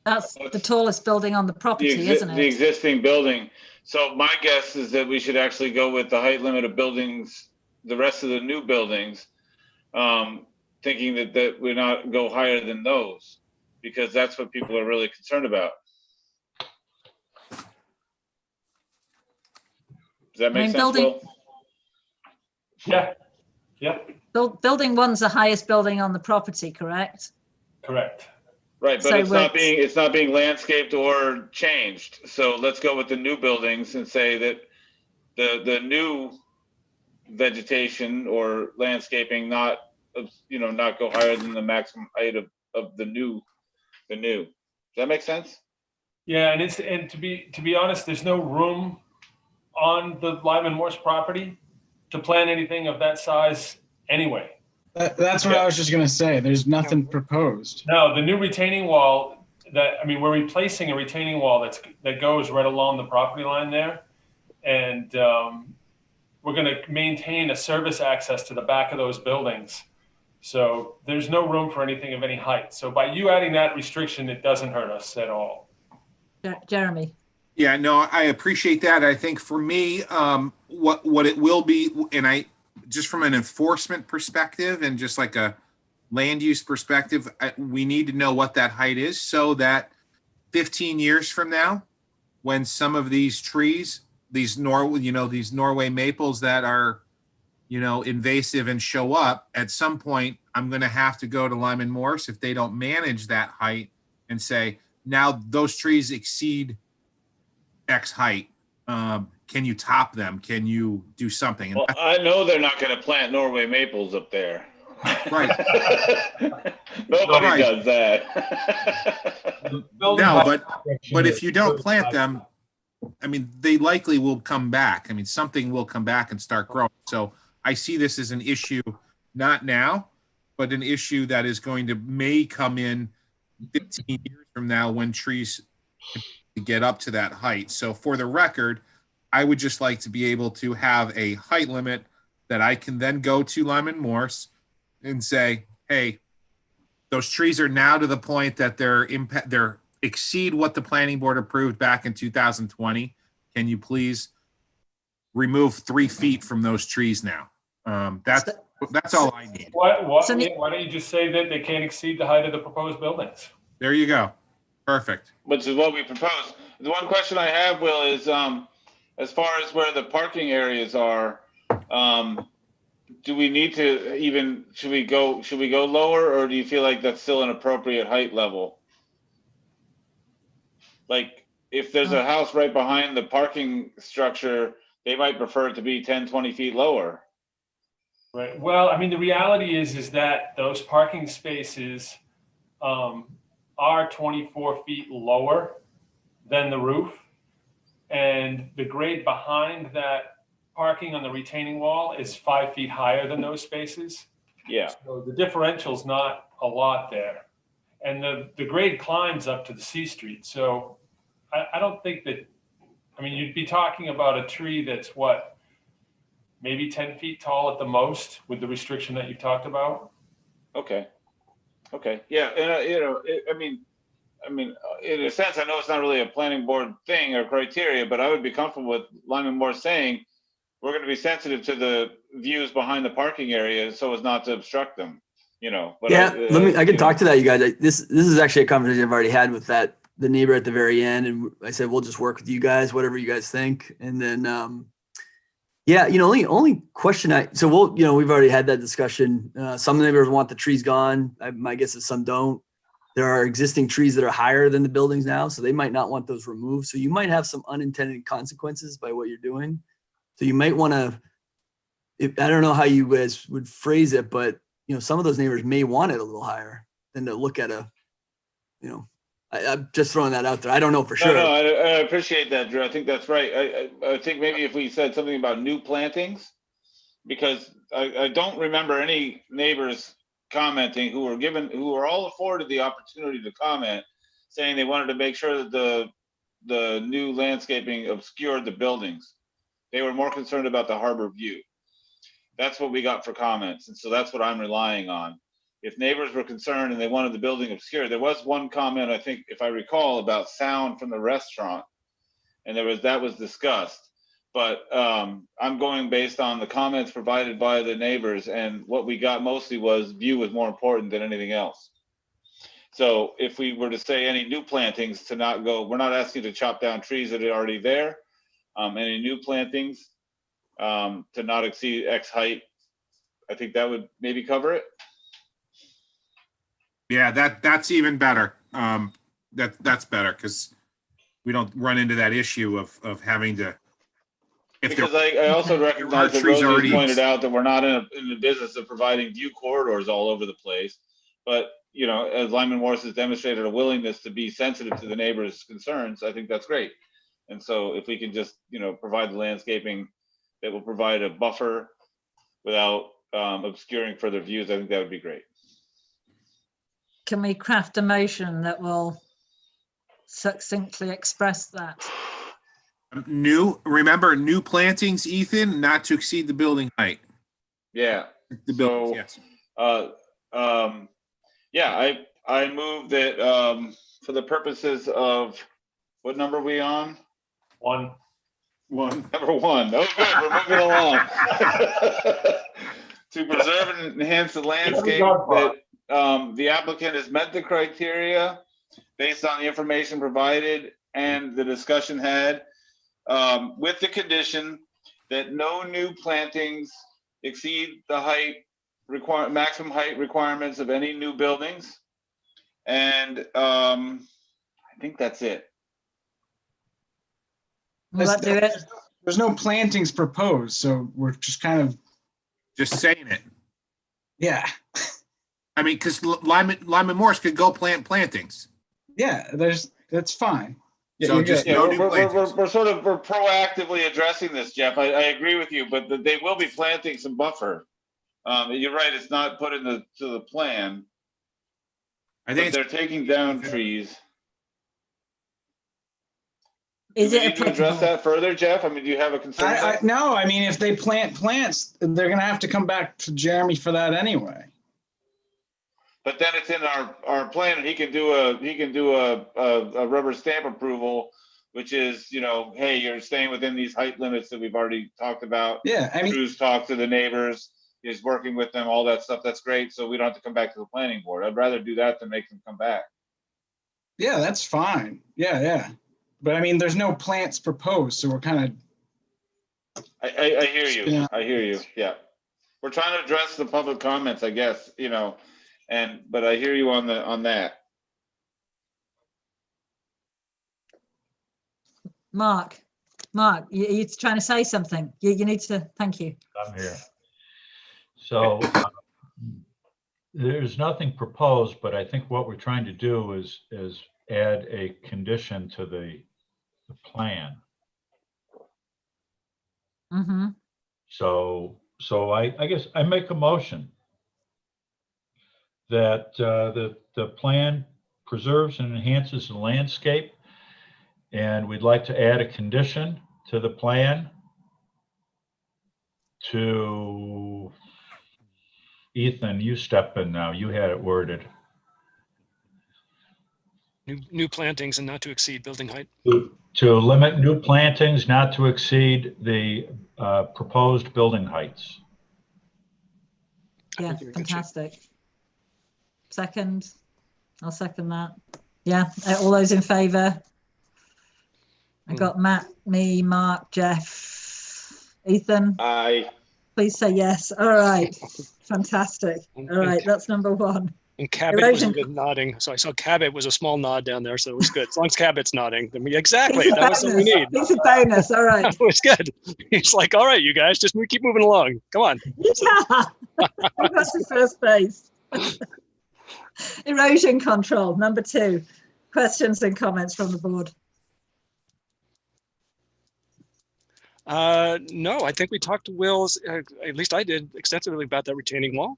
That's the tallest building on the property, isn't it? The existing building. So my guess is that we should actually go with the height limit of buildings, the rest of the new buildings, thinking that we not go higher than those, because that's what people are really concerned about. Does that make sense, Will? Yeah. Building one's the highest building on the property, correct? Correct. Right, but it's not being landscaped or changed. So let's go with the new buildings and say that the new vegetation or landscaping not go higher than the maximum height of the new. Does that make sense? Yeah, and to be honest, there's no room on the Lyman Morse property to plant anything of that size anyway. That's what I was just going to say. There's nothing proposed. No, the new retaining wall we're replacing a retaining wall that goes right along the property line there. And we're going to maintain a service access to the back of those buildings. So there's no room for anything of any height. So by you adding that restriction, it doesn't hurt us at all. Jeremy. Yeah, no, I appreciate that. I think for me, what it will be, and I just from an enforcement perspective and just like a land use perspective, we need to know what that height is so that 15 years from now, when some of these trees, these Norway maples that are, invasive and show up, at some point, I'm going to have to go to Lyman Morse if they don't manage that height and say, now those trees exceed X height. Can you top them? Can you do something? Well, I know they're not going to plant Norway maples up there. Right. Nobody does that. No, but if you don't plant them, I mean, they likely will come back. I mean, something will come back and start growing. So I see this as an issue, not now, but an issue that is may come in 15 years from now when trees to get up to that height. So for the record, I would just like to be able to have a height limit that I can then go to Lyman Morse and say, hey, those trees are now to the point that they're exceed what the planning board approved back in 2020. Can you please remove 3 feet from those trees now? That's all I need. Why don't you just say that they can't exceed the height of the proposed buildings? There you go. Perfect. Which is what we propose. The one question I have, Will, is as far as where the parking areas are, do we need to even, should we go lower, or do you feel like that's still an appropriate height level? Like, if there's a house right behind the parking structure, they might prefer it to be 10, 20 feet lower. Right. Well, I mean, the reality is that those parking spaces are 24 feet lower than the roof, and the grade behind that parking on the retaining wall is 5 feet higher than those spaces. Yeah. So the differential's not a lot there, and the grade climbs up to the C Street. So I don't think that. I mean, you'd be talking about a tree that's what, maybe 10 feet tall at the most, with the restriction that you've talked about. Okay. Yeah, and I mean, in a sense, I know it's not really a planning board thing or criteria, but I would be comfortable with Lyman Morse saying we're going to be sensitive to the views behind the parking area so as not to obstruct them. But Yeah, I can talk to that, you guys. This is actually a conversation I've already had with the neighbor at the very end, and I said we'll just work with you guys, whatever you guys think, and then only question we've already had that discussion. Some neighbors want the trees gone. My guess is some don't. There are existing trees that are higher than the buildings now, so they might not want those removed. So you might have some unintended consequences by what you're doing. So you might want to, I don't know how you guys would phrase it, but some of those neighbors may want it a little higher than to look at I'm just throwing that out there. I don't know for sure. No, I appreciate that, Drew. I think that's right. I think maybe if we said something about new plantings, because I don't remember any neighbors commenting who were all afforded the opportunity to comment, saying they wanted to make sure that the new landscaping obscured the buildings. They were more concerned about the harbor view. That's what we got for comments, and so that's what I'm relying on. If neighbors were concerned and they wanted the building obscured, there was one comment, I think, if I recall, about sound from the restaurant, and that was discussed. But I'm going based on the comments provided by the neighbors, and what we got mostly was view was more important than anything else. So if we were to say any new plantings to not go, we're not asking to chop down trees that are already there. Any new plantings to not exceed X height, I think that would maybe cover it. Yeah, that's even better. That's better because we don't run into that issue of having to. Because I also recognize that Rosie pointed out that we're not in the business of providing view corridors all over the place, but as Lyman Morse has demonstrated a willingness to be sensitive to the neighbors' concerns, I think that's great. And so if we can just provide the landscaping that will provide a buffer without obscuring further views, I think that would be great. Can we craft a motion that will succinctly express that? Remember new plantings, Ethan, not to exceed the building height. Yeah. The building, yes. I move that for the purposes of, what number are we on? One. Number one. Oh, good. We're moving along. To preserve and enhance the landscape, that the applicant has met the criteria based on the information provided and the discussion had, with the condition that no new plantings exceed the maximum height requirements of any new buildings. And I think that's it. There's no plantings proposed, so we're just kind of just saying it. Yeah. I mean, because Lyman Morse could go plant plantings. Yeah, that's fine. So we're proactively addressing this, Jeff. I agree with you, but they will be planting some buffer. You're right; it's not put into the plan. I think they're taking down trees. Is Do we it need to address applicable? that further, Jeff? I mean, do you have a concern? with that? No, I mean, if they plant plants, they're gonna have to come back to Jeremy for that anyway. But then it's in our plan, and he can do a rubber stamp approval, which is, you know, hey, you're staying within these height limits that we've already talked about. Yeah, I mean, Drew's talked to the neighbors, he's working with them, all that stuff. That's great. So we don't have to come back to the planning board. I'd rather do that than make them come back. yeah, that's fine. Yeah. But I mean, there's no plants proposed, so we're kind of. I hear you. Yeah. I hear you. Yeah. We're trying to address the public comments, I guess, you know, but I hear you on that. Mark, you're trying to say something. You need to, thank you. I'm here. So there's nothing proposed, but I think what we're trying to do is add a condition to the plan. Mm-hmm. So I guess I make a motion that the plan preserves and enhances the landscape, and we'd like to add a condition to the plan to, Ethan, you step in now. You had it worded. New plantings and not to exceed building height. To limit new plantings not to exceed the proposed building heights. Yeah, fantastic. Second, I'll second that. Yeah, all those in favour? I got Matt, me, Mark, Jeff, Ethan. Aye. Please say yes. All right, fantastic. All right, that's number one. And Cabot was even nodding. So I saw Cabot was a small nod down there, so it was good. As long as Cabot's nodding, then exactly, that was what we need. It's a bonus, all right. That was good. He's like, all right, you guys, just keep moving along. Come on. Yeah, that's the first base. Erosion control, number two. Questions and comments from the board? No, I think we talked to Will's, at least I did, extensively about that retaining wall,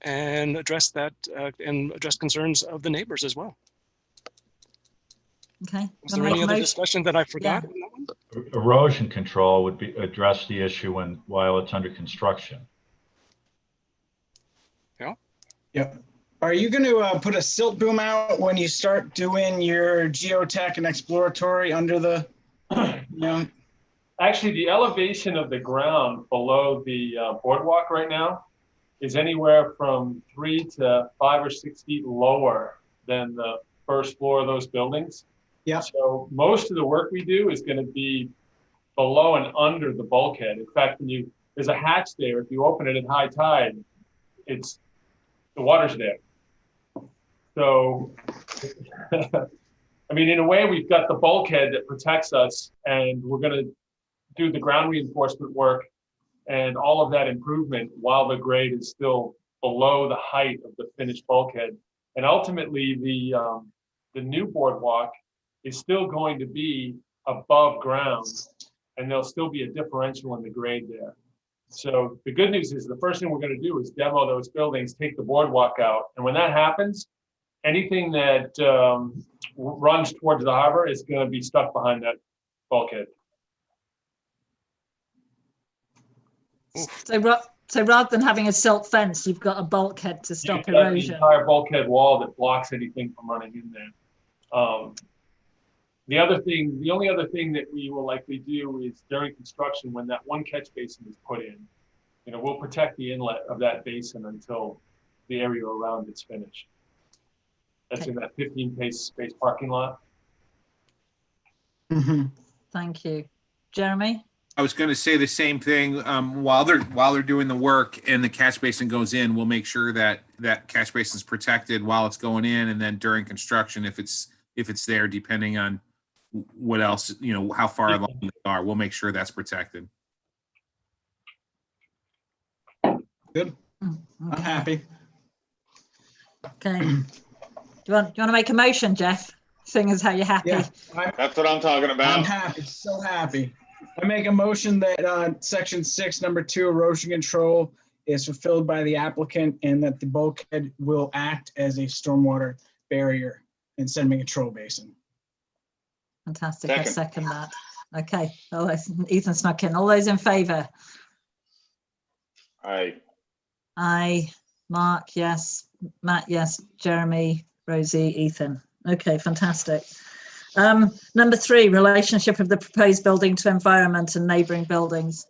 and address that and address concerns of the neighbors as well. Okay. Was there any other discussion that I forgot? Yeah. Erosion control would be address the issue while it's under construction. Yeah. Yeah. Are you going to put a silt boom out when you start doing your geotech and exploratory under the, you know? Actually, the elevation of the ground below the boardwalk right now is anywhere from 3 to 5 or 6 feet lower than the first floor of those buildings. Yeah. So most of the work we do is going to be below and under the bulkhead. In fact, there's a hatch there. If you open it at high tide, the water's there. So, I mean, in a way, we've got the bulkhead that protects us, and we're going to do the ground reinforcement work and all of that improvement while the grade is still below the height of the finished bulkhead. And ultimately, the new boardwalk is still going to be above ground, and there'll still be a differential in the grade there. So the good news is the first thing we're going to do is demo those buildings, take the boardwalk out. And when that happens, anything that runs towards the harbor is going to be stuck behind that bulkhead. So rather than having a silt fence, you've got a bulkhead to stop You've got erosion. the entire bulkhead wall that blocks anything from running in there. The only other thing that we will likely do is during construction, when that one catch basin is put in, we'll protect the inlet of that basin until the area around it's finished. That's in that 15 space parking lot. Mm-hmm. Thank you. Jeremy? I was going to say the same thing. While they're doing the work and the catch basin goes in, we'll make sure that that catch basin is protected while it's going in, and then during construction, if it's there, depending on what else, how far along they are, we'll make sure that's protected. Good. I'm happy. Okay. Do you want to make a motion, Jeff? Seeing as how you're happy. Yeah, that's what I'm talking about. I'm happy, so happy. I make a motion that section 6, number 2, erosion control is fulfilled by the applicant, and that the bulkhead will act as a stormwater barrier and sediment control basin. Fantastic. I Second. second that. Okay. All those, Ethan snuck in. All those in favour? Aye. Aye. Mark, yes. Matt, yes. Jeremy, Rosie, Ethan. Okay, fantastic. Number 3, relationship of the proposed building to environment and neighbouring buildings.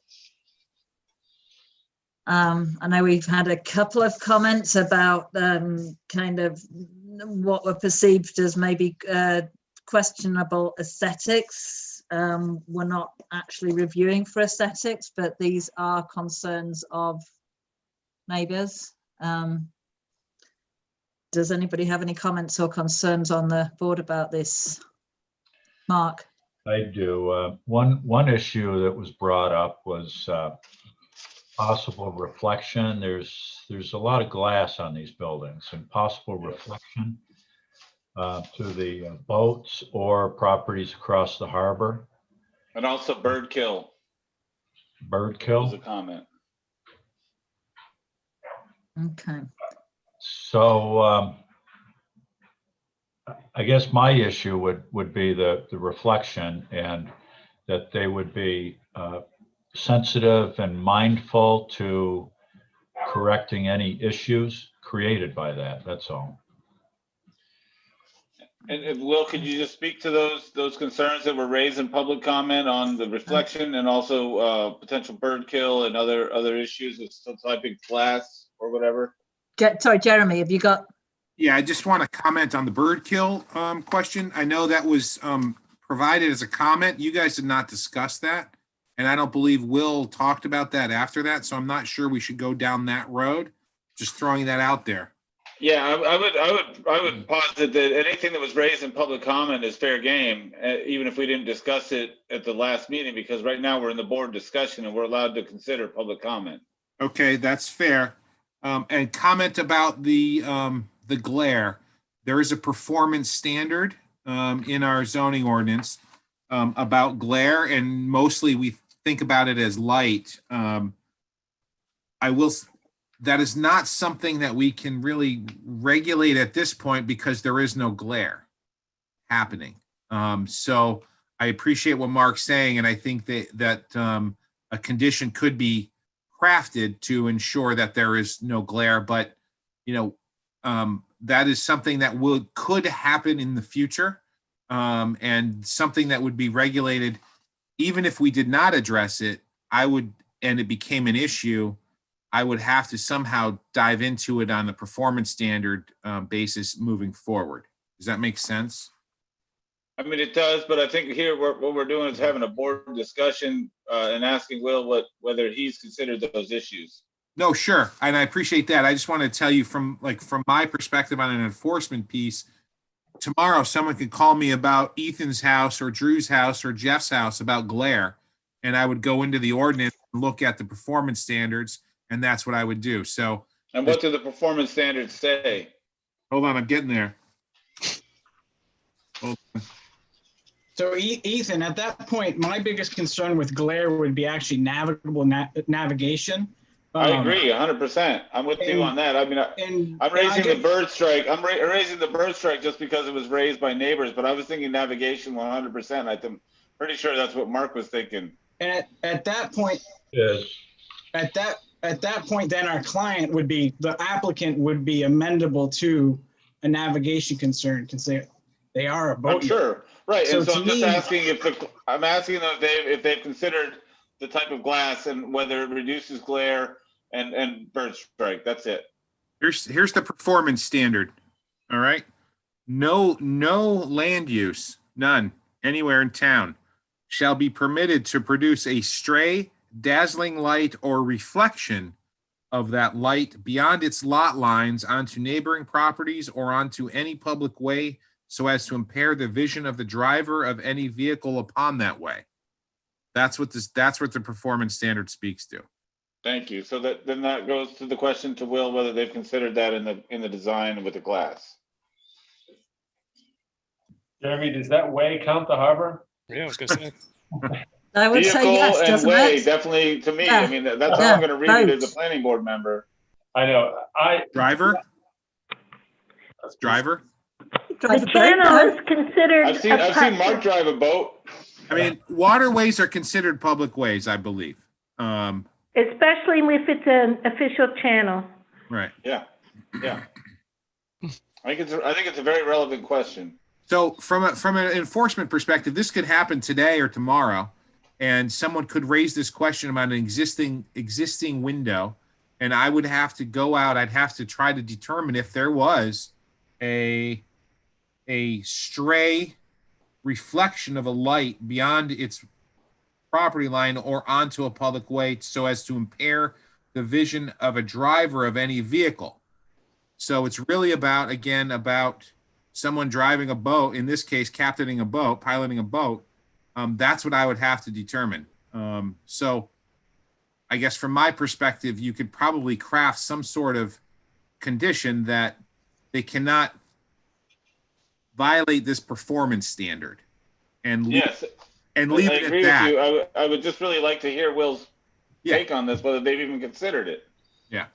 I know we've had a couple of comments about kind of what were perceived as maybe questionable aesthetics. We're not actually reviewing for aesthetics, but these are concerns of neighbours. Does anybody have any comments or concerns on the board about this? Mark? I do. One issue that was brought up was possible reflection. There's a lot of glass on these buildings, and possible reflection to the boats or properties across the harbor. And also bird kill. Bird Was kill. a comment. Okay. So I guess my issue would be the reflection, and that they would be sensitive and mindful to correcting any issues created by that. That's all. And Will, could you just speak to those concerns that were raised in public comment on the reflection and also potential bird kill and other issues with some type of glass or whatever? Sorry, Jeremy, have you got? Yeah, I just want to comment on the bird kill question. I know that was provided as a comment. You guys did not discuss that. And I don't believe Will talked about that after that. So I'm not sure we should go down that road. Just throwing that out there. Yeah, I would posit that anything that was raised in public comment is fair game, even if we didn't discuss it at the last meeting, because right now we're in the board discussion and we're allowed to consider public comment. Okay, that's fair. And comment about the glare. There is a performance standard in our zoning ordinance about glare, and mostly we think about it as light. That is not something that we can really regulate at this point because there is no glare happening. So I appreciate what Mark's saying, and I think that a condition could be crafted to ensure that there is no glare, but that is something that could happen in the future, and something that would be regulated even if we did not address it. And it became an issue, I would have to somehow dive into it on the performance standard basis moving forward. Does that make sense? I mean, it does, but I think here what we're doing is having a board discussion and asking Will whether he's considered those issues. No, sure. And I appreciate that. I just want to tell you from my perspective on an enforcement piece, tomorrow someone could call me about Ethan's house or Drew's house or Jeff's house about glare, and I would go into the ordinance and look at the performance standards, and that's what I would do. So. And what do the performance standards say? Hold on, I'm getting there. Hold on. So Ethan, at that point, my biggest concern with glare would be actually navigable navigation. I agree 100%. I'm with you on that. I mean, I'm raising the bird strike. I'm raising the bird strike just because it was raised by neighbors, but I was thinking navigation 100%. I'm pretty sure that's what Mark was thinking. And at that point, yes. At that point, then our client would be, the applicant would be amendable to a navigation concern, because they are a boat. I'm sure, right? So and so I'm just me, asking if they've considered the type of glass and whether it reduces glare and bird strike. That's it. Here's the performance standard. All right. No land use, none, anywhere in town, shall be permitted to produce a stray, dazzling light or reflection of that light beyond its lot lines onto neighboring properties or onto any public way, so as to impair the vision of the driver of any vehicle upon that way. That's what the performance standard speaks to. Thank you. So then that goes to the question to Will, whether they've considered that in the design with the glass. Jeremy, does that way count the harbor? Yeah, I was gonna say. I would Vehicle say yes, and doesn't way, it? definitely to me. Yeah. I mean, that's how I'm going to read it as a planning board member. I know. Driver? Driver? Drive The a boat channel now? is considered I've seen Mark drive a boat. I mean, waterways are considered public ways, I believe. especially if it's an official channel. Right. Yeah. I think it's a very relevant question. So from an enforcement perspective, this could happen today or tomorrow, and someone could raise this question about an existing window, and I would have to go out. I'd have to try to determine if there was a stray reflection of a light beyond its property line or onto a public way so as to impair the vision of a driver of any vehicle. So it's really about someone driving a boat, in this case, captaining a boat, piloting a boat. That's what I would have to determine. So I guess from my perspective, you could probably craft some sort of condition that they cannot violate this performance standard and leave Yes. it I at agree that. with you. I would just really like to hear Will's take on this, whether they've even considered it. Yeah.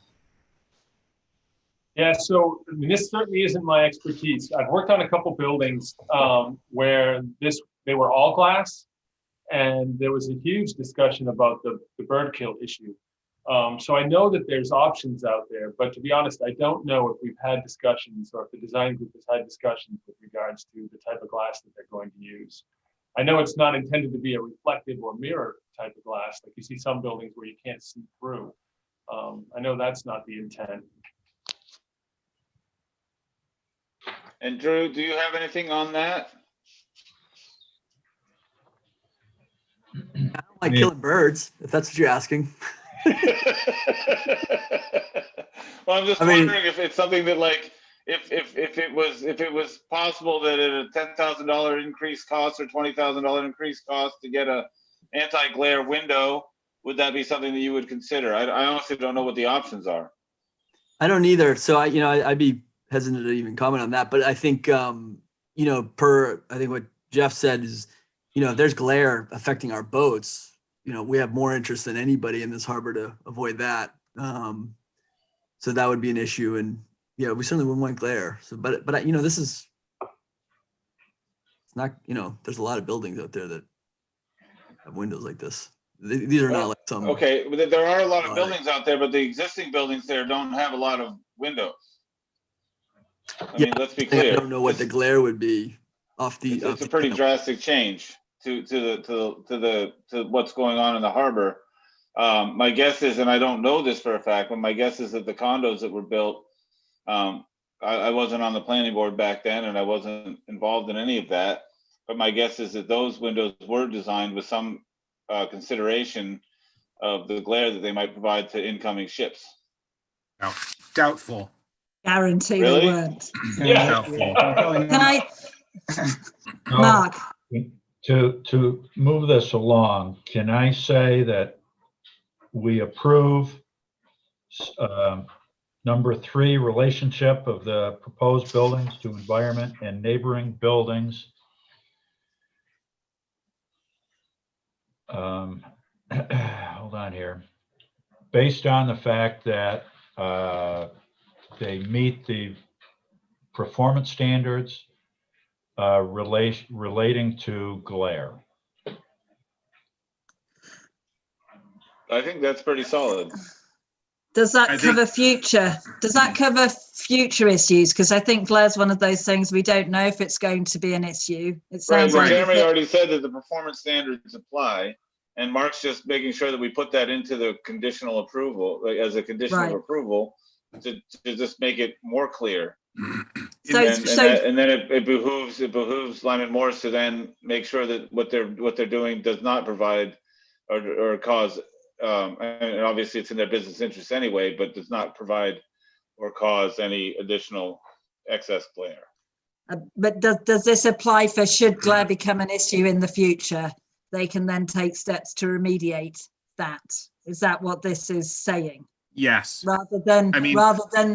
Yeah, so I mean, this certainly isn't my expertise. I've worked on a couple buildings where they were all glass, and there was a huge discussion about the bird kill issue. So I know that there's options out there, but to be honest, I don't know if we've had discussions or if the design group has had discussions with regards to the type of glass that they're going to use. I know it's not intended to be a reflective or mirror type of glass, like you see some buildings where you can't see through. I know that's not the intent. And Drew, do you have anything on that? I don't like killing birds, if that's what you're asking. Well, I'm just wondering if it's something that, like, if it was possible that at a $10,000 increased cost or $20,000 increased cost to get a anti-glare window, would that be something that you would consider? I honestly don't know what the options are. I don't either. So I'd be hesitant to even comment on that. But I think I think what Jeff said is, if there's glare affecting our boats, we have more interest than anybody in this harbor to avoid that. So that would be an issue, and we certainly wouldn't want glare. So, but this is, it's not, there's a lot of buildings out there that have windows like this. These are not like some. Okay, but there are a lot of buildings out there, but the existing buildings there don't have a lot of windows. I mean, let's be clear. I don't know what the glare would be off the. It's a pretty drastic change to what's going on in the harbor. My guess is, and I don't know this for a fact, but my guess is that the condos that were built, I wasn't on the planning board back then, and I wasn't involved in any of that. But my guess is that those windows were designed with some consideration of the glare that they might provide to incoming ships. Doubtful. Guarantee Really? they weren't. Yeah. Doubtful. Can I, No, Mark? To move this along, can I say that we approve number 3, relationship of the proposed buildings to environment and neighboring buildings? Hold on here. Based on the fact that they meet the performance standards relating to glare. I think that's pretty solid. Does that cover future? Does that cover future issues? Because I think glare's one of those things we don't know if it's going to be an issue. It sounds Right, like Jeremy already said that the performance standards apply, and Mark's just making sure that we put that into the conditional approval, like, as a condition of approval, to just make it more clear. So, and then it behooves Lyman Morris to then make sure that what they're doing does not provide or cause, and obviously it's in their business interest anyway, but does not provide or cause any additional excess glare. But does this apply for should glare become an issue in the future? They can then take steps to remediate that. Is that what this is saying? Yes. Rather than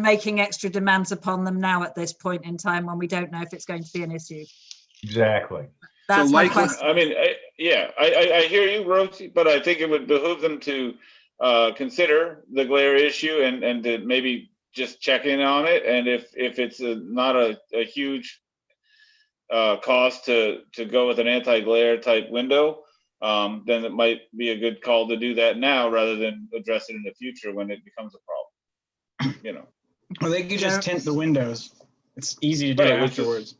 making extra demands upon them now at this point in time when we don't know if it's going to be an issue. Exactly. That's my question. I mean, I hear you, Rosie, but I think it would behoove them to consider the glare issue and to maybe just check in on it. And if it's not a huge cost to go with an anti-glare type window, then it might be a good call to do that now rather than address it in the future when it becomes a problem. You know. Well, they could just tint the windows. It's easy to do Right, which is- afterwards.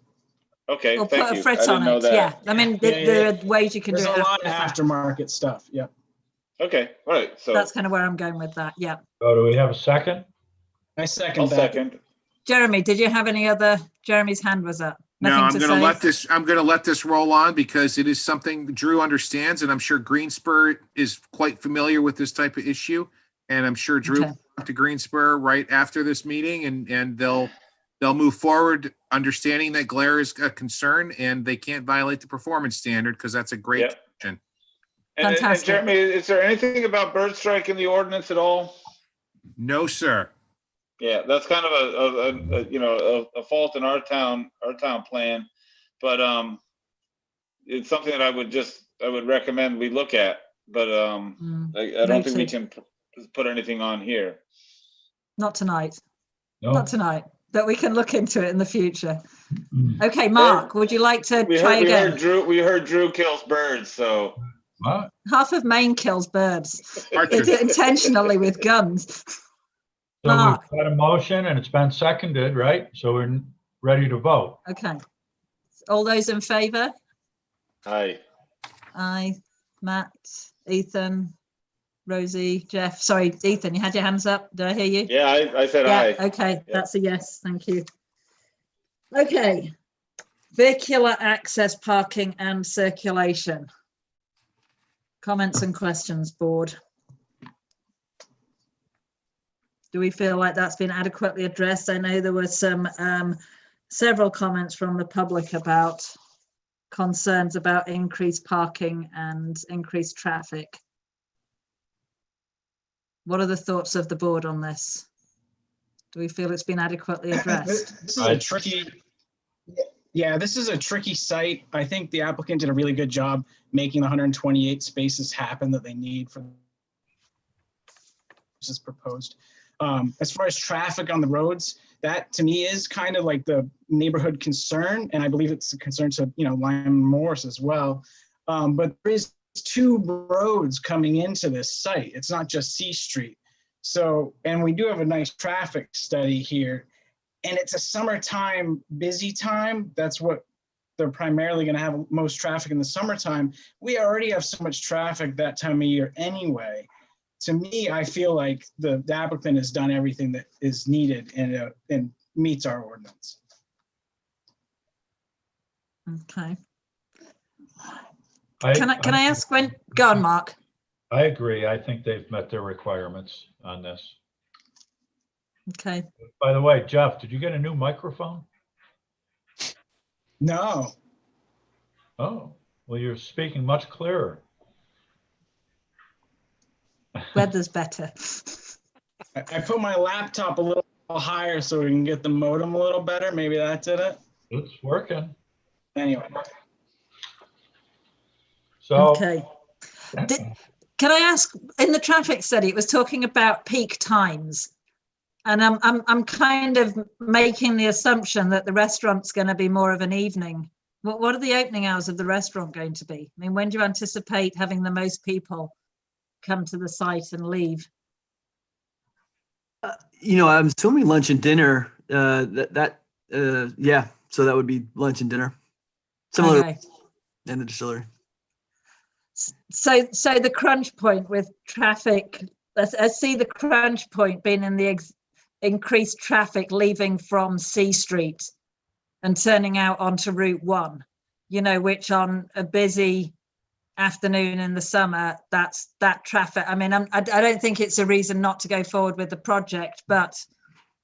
Okay, Or thank put a you. frit I didn't on know it. that. Yeah. I mean, there are ways you can There's do it. a lot of after the fact. aftermarket stuff. Yeah. Okay, all right. So That's kind of where I'm going with that. Yeah. So do we have a second? I second I'll that. second. Jeremy, did you have any other? Jeremy's hand was up. No, Nothing I'm to gonna say? let this, I'm gonna let this roll on because it is something Drew understands, and I'm sure Greenspur is quite familiar with this type of issue. And I'm sure Drew Okay. will talk to Greenspur right after this meeting, and they'll move forward, understanding that glare is a concern and they can't violate the performance standard, because that's a great Yep. condition. And Fantastic. Jeremy, is there anything about bird strike in the ordinance at all? No, sir. Yeah, that's kind of a fault in our town plan, but it's something that I would recommend we look at, but I don't think we can put anything on here. Not tonight. No. Not tonight. But we can look into it in the future. Okay, Mark, would you like to We try again? We heard Drew kills birds, so What? Half of Maine kills birds. They Partridge. do it intentionally with guns. So Mark. we've got a motion and it's been seconded, right? So we're ready to vote. Okay. All those in favour? aye. Aye. Matt, Ethan, Rosie, Jeff. Sorry, Ethan, you had your hands up. Did I hear you? Yeah, I said Yeah, aye. okay, that's a yes, thank you. Okay, vehicular access, parking and circulation. Comments and questions, board. Do we feel like that's been adequately addressed? I know there were some several comments from the public about concerns about increased parking and increased traffic. What are the thoughts of the board on this? Do we feel it's been adequately addressed? This is a tricky, yeah, this is a tricky site. I think the applicant did a really good job making the 128 spaces happen that they need for this is proposed. As far as traffic on the roads, that to me is kind of like the neighborhood concern, and I believe it's a concern to Lyman Morris as well. But there is 2 roads coming into this site. It's not just C Street. So, and we do have a nice traffic study here, and it's a summertime busy time. That's what they're primarily going to have most traffic in the summertime. We already have so much traffic that time of year anyway. To me, I feel like the applicant has done everything that is needed and meets our ordinance. Okay. Can I ask when? Go on, Mark. I agree. I think they've met their requirements on this. Okay. By the way, Jeff, did you get a new microphone? No. Oh, well, you're speaking much clearer. Weather's better. I put my laptop a little higher so we can get the modem a little better. Maybe that did it. It's working. Anyway. So. Okay. Can I ask, in the traffic study, it was talking about peak times, and I'm kind of making the assumption that the restaurant's going to be more of an evening. What are the opening hours of the restaurant going to be? I mean, when do you anticipate having the most people come to the site and leave? I'm assuming lunch and dinner. Yeah. So that would be lunch and dinner. Similar Okay. in the distillery. So the crunch point with traffic, I see the crunch point being in the increased traffic leaving from C Street and turning out onto Route 1, which on a busy afternoon in the summer, that's that traffic. I mean, I don't think it's a reason not to go forward with the project, but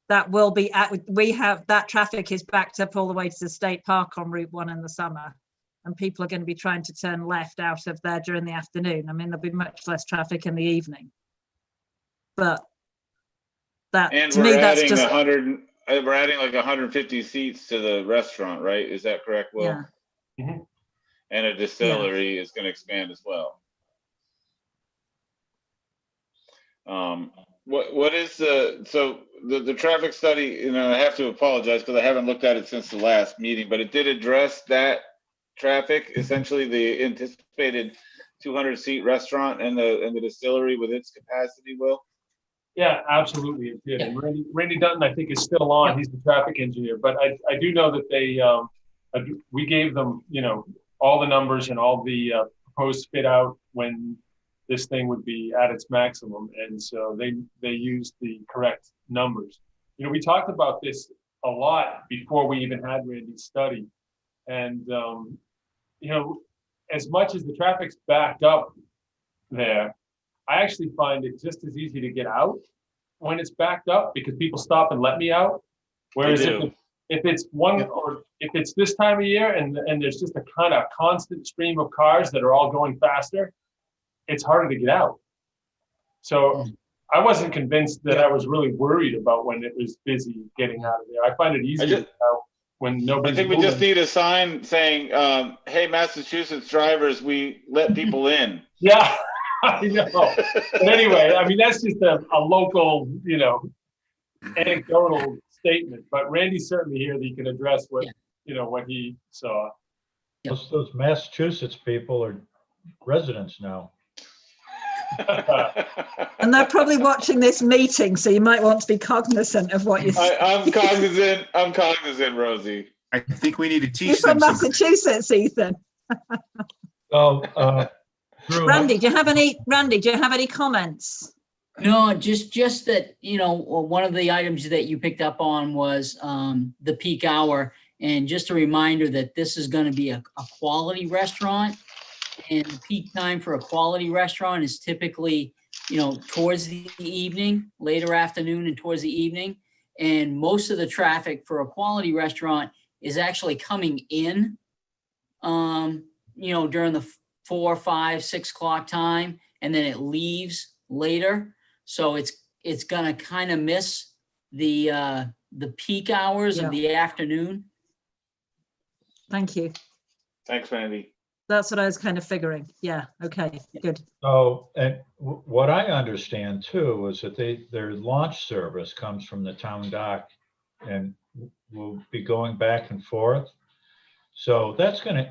that will be, we have, that traffic is backed up all the way to the State Park on Route 1 in the summer. And people are going to be trying to turn left out of there during the afternoon. I mean, there'll be much less traffic in the evening. But that, And to me, that's adding just 100. We're adding like 150 seats to the restaurant, right? Is that correct, Will? Yeah. Mhm. And a distillery is going to expand as well. What is the traffic study, you know, I have to apologize because I haven't looked at it since the last meeting, but it did address that traffic, essentially the anticipated 200-seat restaurant and the distillery with its capacity, Will? Yeah, absolutely, it did. And Randy Dutton, I think, is still on. He's the traffic engineer, but I do know that they, we gave them, you know, all the numbers and all the proposed fit out when this thing would be at its maximum. And so they used the correct numbers. You know, we talked about this a lot before we even had Randy's study. And, you know, as much as the traffic's backed up there, I actually find it just as easy to get out when it's backed up because people stop and let me out. Whereas if it's or if it's this time of year and there's just a kind of constant stream of cars that are all going faster, it's harder to get out. So I wasn't convinced that I was really worried about when it was busy getting out of there. I find it easier to get out when nobody's I think we moving. just need a sign saying, hey, Massachusetts drivers, we let people in. Yeah, I know. But anyway, I mean, that's just a local, you know, anecdotal statement. But Randy's certainly here that he can address what, you know, what he saw. Those Massachusetts people are residents now. And they're probably watching this meeting, so you might want to be cognizant of what you're saying. I'm cognizant, Rosie. I think we need to You're teach from them. Massachusetts, Ethan. Randy, do you have any comments? No, just that, you know, one of the items that you picked up on was the peak hour. And just a reminder that this is going to be a quality restaurant. And the peak time for a quality restaurant is typically, you know, towards the evening, later afternoon and towards the evening. And most of the traffic for a quality restaurant is actually coming in, you know, during the 4, 5, 6 o'clock time, and then it leaves later. So it's gonna kind of miss the peak hours of the afternoon. Thank you. Thanks, Randy. That's what I was kind of figuring. Yeah. Okay. Good. So, and what I understand too is that their launch service comes from the town dock and will be going back and forth. So that's going to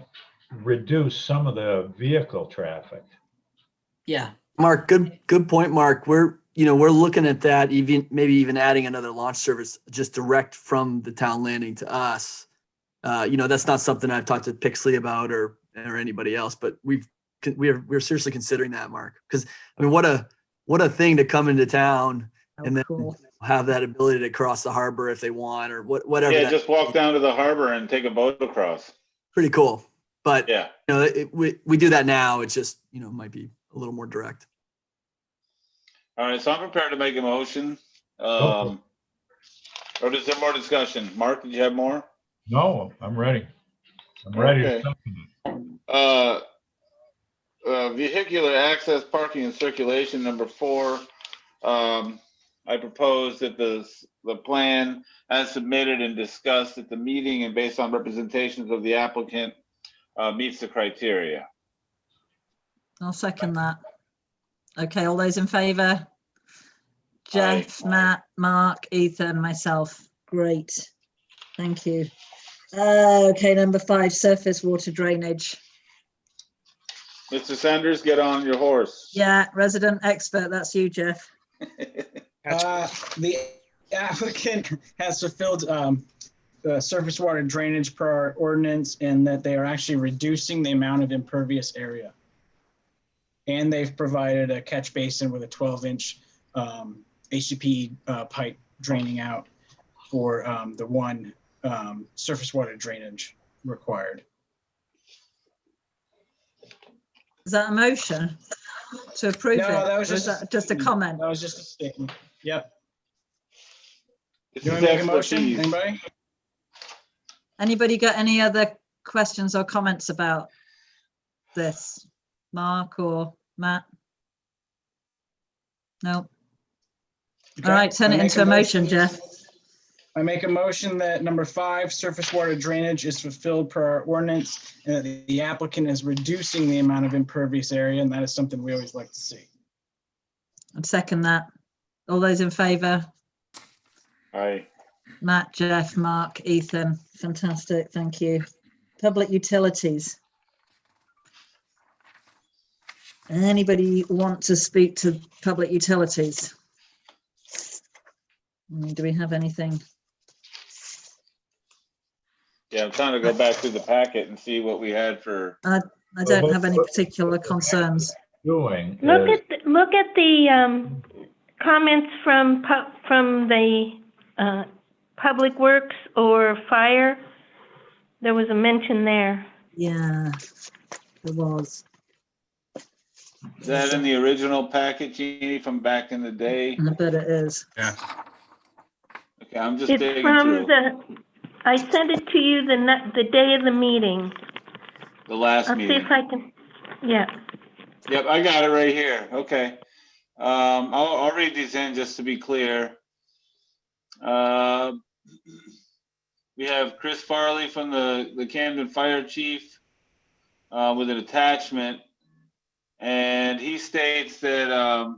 reduce some of the vehicle traffic. Yeah. Mark, good point, Mark. We're looking at that, maybe even adding another launch service just direct from the town landing to us. That's not something I've talked to Pixley about or anybody else, but we're seriously considering that, Mark. Because I mean, what a thing to come into town and then have that ability to cross the harbor if they want or whatever. Yeah, just walk down to the harbor and take a boat across. Pretty cool. But yeah, we do that now. It's just might be a little more direct. All right, so I'm prepared to make a motion. Or is there more discussion? Mark, did you have more? No, I'm ready. I'm ready. Okay. Vehicular access, parking, and circulation, number 4. I propose that the plan as submitted and discussed at the meeting and based on representations of the applicant meets the criteria. I'll second that. Okay, all those in favor? Jeff, Matt, Mark, Ethan, myself. Great. Thank you. Okay, number 5, surface water drainage. Mr. Sanders, get on your horse. Yeah, resident expert, that's you, Jeff. The applicant has fulfilled the surface water drainage per our ordinance, and that they are actually reducing the amount of impervious area. And they've provided a catch basin with a 12-inch HDP pipe draining out for the one surface water drainage required. Is that a motion to approve it? No, that was just a comment. That was just a statement. Yep. You want to make a motion, anybody? Anybody got any other questions or comments about this? Mark or Matt? No. Okay. All right, turn it into a motion, Jeff. I make a motion that number 5, surface water drainage is fulfilled per our ordinance, and that the applicant is reducing the amount of impervious area, and that is something we always like to see. I'd second that. All those in favour? Aye. Matt, Jeff, Mark, Ethan, fantastic, thank you. Public utilities. Anybody want to speak to public utilities? Do we have anything? Yeah, I'm trying to go back through the packet and see what we had for. I don't have any particular concerns. Doing Look is, at the comments from the Public Works or Fire. There was a mention there. Yeah, there was. Is that in the original packet, Jeannie, from back in the day? I bet it is. Yeah. Okay, I'm just It's digging from through. I sent it to you the day of the meeting. The last I'll see meeting. if I can, yeah. Yep, I got it right here. Okay. I'll read these in just to be clear. We have Chris Farley from the Camden Fire Chief with an attachment. And he states that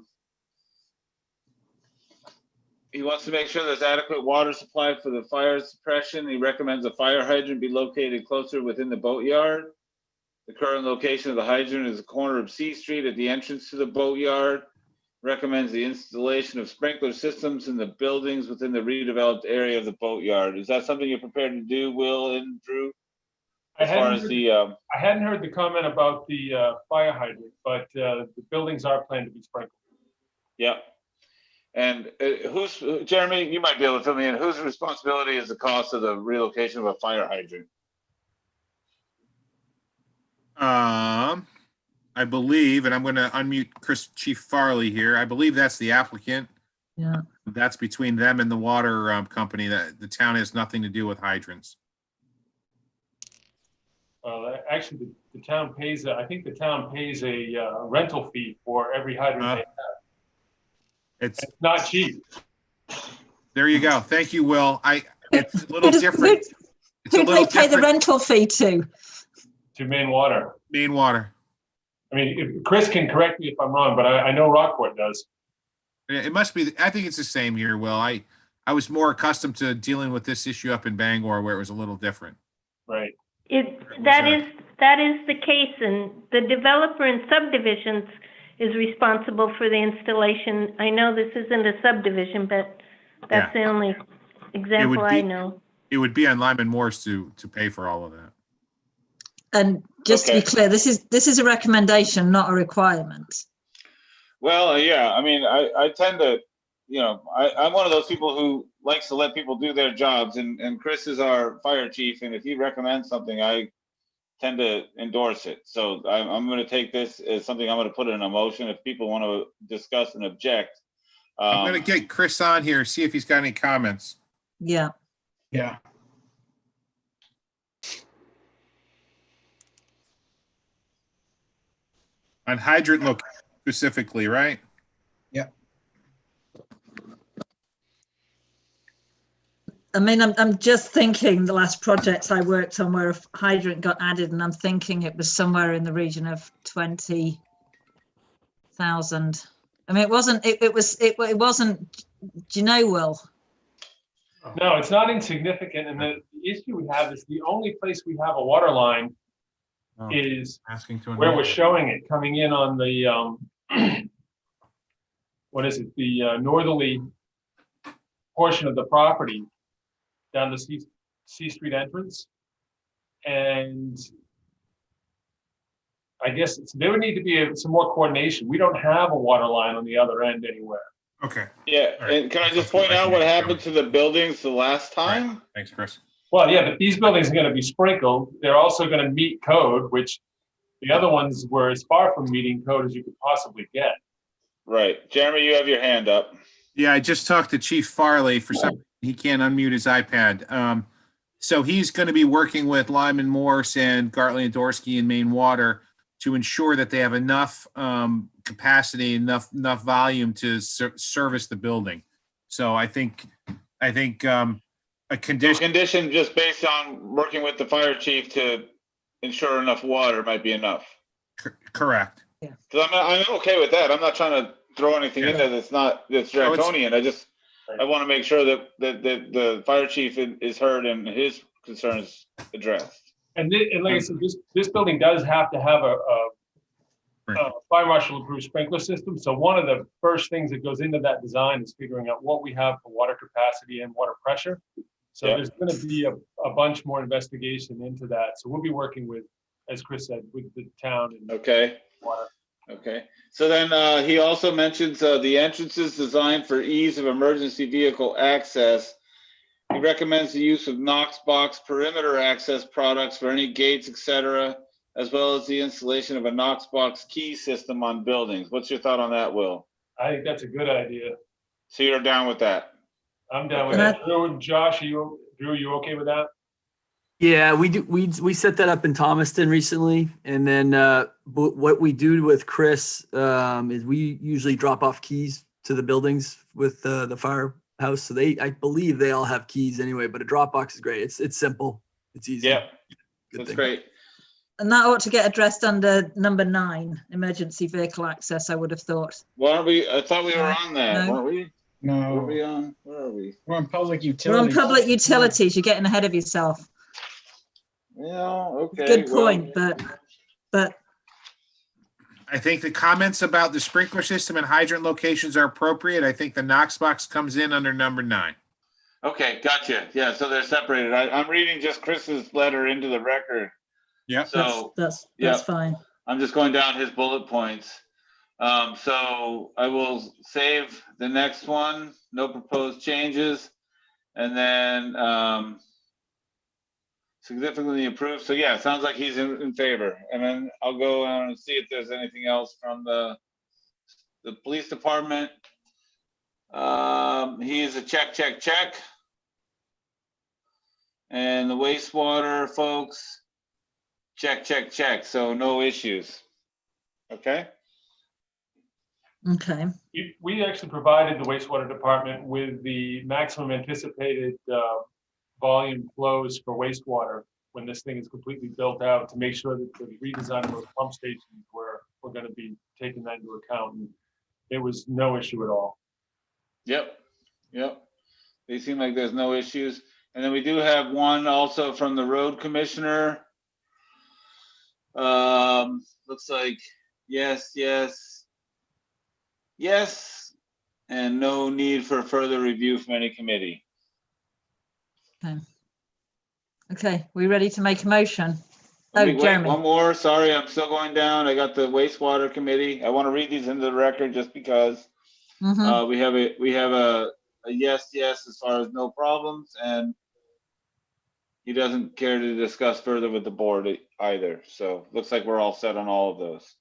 he wants to make sure there's adequate water supply for the fire suppression. He recommends a fire hydrant be located closer within the boatyard. The current location of the hydrant is the corner of C Street at the entrance to the boatyard. Recommends the installation of sprinkler systems in the buildings within the redeveloped area of the boatyard. Is that something you're prepared to do, Will and Drew? I hadn't heard the comment about the fire hydrant, but the buildings are planned to be sprinkled. Yeah. And Jeremy, you might be able to fill me in, whose responsibility is the cost of the relocation of a fire hydrant? I believe, and I'm going to unmute Chief Farley here. I believe that's the applicant. Yeah. That's between them and the water company. That the town has nothing to do with hydrants. Actually, the town pays, I think the town pays a rental fee for every hydrant they have. It's not cheap. There you go. Thank you, Will. It's a little different. Who do they pay the rental fee to? To Maine Water. Maine Water. I mean, Chris can correct me if I'm wrong, but I know Rockport does. It must be. I think it's the same here, Will. I was more accustomed to dealing with this issue up in Bangor, where it was a little different. Right. That is the case, and the developer in subdivisions is responsible for the installation. I know this isn't a subdivision, but that's the only example I know. It would be on Lyman Morse to pay for all of that. And just to be clear, this is a recommendation, not a requirement. Well, yeah, I mean, I tend to, I'm one of those people who likes to let people do their jobs, and Chris is our fire chief, and if he recommends something, I tend to endorse it. So I'm going to take this as something I'm going to put in a motion if people want to discuss and object. I'm going to get Chris on here, see if he's got any comments. Yeah. Yeah. On hydrant look specifically, right? Yeah. I mean, I'm just thinking the last project I worked on where a hydrant got added, and I'm thinking it was somewhere in the region of 20,000. I mean, it wasn't. It wasn't. Do you know, Will? No, it's not insignificant, and the issue we have is the only place we have a water line is where we're showing it coming in on the what is it? The northerly portion of the property down the C Street entrance, and I guess there would need to be some more coordination. We don't have a water line on the other end anywhere. Okay. Yeah, and can I just point out what happened to the buildings the last time? Right. Thanks, Chris. Well, yeah, but these buildings are going to be sprinkled. They're also going to meet code, which the other ones were as far from meeting code as you could possibly get. Right. Jeremy, you have your hand up. Yeah, I just talked to Chief Farley. For some reason, he can't unmute his iPad. So he's going to be working with Lyman Morse and Gartley and Dorsey and Maine Water to ensure that they have enough capacity, enough volume to service the building. So I think a condition just based on working with the fire chief to ensure enough water might be enough. Correct. Yeah. Because I'm okay with that. I'm not trying to throw anything in there that's draconian. I want to make sure that the fire chief is heard and his concerns addressed. And like I said, this building does have to have a fire marshal approved sprinkler system. So one of the first things that goes into that design is figuring out what we have for water capacity and water pressure. So there's going to be a bunch more investigation into that. So we'll be working with, as Chris said, with the town and water. Okay. So then he also mentions the entrances designed for ease of emergency vehicle access. He recommends the use of Knox box perimeter access products for any gates, etc., as well as the installation of a Knox box key system on buildings. What's your thought on that, Will? I think that's a good idea. So you're down with that? I'm down with that. Drew and Josh, Drew, you okay with that? Yeah, we do. We set that up in Thomaston recently, and then what we do with Chris is we usually drop off keys to the buildings with the firehouse. So I believe they all have keys anyway. But a Dropbox is great. It's simple. It's easy. Yeah, that's great. And that ought to get addressed under number 9, emergency vehicle access, I would have thought. Why aren't we? I thought we were on that, No. weren't we? No. Where are we on? Where are we? We're on public We're utilities. on public utilities. You're getting ahead of yourself. Yeah, okay. Good point, but I think the comments about the sprinkler system and hydrant locations are appropriate. I think the Knox box comes in under number 9. Okay, gotcha. Yeah, so they're separated. I'm reading just Chris's letter into the record. Yeah. So that's fine. I'm just going down his bullet points. So I will save the next one, no proposed changes, and then significantly improved. So yeah, it sounds like he's in favor. And then I'll go and see if there's anything else from the police department. He is a check. And the wastewater folks, check. So no issues. Okay. Okay. We actually provided the wastewater department with the maximum anticipated volume flows for wastewater when this thing is completely built out, to make sure that the redesign of those pump stations were going to be taking that into account. And it was no issue at all. Yep. They seem like there's no issues. And then we do have one also from the road commissioner. Looks like yes, and no need for further review from any committee. Okay, we ready to make a motion? Wait, Jeremy. one more. Sorry, I'm still going down. I got the wastewater committee. I want to read these into the record just because we have a yes as far as no problems, and he doesn't care to discuss further with the board either. So looks like we're all set on all of those.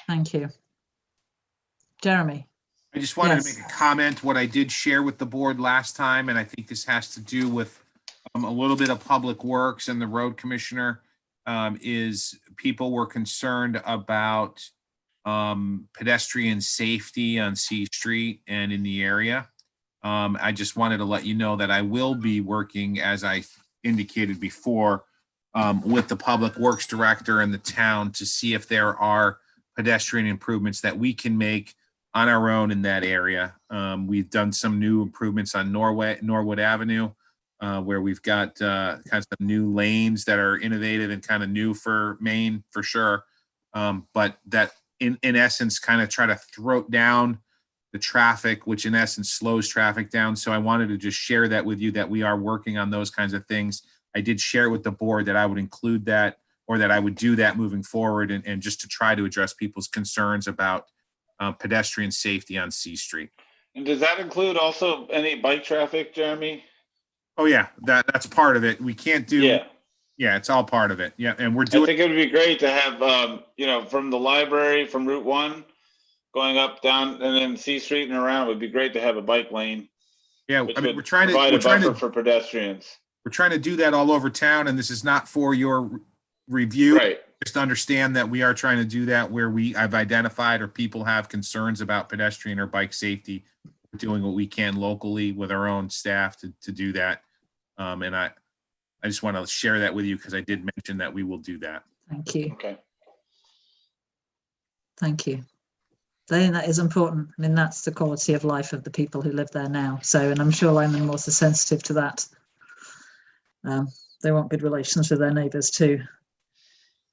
Thank you. Jeremy. I just wanted to make a comment. What I did share with the board last time, and I think this has to do with a little bit of public works and the road commissioner, is people were concerned about pedestrian safety on C Street and in the area. I just wanted to let you know that I will be working, as I indicated before, with the public works director and the town to see if there are pedestrian improvements that we can make on our own in that area. We've done some new improvements on Norwood Avenue, where we've got kinds of new lanes that are innovative and kind of new for Maine for sure. But that in essence kind of try to throat down the traffic, which in essence slows traffic down. So I wanted to just share that with you, that we are working on those kinds of things. I did share with the board that I would include that, or that I would do that moving forward, and just to try to address people's concerns about pedestrian safety on C Street. And does that include also any bike traffic, Jeremy? Oh yeah, that's part of it. We can't do. Yeah, it's all part of it. Yeah, and we're doing. I think it would be great to have, from the library, from Route 1, going up, down, and then C Street and around. It would be great to have a bike lane. Yeah, I mean, we're trying to for pedestrians. We're trying to do that all over town, and this is not for your review. Right. Just understand that we are trying to do that where I've identified or people have concerns about pedestrian or bike safety. We're doing what we can locally with our own staff to do that. And I just want to share that with you because I did mention that we will do that. Thank you. Okay. Thank you. I think that is important. I mean, that's the quality of life of the people who live there now. So, and I'm sure Lyman Moors are sensitive to that. They want good relations with their neighbours too.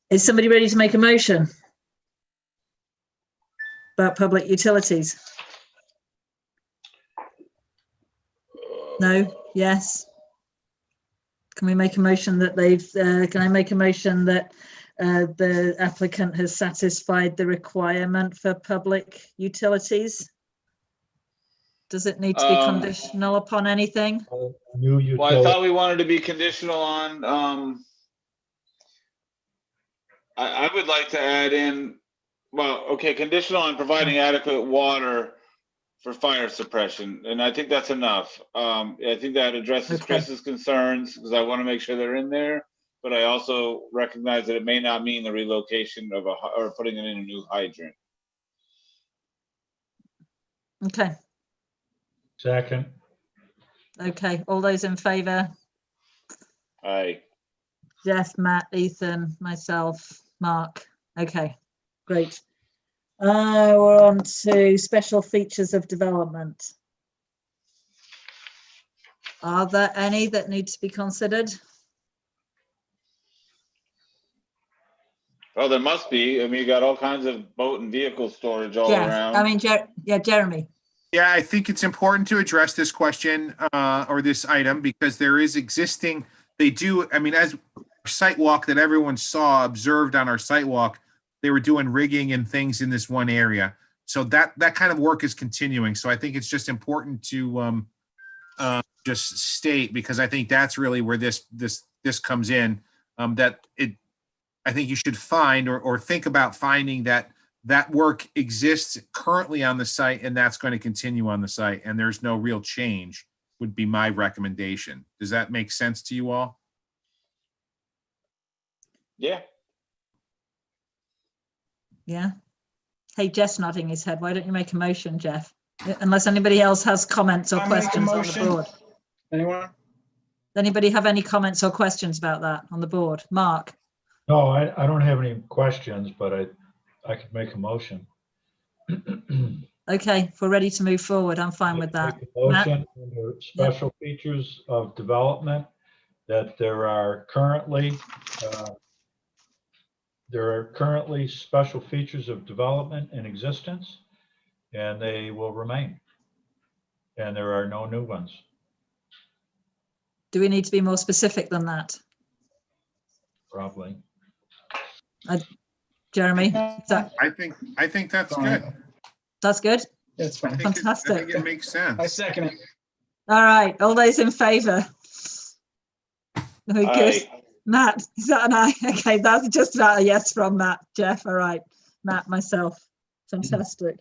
Is somebody ready to make a motion about public utilities? No? Yes? Can we make a motion that can I make a motion that the applicant has satisfied the requirement for public utilities? Does it need to be conditional upon anything? New Well, I utility. thought we wanted to be conditional on, I would like to add in, well, okay, conditional on providing adequate water for fire suppression. And I think that's enough. I think that addresses Okay. Chris's concerns because I want to make sure they're in there. But I also recognize that it may not mean the relocation of or putting in a new hydrant. Okay. Second. Okay. All those in favour? Aye. Jeff, Matt, Ethan, myself, Mark. Okay, great. We're on to special features of development. Are there any that need to be considered? Well, there must be. I mean, you got all kinds of boat and vehicle storage all Jeff, around. I mean, Jeremy. Yeah, I think it's important to address this question or this item because there is existing, they do, I mean, as site walk that everyone saw, observed on our site walk, they were doing rigging and things in this one area. So that kind of work is continuing. So I think it's just important to just state, because I think that's really where this comes in, I think you should find or think about finding that work exists currently on the site and that's going to continue on the site and there's no real change would be my recommendation. Does that make sense to you all? Yeah. Yeah. Hey, Jeff's nodding his head. Why don't you make a motion, Jeff? Unless anybody else has comments or questions on the board. Anyone? Anybody have any comments or questions about that on the board? Mark? No, I don't have any questions, but I could make a motion. Okay, if we're ready to move forward, I'm fine with that. Make a motion under special features of development that there are currently special features of development in existence and they will remain. And there are no new ones. Do we need to be more specific than that? Probably. Jeremy? I think that's good. That's good? That's fine. Fantastic. I think it makes sense. I second it. All right, all those in favour? Very good. Aye. Matt, is that an aye? Okay, that's just about a yes from Matt. Jeff, all right. Matt, myself. Fantastic.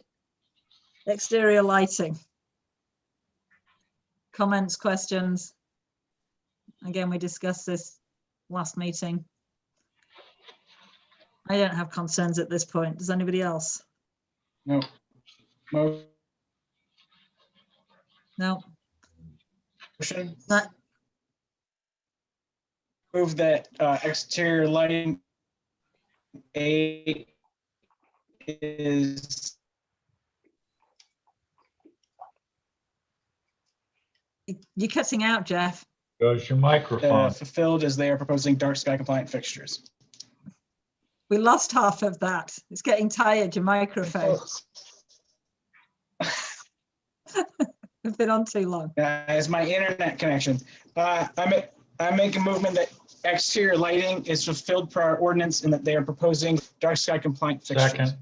Exterior lighting. Comments, questions? Again, we discussed this last meeting. I don't have concerns at this point. Does anybody else? No. Motion. No. Matt? Move that exterior lighting A is You're cutting out, Jeff. Goes your microphone. fulfilled as they are proposing dark sky compliant fixtures. We lost half of that. It's getting tired, your microphone. It's been on too long. As my internet connection. I make a movement that exterior lighting is fulfilled per our ordinance and that they are proposing dark sky compliant fixtures. Second.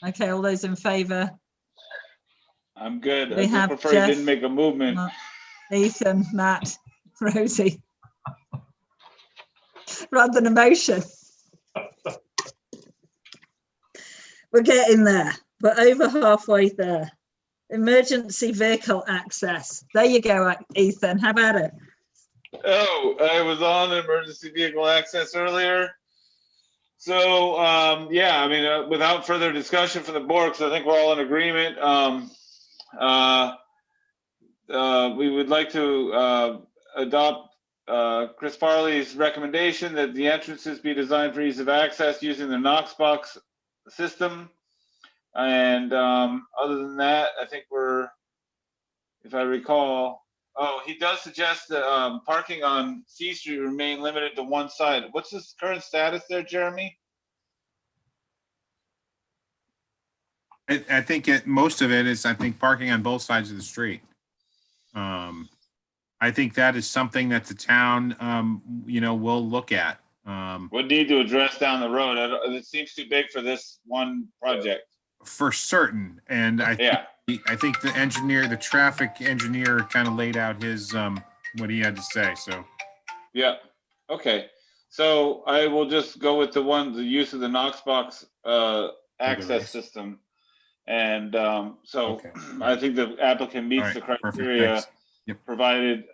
Okay, all those in favour? I'm good. We I just have prefer Jeff, you didn't make a movement. Ethan, Matt, Rosie. Rather than a motion. We're getting there. We're over halfway there. Emergency vehicle access. There you go, Ethan. How about it? Oh, I was on emergency vehicle access earlier. So, yeah, I mean, without further discussion from the board, because I think we're all in agreement, we would like to adopt Chris Farley's recommendation that the entrances be designed for ease of access using the Knox box system. And other than that, I think we're, if I recall, oh, he does suggest that parking on C Street remain limited to one side. What's the current status there, Jeremy? I think most of it is, I think, parking on both sides of the street. I think that is something that the town, will look at. Would need to address down the road. It seems too big for this one project. For certain, and I think the engineer, the traffic engineer, kind of laid out his what he had to say. So yeah, okay. So I will just go with the use of the Knox box access system, and okay. I think the applicant meets the criteria, provided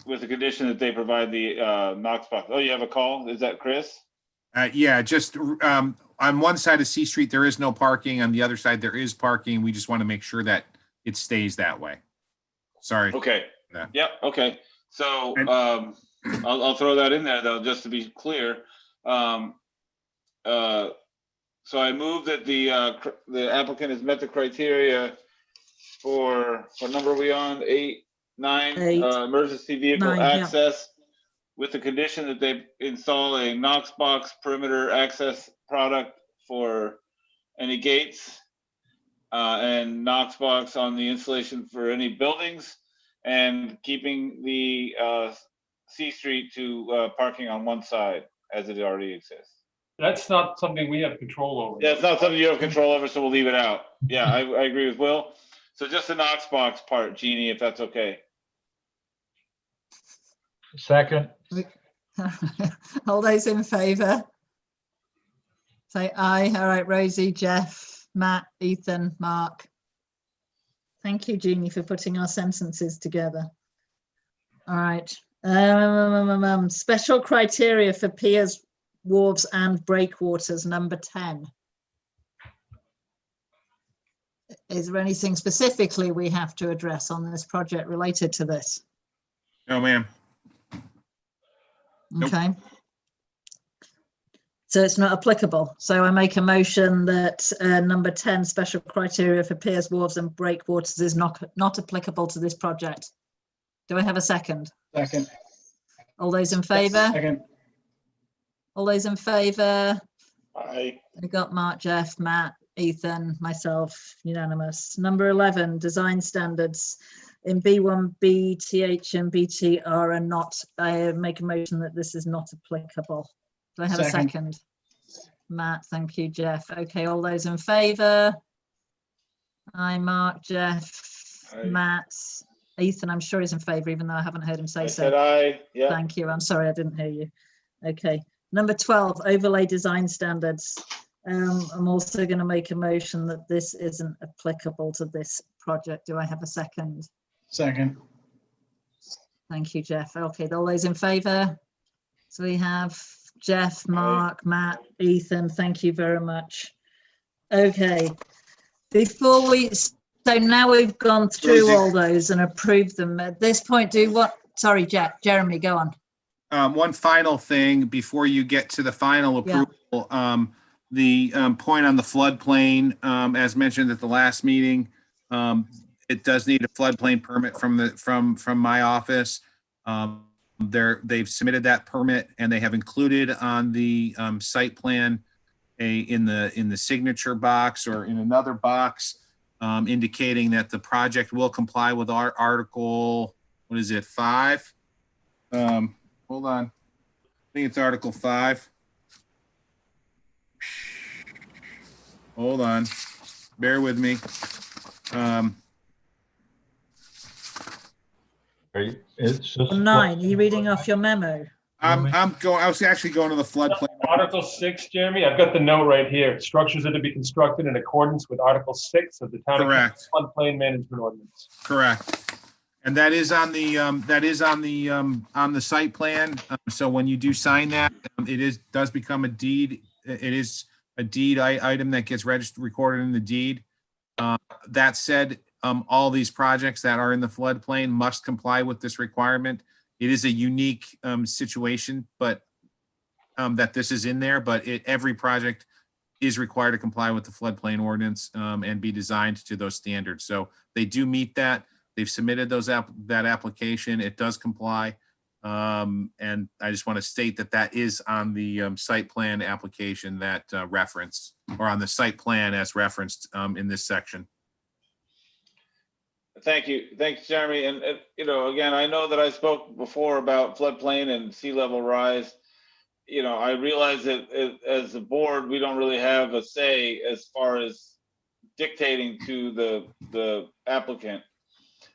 with the condition that they provide the Knox box. Oh, you have a call? Is that Chris? Yeah, just on one side of C Street, there is no parking. On the other side, there is parking. We just want to make sure that it stays that way. Sorry. Okay. Yep. Okay. So I'll throw that in there though, just to be clear. So I move that the applicant has met the criteria for what number are we on? 9 emergency vehicle 9, access. With the condition that they install a Knox box perimeter access product for any gates and Knox box on the installation for any buildings, and keeping the C Street to parking on one side as it already exists. That's not something we have control over. Yeah, it's not something you have control over, so we'll leave it out. Yeah, I agree with Will. So just the Knox box part, Jeannie, if that's okay. Second. All those in favour? Say aye. All right, Rosie, Jeff, Matt, Ethan, Mark. Thank you, Jeannie, for putting our sentences together. All right. Special criteria for piers, wharves and breakwaters, number 10. Is there anything specifically we have to address on this project related to this? No, ma'am. Okay. Nope. So it's not applicable. So I make a motion that number 10, special criteria for piers, wharves and breakwaters is not applicable to this project. Do I have a second? Second. All those in favour? Second. All those in favour? Aye. I got Mark, Jeff, Matt, Ethan, myself, unanimous. Number 11, design standards. In B1, B, TH and BT are not. I make a motion that this is not applicable. Do I have a second? Matt, thank you, Jeff. Okay, all those in favour? Aye, Mark, Jeff, aye. Matt, Ethan, I'm sure he's in favour, even though I haven't heard him say so. Said aye. Yeah. Thank you. I'm sorry, I didn't hear you. Okay. Number 12, overlay design standards. I'm also going to make a motion that this isn't applicable to this project. Do I have a second? Second. Thank you, Jeff. Okay, all those in favour? So we have Jeff, Mark, Matt, Ethan, thank you very much. Okay, before we, so now we've gone through all those and approved them. At this point, do what? Sorry, Jeremy, go on. One final thing before you get to the final approval. Yeah. The point on the floodplain, as mentioned at the last meeting, it does need a floodplain permit from my office. They've submitted that permit, and they have included on the site plan in the signature box or in another box indicating that the project will comply with our Article, what is it, 5? Hold on, I think it's Article 5. Hold on, bear with me. It's just 9. Are you reading off your memo? I was actually going to the floodplain. Article 6, Jeremy. I've got the note right here. Structures are to be constructed in accordance with Article 6 of the Town of Floodplain Management Ordinance. Correct. And that is on the on the site plan. So when you do sign that, does become a deed. It is a deed item that gets registered, recorded in the deed. That said, all these projects that are in the floodplain must comply with this requirement. It is a unique situation, but that this is in there. But every project is required to comply with the floodplain ordinance and be designed to those standards. So they do meet that. They've submitted that application. It does comply. And I just want to state that that is on the site plan application that referenced, or on the site plan as referenced in this section. Thank you. Thanks, Jeremy. And, you know, again, I know that I spoke before about floodplain and sea level rise. You know, I realize that as a board, we don't really have a say as far as dictating to the applicant.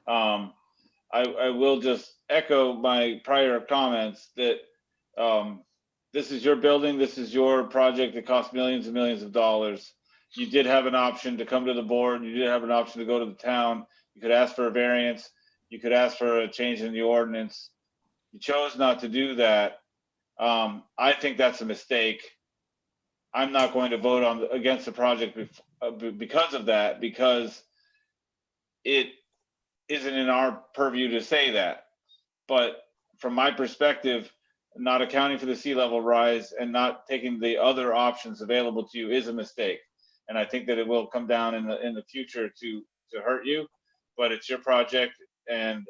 I will just echo my prior comments that this is your building, this is your project that costs millions and millions of dollars. You did have an option to come to the board, you did have an option to go to the town, you could ask for a variance, you could ask for a change in the ordinance. You chose not to do that. I think that's a mistake. I'm not going to vote against the project because of that, because it isn't in our purview to say that. But from my perspective, not accounting for the sea level rise and not taking the other options available to you is a mistake. And I think that it will come down in the future to hurt you, but it's your project. And,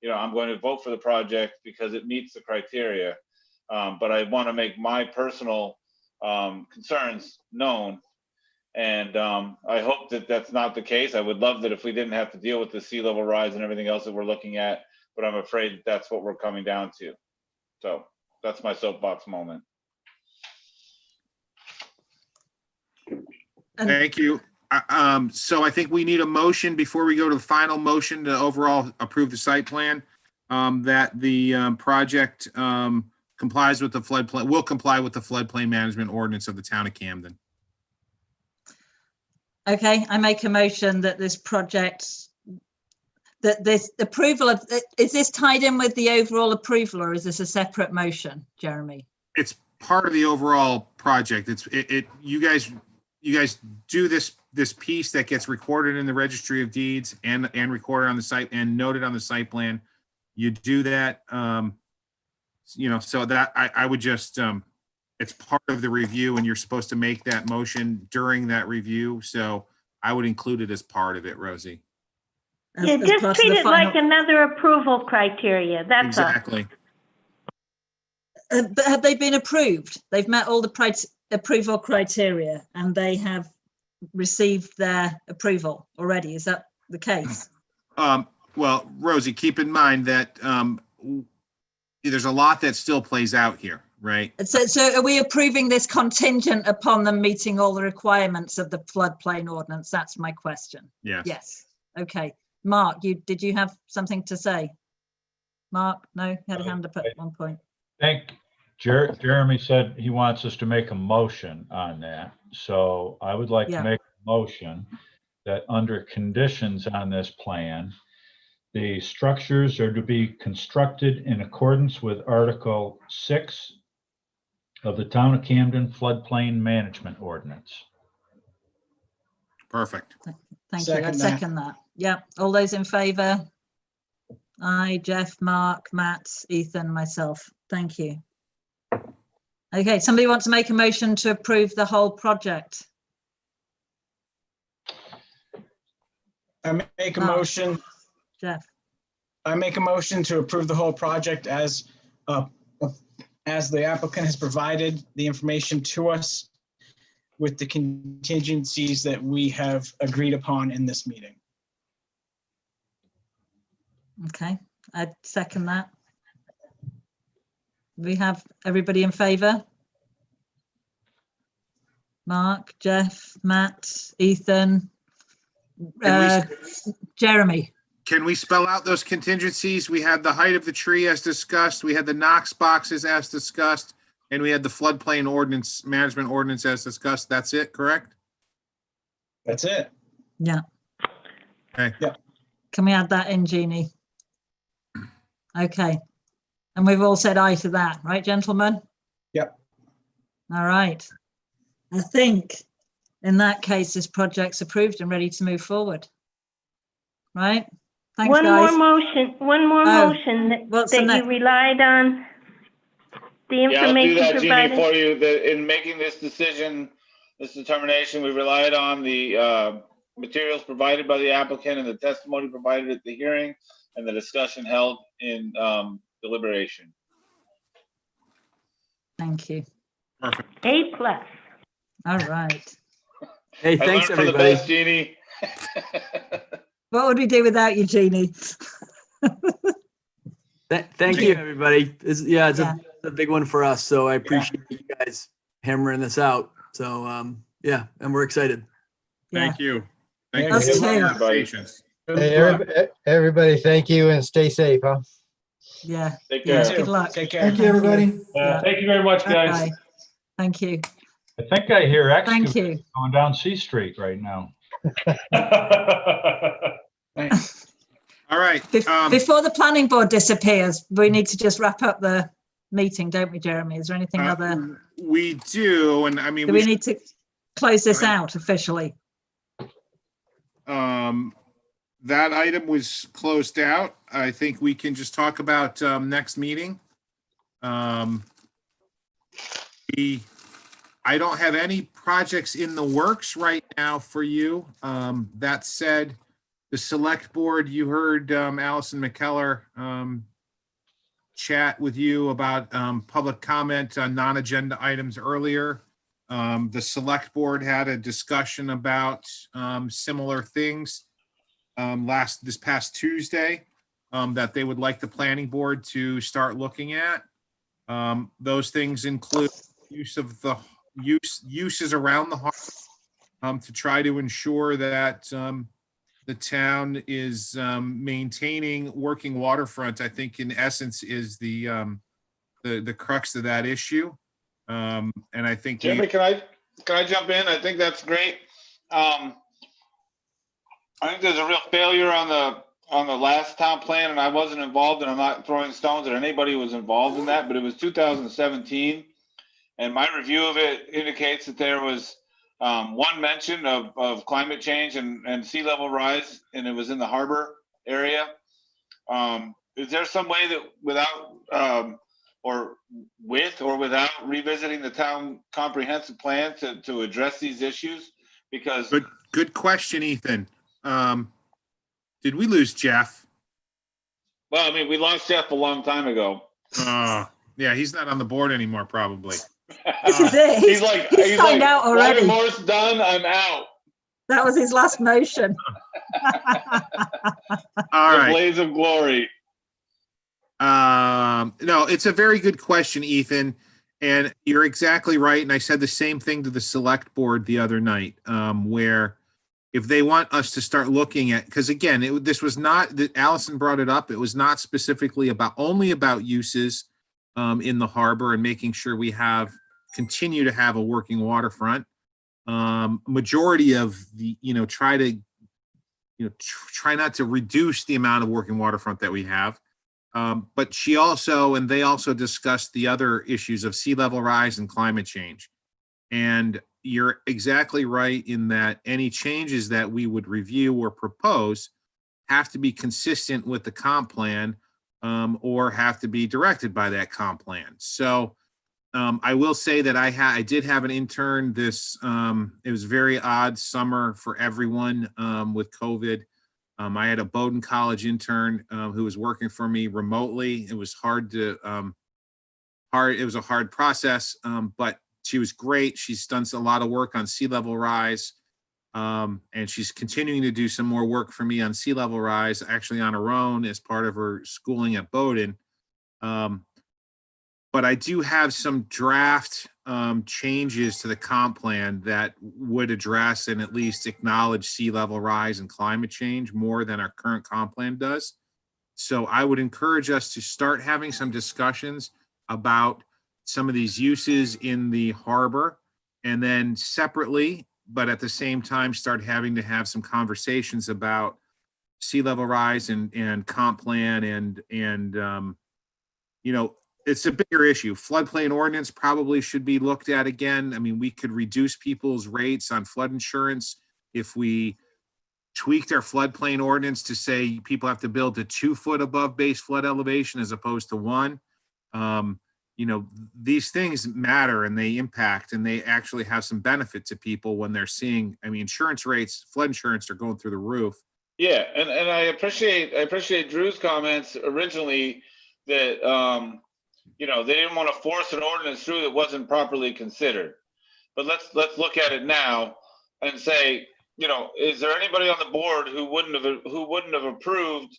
you know, I'm going to vote for the project because it meets the criteria. But I want to make my personal concerns known. And I hope that that's not the case. I would love that if we didn't have to deal with the sea level rise and everything else that we're looking at, but I'm afraid that that's what we're coming down to. So that's my soapbox moment. Thank you. So I think we need a motion before we go to the final motion to overall approve the site plan, that the project complies with the floodplain, will comply with the floodplain management ordinance of the town of Camden. Okay, I make a motion that this project, that this approval of, is this tied in with the overall approval, or is this a separate motion, Jeremy? It's part of the overall project. You guys do this piece that gets recorded in the registry of deeds and recorded on the site and noted on the site plan. You do that, you know, so that I would just, it's part of the review and you're supposed to make that motion during that review. So I would include it as part of it, Rosie. Yeah, just treat it like another approval criteria. That's exactly. But have they been approved? They've met all the approval criteria and they have received their approval already. Is that the case? Well, Rosie, keep in mind that there's a lot that still plays out here, right? So are we approving this contingent upon them meeting all the requirements of the floodplain ordinance? That's my question. Yes. Yes. Okay. Mark, did you have something to say? Mark, no, you had a hand up at one point. Jeremy said he wants us to make a motion on that. So I would like to make a motion that under conditions on this plan, the structures are to be constructed in accordance with Article 6 of the Town of Camden Floodplain Management Ordinance. Perfect. Thank you. I'd second that. Yeah. All those in favor? Aye, Jeff, Mark, Matt, Ethan, myself. Thank you. Okay, somebody wants to make a motion to approve the whole project? I make a motion. Jeff. I make a motion to approve the whole project as the applicant has provided the information to us with the contingencies that we have agreed upon in this meeting. Okay, I'd second that. We have everybody in favor? Mark, Jeff, Matt, Ethan, Jeremy. Can we spell out those contingencies? We had the height of the tree as discussed. We had the Knox boxes as discussed. And we had the floodplain ordinance, management ordinance as discussed. That's it, correct? That's it. Yeah. Okay. Yeah. Can we add that in, Jeannie? Okay. And we've all said aye to that, right, gentlemen? Yep. All right. I think in that case, this project's approved and ready to move forward. Right? Thanks, one guys. One more motion that you relied on. The information I'll do that, provided. Jeannie, for you. In making this decision, this determination, we relied on the materials provided by the applicant and the testimony provided at the hearing and the discussion held in deliberation. Thank you. Perfect. A+. All right. Hey, I thanks, learned from the everybody. best, Jeannie. What would we do without you, Jeannie? Thank you, everybody. It's Yeah. a big one for us. So I appreciate you guys hammering this out. So, yeah, and we're excited. Thank you. Thank Us you too. for your patience. Hey, everybody, thank you and stay safe, huh? Yeah. Take Yeah. care. Good luck. Take care. Thank you, everybody. Yeah. Thank you very much, guys. Bye. Thank you. I think I hear Thank excavators you. going down C Street right now. All right. Before the planning board disappears, we need to just wrap up the meeting, don't we, Jeremy? Is there anything other? We do, and I mean, Do we need to close this out officially? That item was closed out. I think we can just talk about next meeting. I don't have any projects in the works right now for you. That said, the select board, you heard Allison McKellar chat with you about public comment on non-agenda items earlier. The select board had a discussion about similar things this past Tuesday that they would like the planning board to start looking at. Those things include uses around the harbor to try to ensure that the town is maintaining working waterfront. I think in essence is the crux of that issue. And I think Jeremy, can I jump in? I think that's great. I think there's a real failure on the last town plan, and I wasn't involved, and I'm not throwing stones at anybody who was involved in that, but it was 2017, and my review of it indicates that there was one mention of climate change and sea level rise, and it was in the harbor area. Is there some way that without or without revisiting the town comprehensive plan to address these issues? Because good question, Ethan. Did we lose Jeff? Well, I mean, we lost Jeff a long time ago. Yeah, he's not on the board anymore, probably. This is it. He's like out already. Private Morse done. I'm out. That was his last motion. All right. Blaze of glory. No, it's a very good question, Ethan, and you're exactly right. And I said the same thing to the select board the other night, where if they want us to start looking at, because again, this was not that Allison brought it up. It was not specifically only about uses in the harbor and making sure we continue to have a working waterfront. Majority of the, try not to reduce the amount of working waterfront that we have. But they also discussed the other issues of sea level rise and climate change. And you're exactly right in that any changes that we would review or propose have to be consistent with the comp plan or have to be directed by that comp plan. So I will say that I did have an intern it was a very odd summer for everyone with COVID. I had a Bowdoin College intern who was working for me remotely. It was it was a hard process, but she was great. She's done a lot of work on sea level rise, and she's continuing to do some more work for me on sea level rise, actually on her own as part of her schooling at Bowdoin. But I do have some draft changes to the comp plan that would address and at least acknowledge sea level rise and climate change more than our current comp plan does. So I would encourage us to start having some discussions about some of these uses in the harbor, and then separately, but at the same time, start having to have some conversations about sea level rise and comp plan and it's a bigger issue. Floodplain ordinance probably should be looked at again. I mean, we could reduce people's rates on flood insurance if we tweaked our floodplain ordinance to say people have to build to 2 foot above base flood elevation as opposed to 1. you know, these things matter and they impact and they actually have some benefit to people when they're seeing, I mean, insurance rates, flood insurance are going through the roof. Yeah, and I appreciate Drew's comments originally that you know, they didn't want to force an ordinance through that wasn't properly considered. But let's look at it now and say, you know, is there anybody on the board who wouldn't have approved,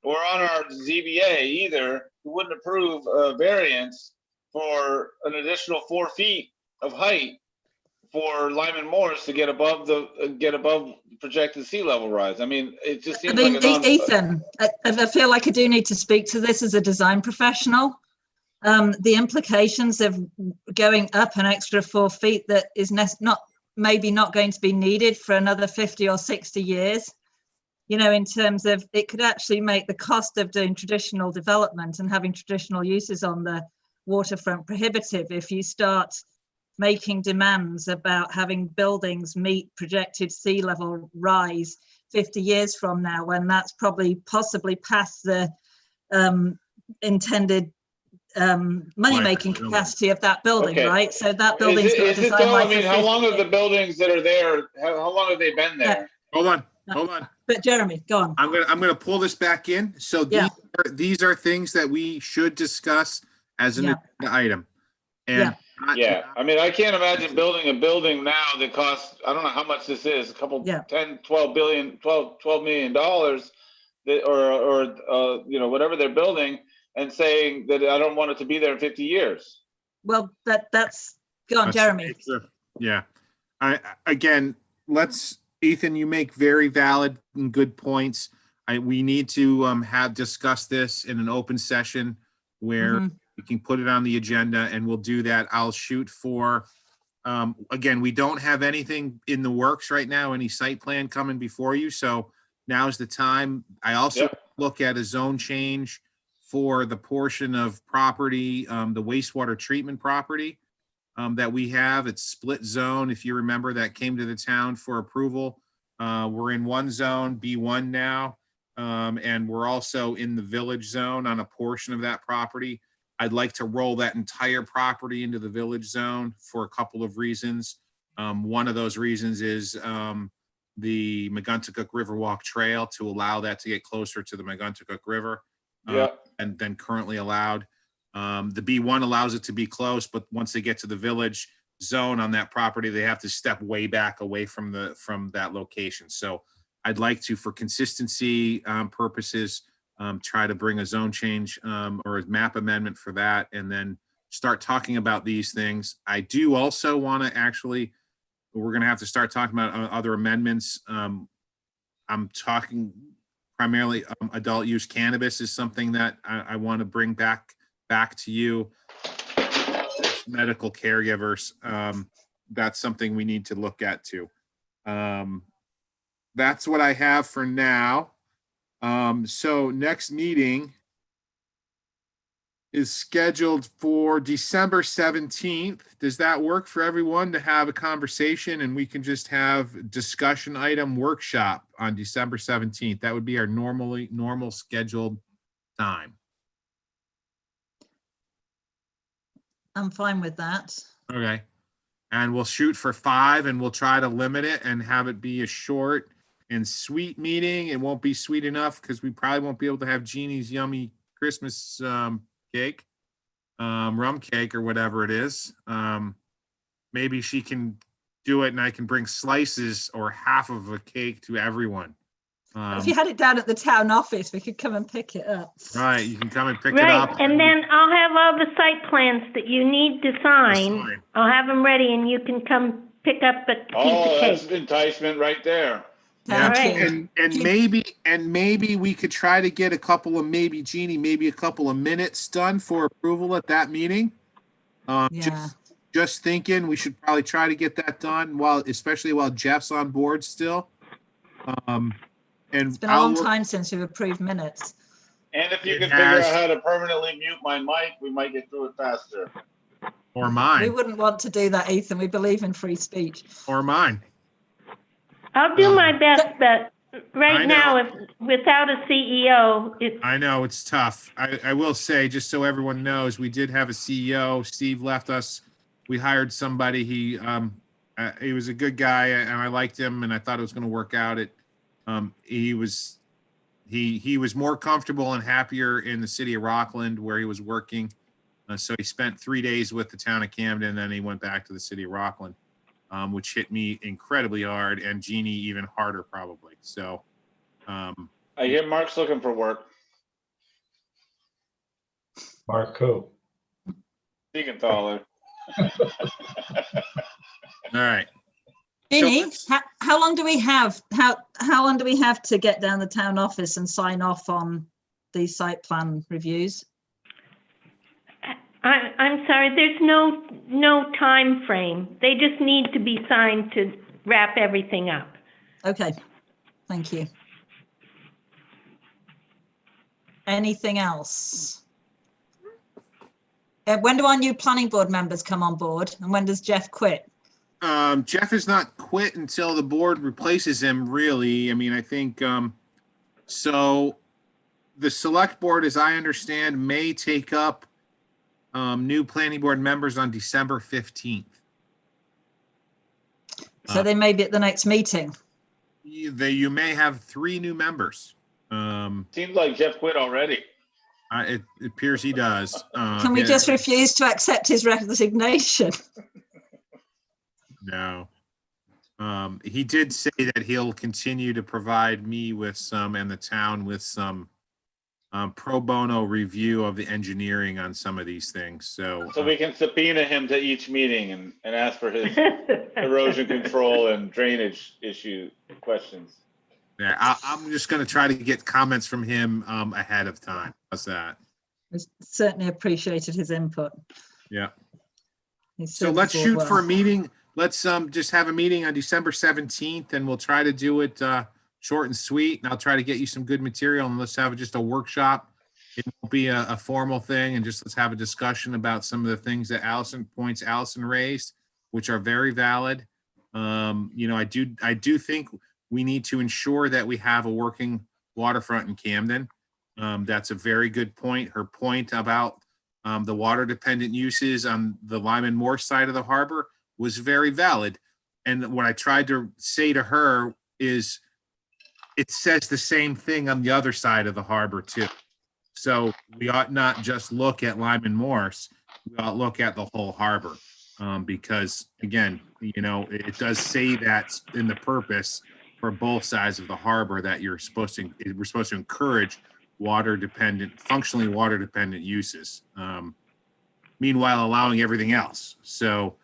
or on our ZBA either, who wouldn't approve a variance for an additional 4 feet of height for Lyman Morris to get above projected sea level rise? I mean, it just seems like Ethan, I feel like I do need to speak to this as a design professional. The implications of going up an extra 4 feet that is maybe not going to be needed for another 50 or 60 years, you know, in terms of it could actually make the cost of doing traditional development and having traditional uses on the waterfront prohibitive if you start making demands about having buildings meet projected sea level rise 50 years from now, when that's possibly past the intended money-making capacity of that building, okay. Right? So that building's got a is it design though? life I mean, of how 50 long have the years. buildings that are there? How long have they been there? Hold on. But Jeremy, go on. I'm gonna pull this back in. So these are things that we should discuss as an agenda item. And yeah, I mean, I can't imagine building a building now that costs, I don't know how much this is, a couple, 10, 12 million dollars, or you know, whatever they're building, and saying that I don't want it to be there in 50 years. Well, that's go on, Jeremy. Yeah. Ethan, you make very valid and good points. We need to discuss this in an open session where we can put it on the agenda, and we'll do that. I'll shoot for, again, we don't have anything in the works right now, any site plan coming before you. So now's the time. I also look at a zone change for the portion of property, the wastewater treatment property that we have. It's split zone. If you remember, that came to the town for approval. We're in one zone, B1 now, and we're also in the village zone on a portion of that property. I'd like to roll that entire property into the village zone for a couple of reasons. One of those reasons is the Megunticook Riverwalk Trail, to allow that to get closer to the Megunticook River and than currently allowed. The B1 allows it to be close, but once they get to the village zone on that property, they have to step way back away from that location. So I'd like to, for consistency purposes, try to bring a zone change or a map amendment for that, and then start talking about these things. I do also want to actually, we're going to have to start talking about other amendments. I'm talking primarily adult use cannabis is something that I want to bring back to you. Medical caregivers, that's something we need to look at too. That's what I have for now. So next meeting is scheduled for December 17th. Does that work for everyone to have a conversation and we can just have discussion item workshop on December 17th? That would be our normal scheduled time. I'm fine with that. Okay. And we'll shoot for 5 and we'll try to limit it and have it be a short and sweet meeting. It won't be sweet enough because we probably won't be able to have Jeannie's yummy Christmas cake, rum cake or whatever it is. Maybe she can do it and I can bring slices or half of a cake to everyone. If you had it down at the town office, we could come and pick it up. Right, you can come and pick it up. And then I'll have all the site plans that you need to sign. I'll have them ready and you can come pick up a piece of cake. That's enticement right there. Yeah, and maybe we could try to get a couple of maybe a couple of minutes done for approval at that meeting. Just thinking we should probably try to get that done especially while Jeff's on board still. And it's been a long time since we've approved minutes. And if you can figure out how to permanently mute my mic, we might get through it faster. Or mine. We wouldn't want to do that, Ethan. We believe in free speech. Or mine. I'll do my best, but right I now, if, without a CEO, it's, I know it's tough. I will say, just so everyone knows, we did have a CEO. Steve left us. We hired somebody. He was a good guy, and I liked him, and I thought it was going to work out. He was more comfortable and happier in the city of Rockland where he was working. So he spent 3 days with the town of Camden, and then he went back to the city of Rockland, which hit me incredibly hard, and Jeannie even harder probably. So. I hear Mark's looking for work. Mark who? Siegenthaler. All right. Jeannie, how long do we have? How long do we have to get down the town office and sign off on these site plan reviews? I'm sorry, there's no time frame. They just need to be signed to wrap everything up. Okay, thank you. Anything else? When do our new planning board members come on board, and when does Jeff quit? Jeff is not quit until the board replaces him, really. I mean, I think, so the select board, as I understand, may take up new planning board members on December 15th. So they may be at the next meeting. You may have 3 new members. Seems like Jeff quit already. It appears he does. Can we just refuse to accept his resignation? No. He did say that he'll continue to provide me with some, and the town with some pro bono review of the engineering on some of these things. So we can subpoena him to each meeting and ask for his erosion control and drainage issue questions. Yeah, I'm just going to try to get comments from him ahead of time. How's that? I certainly appreciated his input. Yeah. So let's shoot for a meeting. Let's just have a meeting on December 17th, and we'll try to do it short and sweet. And I'll try to get you some good material, and let's have just a workshop. It won't be a formal thing, and just let's have a discussion about some of the things that Allison raised, which are very valid. I do think we need to ensure that we have a working waterfront in Camden. That's a very good point. Her point about the water dependent uses on the Lyman Morse side of the harbor was very valid. And what I tried to say to her is it says the same thing on the other side of the harbor too. So we ought not just look at Lyman Morse, we ought to look at the whole harbor. Because again, it does say that in the purpose for both sides of the harbor that we're supposed to encourage functionally water dependent uses. Meanwhile, allowing everything else. So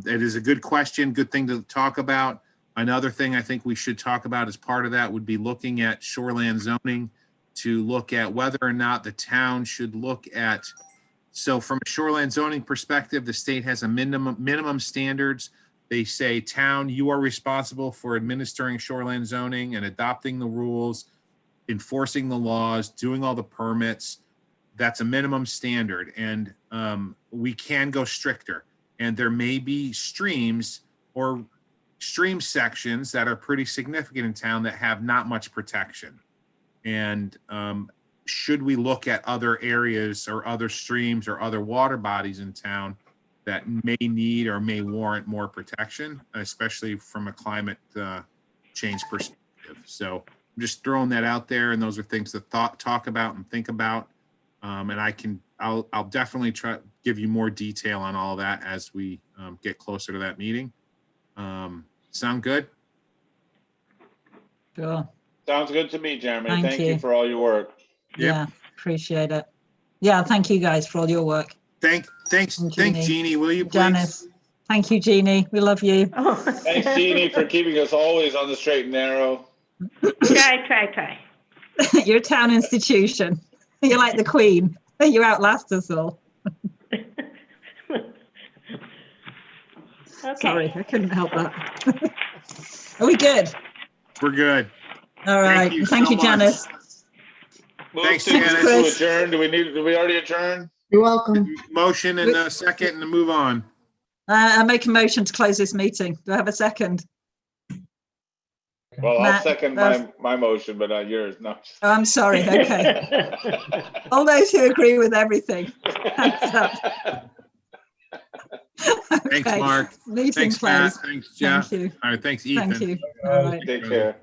it is a good question, good thing to talk about. Another thing I think we should talk about as part of that would be looking at shoreland zoning to look at whether or not the town should look at. So from a shoreland zoning perspective, the state has a minimum standards. They say, town, you are responsible for administering shoreland zoning and adopting the rules, enforcing the laws, doing all the permits. That's a minimum standard. And we can go stricter. And there may be streams or stream sections that are pretty significant in town that have not much protection. And should we look at other areas or other streams or other water bodies in town that may need or may warrant more protection, especially from a climate change perspective? So I'm just throwing that out there, and those are things to talk about and think about. And I'll definitely try to give you more detail on all that as we get closer to that meeting. Sound good? Sure. Sounds good to me, Jeremy. Thank you you for all your work. Yeah, appreciate it. Yeah, thank you guys for all your work. Thank Jeannie, will you please? Janice. Thank you, Jeannie. We love you. Thanks, Jeannie, for keeping us always on the straight and narrow. Try. You're a town institution. You're like the Queen. You outlast us all. Okay. Sorry, I couldn't help that. Are we good? We're good. All right. Thank you, Janice. Thanks, Move to Janice. adjourn. Do we already adjourn? You're welcome. Motion and a second and to move on. I make a motion to close this meeting. Do I have a second? Well, I'll Matt, second my motion, but not yours. No. Oh, I'm sorry. Okay. All those who agree with everything. Hands up. Thanks, Okay. Mark. Meeting Thanks, Matt. closed. Thanks, Jeff. Thank you. All right, thanks, Ethan. Thank you. All right. Take care.